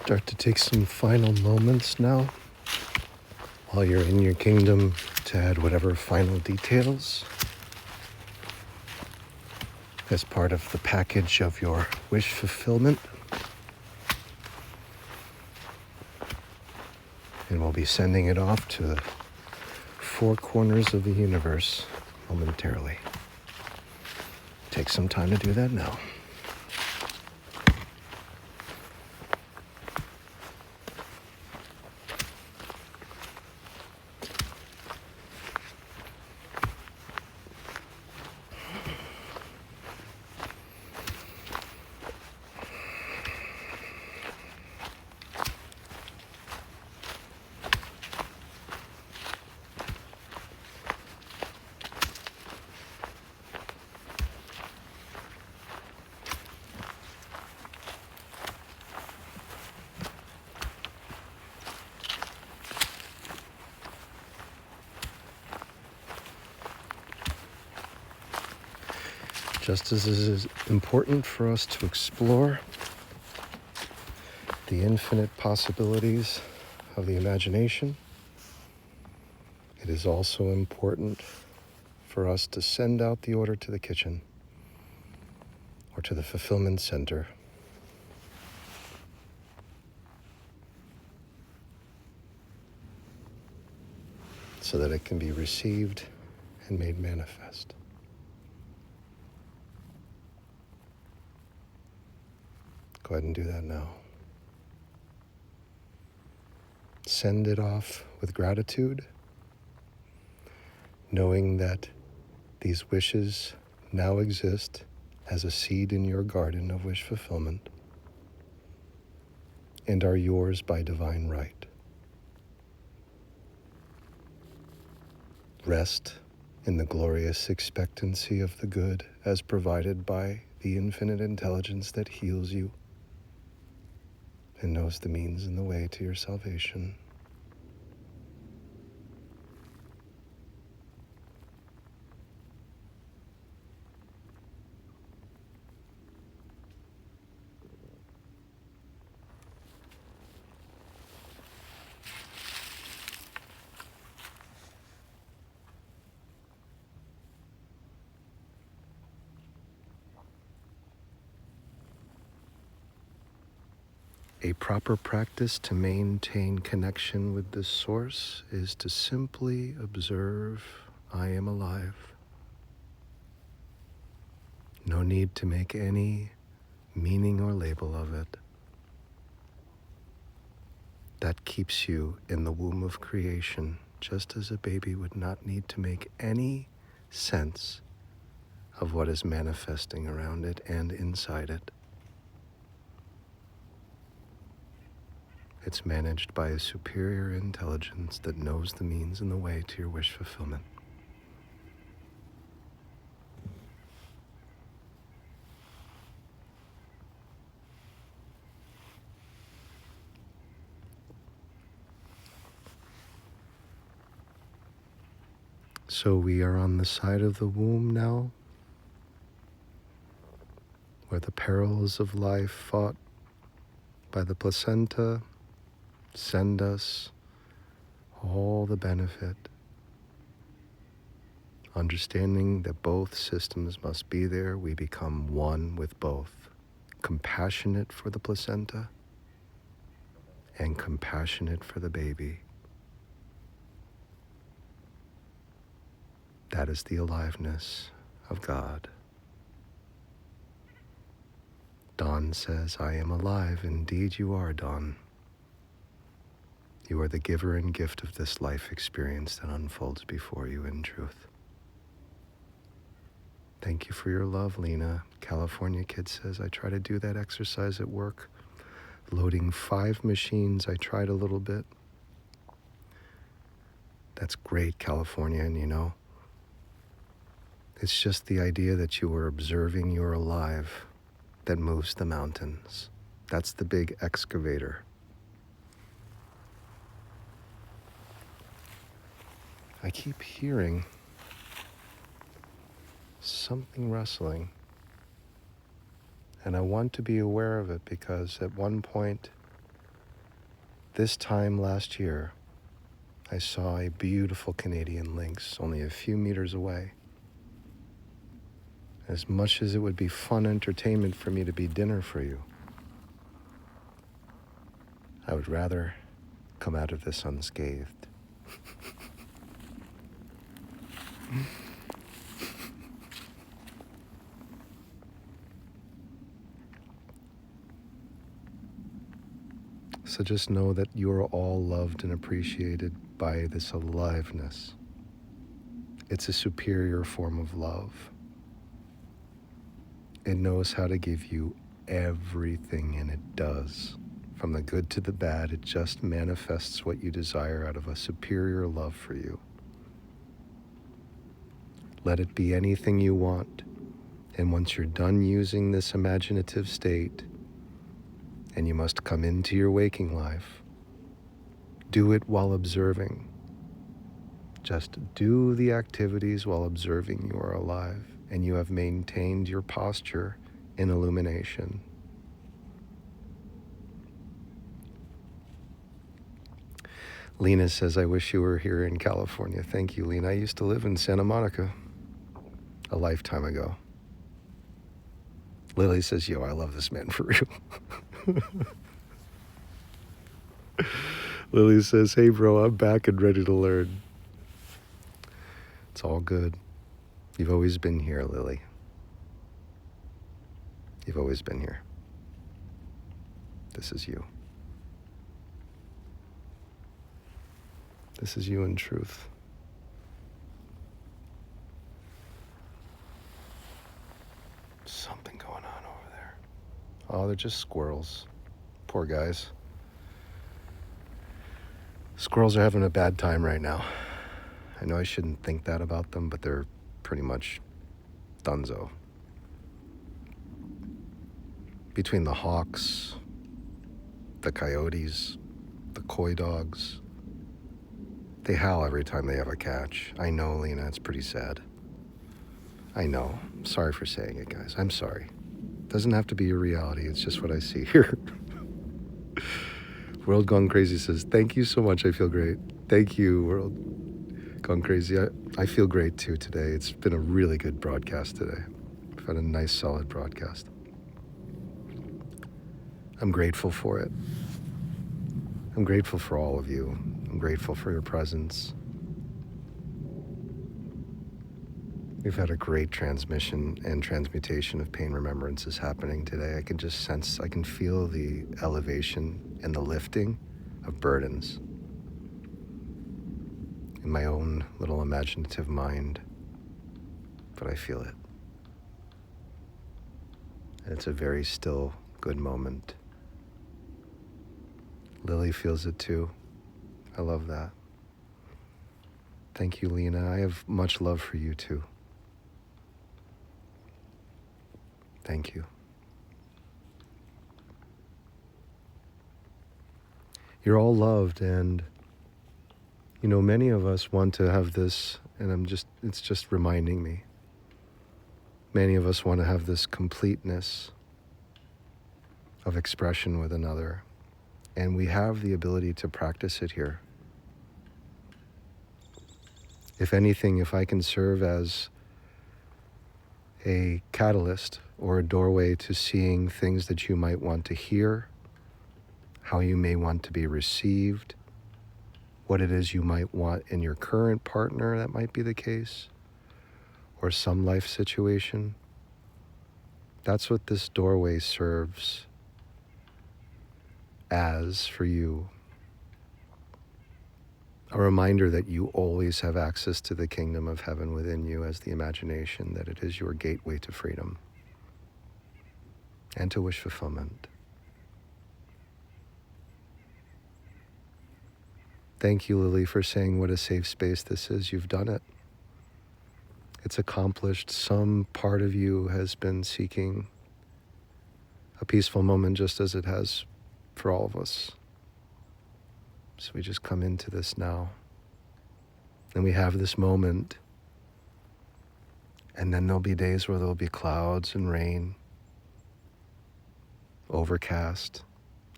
Start to take some final moments now while you're in your kingdom to add whatever final details as part of the package of your wish fulfillment. And we'll be sending it off to the four corners of the universe momentarily. Take some time to do that now. Just as it is important for us to explore the infinite possibilities of the imagination, it is also important for us to send out the order to the kitchen or to the fulfillment center so that it can be received and made manifest. Go ahead and do that now. Send it off with gratitude, knowing that these wishes now exist as a seed in your garden of wish fulfillment and are yours by divine right. Rest in the glorious expectancy of the good as provided by the infinite intelligence that heals you and knows the means and the way to your salvation. A proper practice to maintain connection with the source is to simply observe, I am alive. No need to make any meaning or label of it. That keeps you in the womb of creation, just as a baby would not need to make any sense of what is manifesting around it and inside it. It's managed by a superior intelligence that knows the means and the way to your wish fulfillment. So we are on the side of the womb now, where the perils of life fought by the placenta send us all the benefit. Understanding that both systems must be there, we become one with both. Compassionate for the placenta and compassionate for the baby. That is the aliveness of God. Dawn says, I am alive. Indeed you are, Dawn. You are the giver and gift of this life experience that unfolds before you in truth. Thank you for your love, Lena. California Kid says, I try to do that exercise at work. Loading 5 machines, I tried a little bit. That's great, California, and you know, it's just the idea that you are observing you're alive that moves the mountains. That's the big excavator. I keep hearing something rustling, and I want to be aware of it because at one point This time last year, I saw a beautiful Canadian lynx only a few meters away. As much as it would be fun entertainment for me to be dinner for you, I would rather come out of this unscathed. So just know that you are all loved and appreciated by this aliveness. It's a superior form of love. It knows how to give you everything, and it does. From the good to the bad, it just manifests what you desire out of a superior love for you. Let it be anything you want. And once you're done using this imaginative state, and you must come into your waking life, do it while observing. Just do the activities while observing you are alive, and you have maintained your posture in illumination. Lena says, I wish you were here in California. Thank you, Lena. I used to live in Santa Monica a lifetime ago. Lily says, yo, I love this man for real. Lily says, hey, bro, I'm back and ready to learn. It's all good. You've always been here, Lily. You've always been here. This is you. This is you in truth. Something going on over there. Oh, they're just squirrels. Poor guys. Squirrels are having a bad time right now. I know I shouldn't think that about them, but they're pretty much donezo. Between the hawks, the coyotes, the coy dogs, they howl every time they have a catch. I know, Lena, it's pretty sad. I know. Sorry for saying it, guys. I'm sorry. Doesn't have to be your reality. It's just what I see here. World Gone Crazy says, thank you so much. I feel great. Thank you, World Gone Crazy. I feel great too today. It's been a really good broadcast today. I've had a nice, solid broadcast. I'm grateful for it. I'm grateful for all of you. I'm grateful for your presence. We've had a great transmission and transmutation of pain remembrances happening today. I can just sense, I can feel the elevation and the lifting of burdens in my own little imaginative mind, but I feel it. And it's a very still, good moment. Lily feels it too. I love that. Thank you, Lena. I have much love for you too. Thank you. You're all loved, and you know, many of us want to have this, and it's just reminding me. Many of us want to have this completeness of expression with another, and we have the ability to practice it here. If anything, if I can serve as a catalyst or a doorway to seeing things that you might want to hear, how you may want to be received, what it is you might want in your current partner, that might be the case, or some life situation. That's what this doorway serves as for you. A reminder that you always have access to the kingdom of heaven within you as the imagination, that it is your gateway to freedom and to wish fulfillment. Thank you, Lily, for saying what a safe space this is. You've done it. It's accomplished. Some part of you has been seeking a peaceful moment just as it has for all of us. So we just come into this now. And we have this moment. And then there'll be days where there'll be clouds and rain, overcast,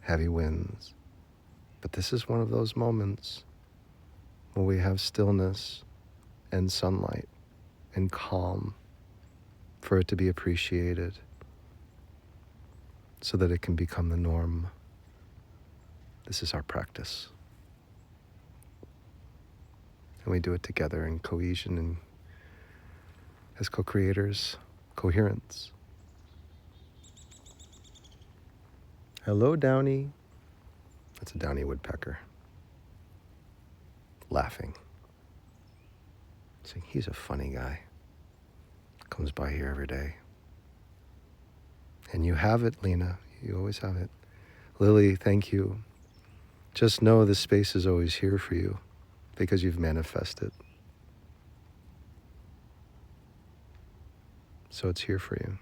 heavy winds. But this is one of those moments where we have stillness and sunlight and calm for it to be appreciated so that it can become the norm. This is our practice. And we do it together in cohesion and as co-creators, coherence. Hello, Downy. That's a downy woodpecker. Laughing. Saying he's a funny guy. Comes by here every day. And you have it, Lena. You always have it. Lily, thank you. Just know this space is always here for you because you've manifested. So it's here for you.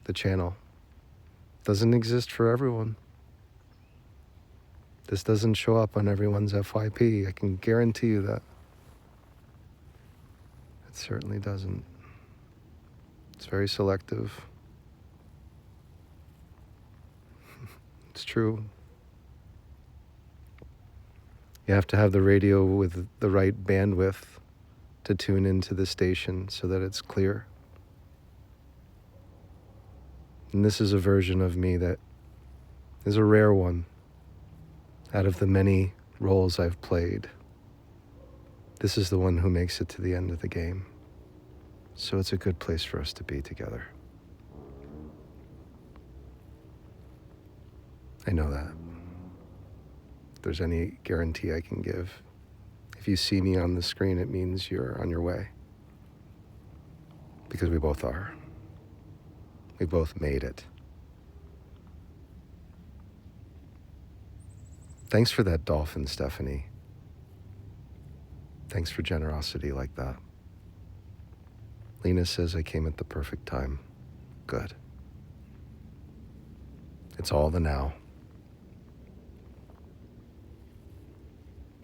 The channel doesn't exist for everyone. This doesn't show up on everyone's FYP. I can guarantee you that. It certainly doesn't. It's very selective. It's true. You have to have the radio with the right bandwidth to tune into the station so that it's clear. And this is a version of me that is a rare one out of the many roles I've played. This is the one who makes it to the end of the game. So it's a good place for us to be together. I know that. If there's any guarantee I can give, if you see me on the screen, it means you're on your way. Because we both are. We both made it. Thanks for that dolphin, Stephanie. Thanks for generosity like that. Lena says I came at the perfect time. Good. It's all the now.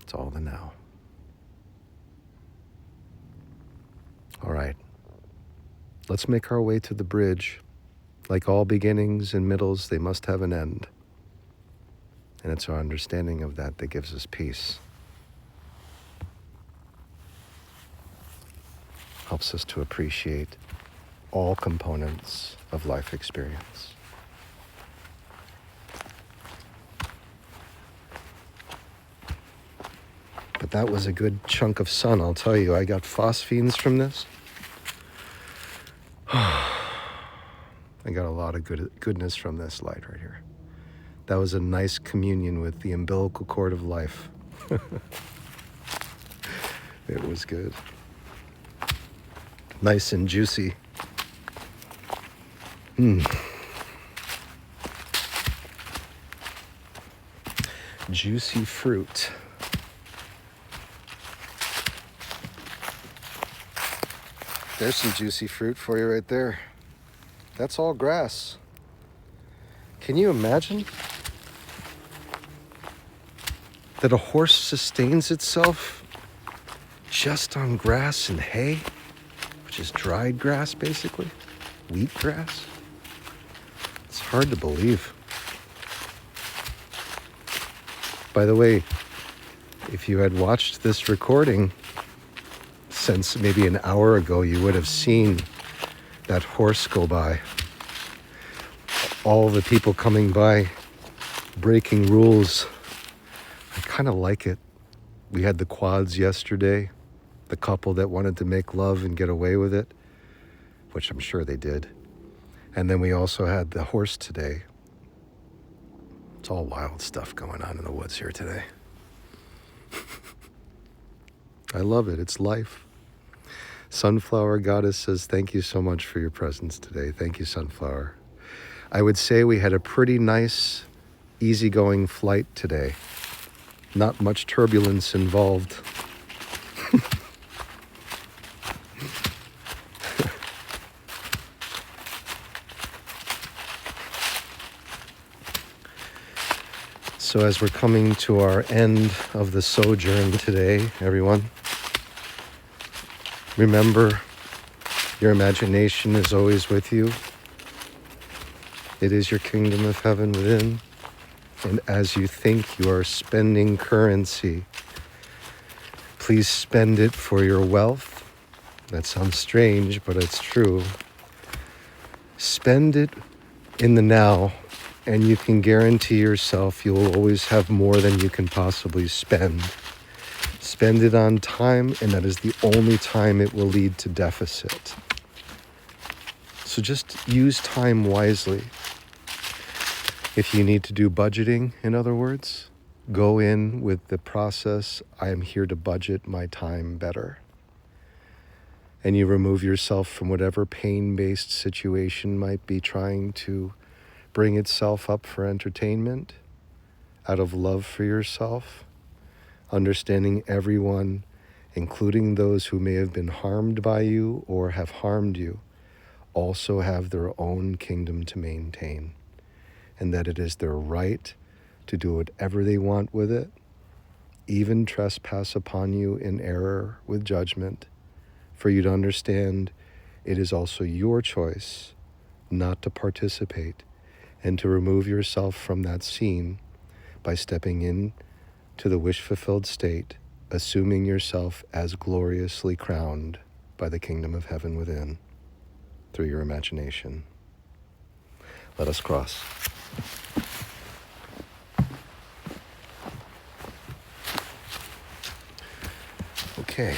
It's all the now. All right. Let's make our way to the bridge. Like all beginnings and middles, they must have an end. And it's our understanding of that that gives us peace. Helps us to appreciate all components of life experience. But that was a good chunk of sun, I'll tell you. I got phosphenes from this. I got a lot of goodness from this light right here. That was a nice communion with the umbilical cord of life. It was good. Nice and juicy. Juicy fruit. There's some juicy fruit for you right there. That's all grass. Can you imagine that a horse sustains itself just on grass and hay, which is dried grass basically, wheat grass? It's hard to believe. By the way, if you had watched this recording since maybe an hour ago, you would have seen that horse go by. All the people coming by, breaking rules. I kind of like it. We had the quads yesterday, the couple that wanted to make love and get away with it, which I'm sure they did. And then we also had the horse today. It's all wild stuff going on in the woods here today. I love it. It's life. Sunflower Goddess says, thank you so much for your presence today. Thank you, Sunflower. I would say we had a pretty nice, easygoing flight today. Not much turbulence involved. So as we're coming to our end of the sojourn today, everyone, remember, your imagination is always with you. It is your kingdom of heaven within. And as you think you are spending currency, please spend it for your wealth. That sounds strange, but it's true. Spend it in the now, and you can guarantee yourself you'll always have more than you can possibly spend. Spend it on time, and that is the only time it will lead to deficit. So just use time wisely. If you need to do budgeting, in other words, go in with the process, I am here to budget my time better. And you remove yourself from whatever pain-based situation might be trying to bring itself up for entertainment out of love for yourself, understanding everyone, including those who may have been harmed by you or have harmed you, also have their own kingdom to maintain, and that it is their right to do whatever they want with it, even trespass upon you in error with judgment, for you to understand it is also your choice not to participate and to remove yourself from that scene by stepping in to the wish-fulfilled state, assuming yourself as gloriously crowned by the kingdom of heaven within through your imagination. Let us cross. Okay.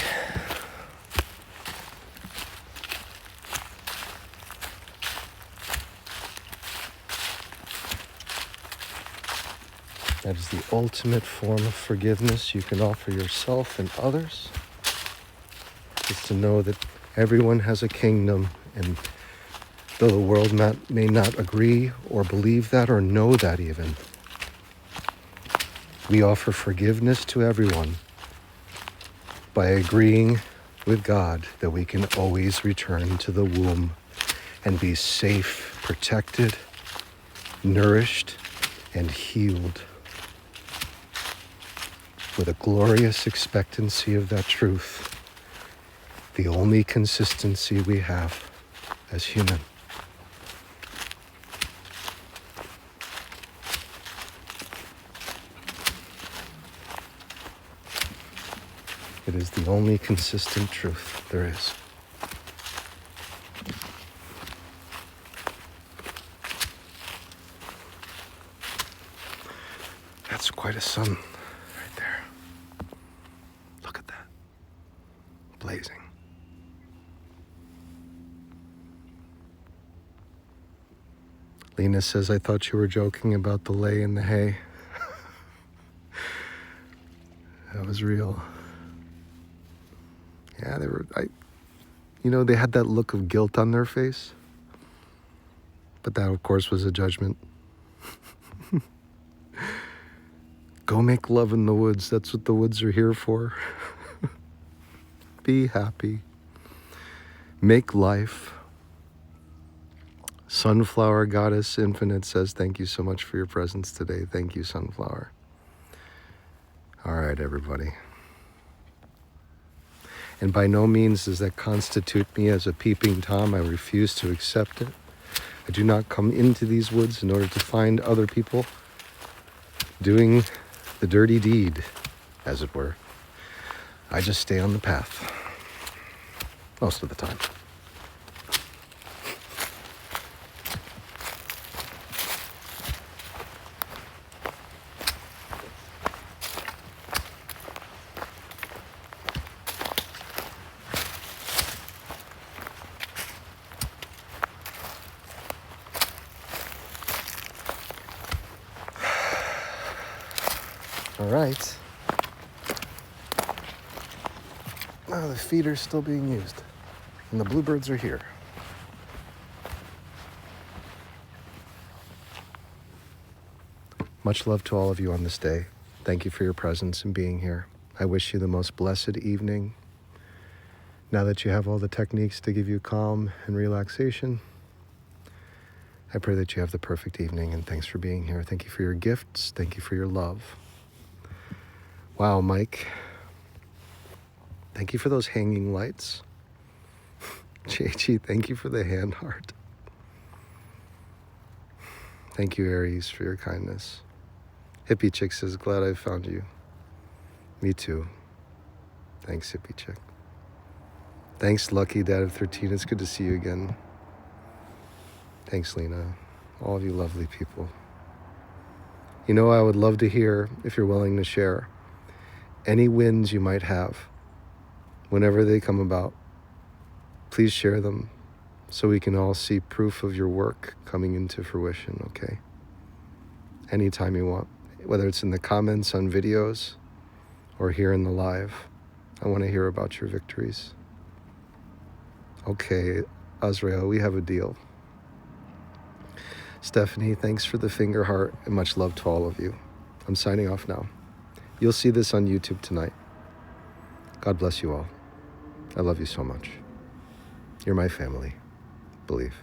That is the ultimate form of forgiveness you can offer yourself and others. Is to know that everyone has a kingdom, and though the world may not agree or believe that or know that even, we offer forgiveness to everyone by agreeing with God that we can always return to the womb and be safe, protected, nourished, and healed with a glorious expectancy of that truth, the only consistency we have as human. It is the only consistent truth there is. That's quite a sun right there. Look at that. Blazing. Lena says, I thought you were joking about the lay in the hay. That was real. Yeah, they had that look of guilt on their face. But that, of course, was a judgment. Go make love in the woods. That's what the woods are here for. Be happy. Make life. Sunflower Goddess Infinite says, thank you so much for your presence today. Thank you, Sunflower. All right, everybody. And by no means does that constitute me as a peeping Tom. I refuse to accept it. I do not come into these woods in order to find other people doing the dirty deed, as it were. I just stay on the path most of the time. All right. Oh, the feeder's still being used. And the bluebirds are here. Much love to all of you on this day. Thank you for your presence and being here. I wish you the most blessed evening. Now that you have all the techniques to give you calm and relaxation, I pray that you have the perfect evening, and thanks for being here. Thank you for your gifts. Thank you for your love. Wow, Mike. Thank you for those hanging lights. JG, thank you for the hand heart. Thank you, Aries, for your kindness. Hippie Chick says, glad I found you. Me too. Thanks, Hippie Chick. Thanks, Lucky Dad of 13. It's good to see you again. Thanks, Lena. All of you lovely people. You know, I would love to hear, if you're willing to share, any wins you might have. Whenever they come about, please share them so we can all see proof of your work coming into fruition, okay? Anytime you want, whether it's in the comments on videos or here in the live. I want to hear about your victories. Okay, Azrael, we have a deal. Stephanie, thanks for the finger heart and much love to all of you. I'm signing off now. You'll see this on YouTube tonight. God bless you all. I love you so much. You're my family. Believe.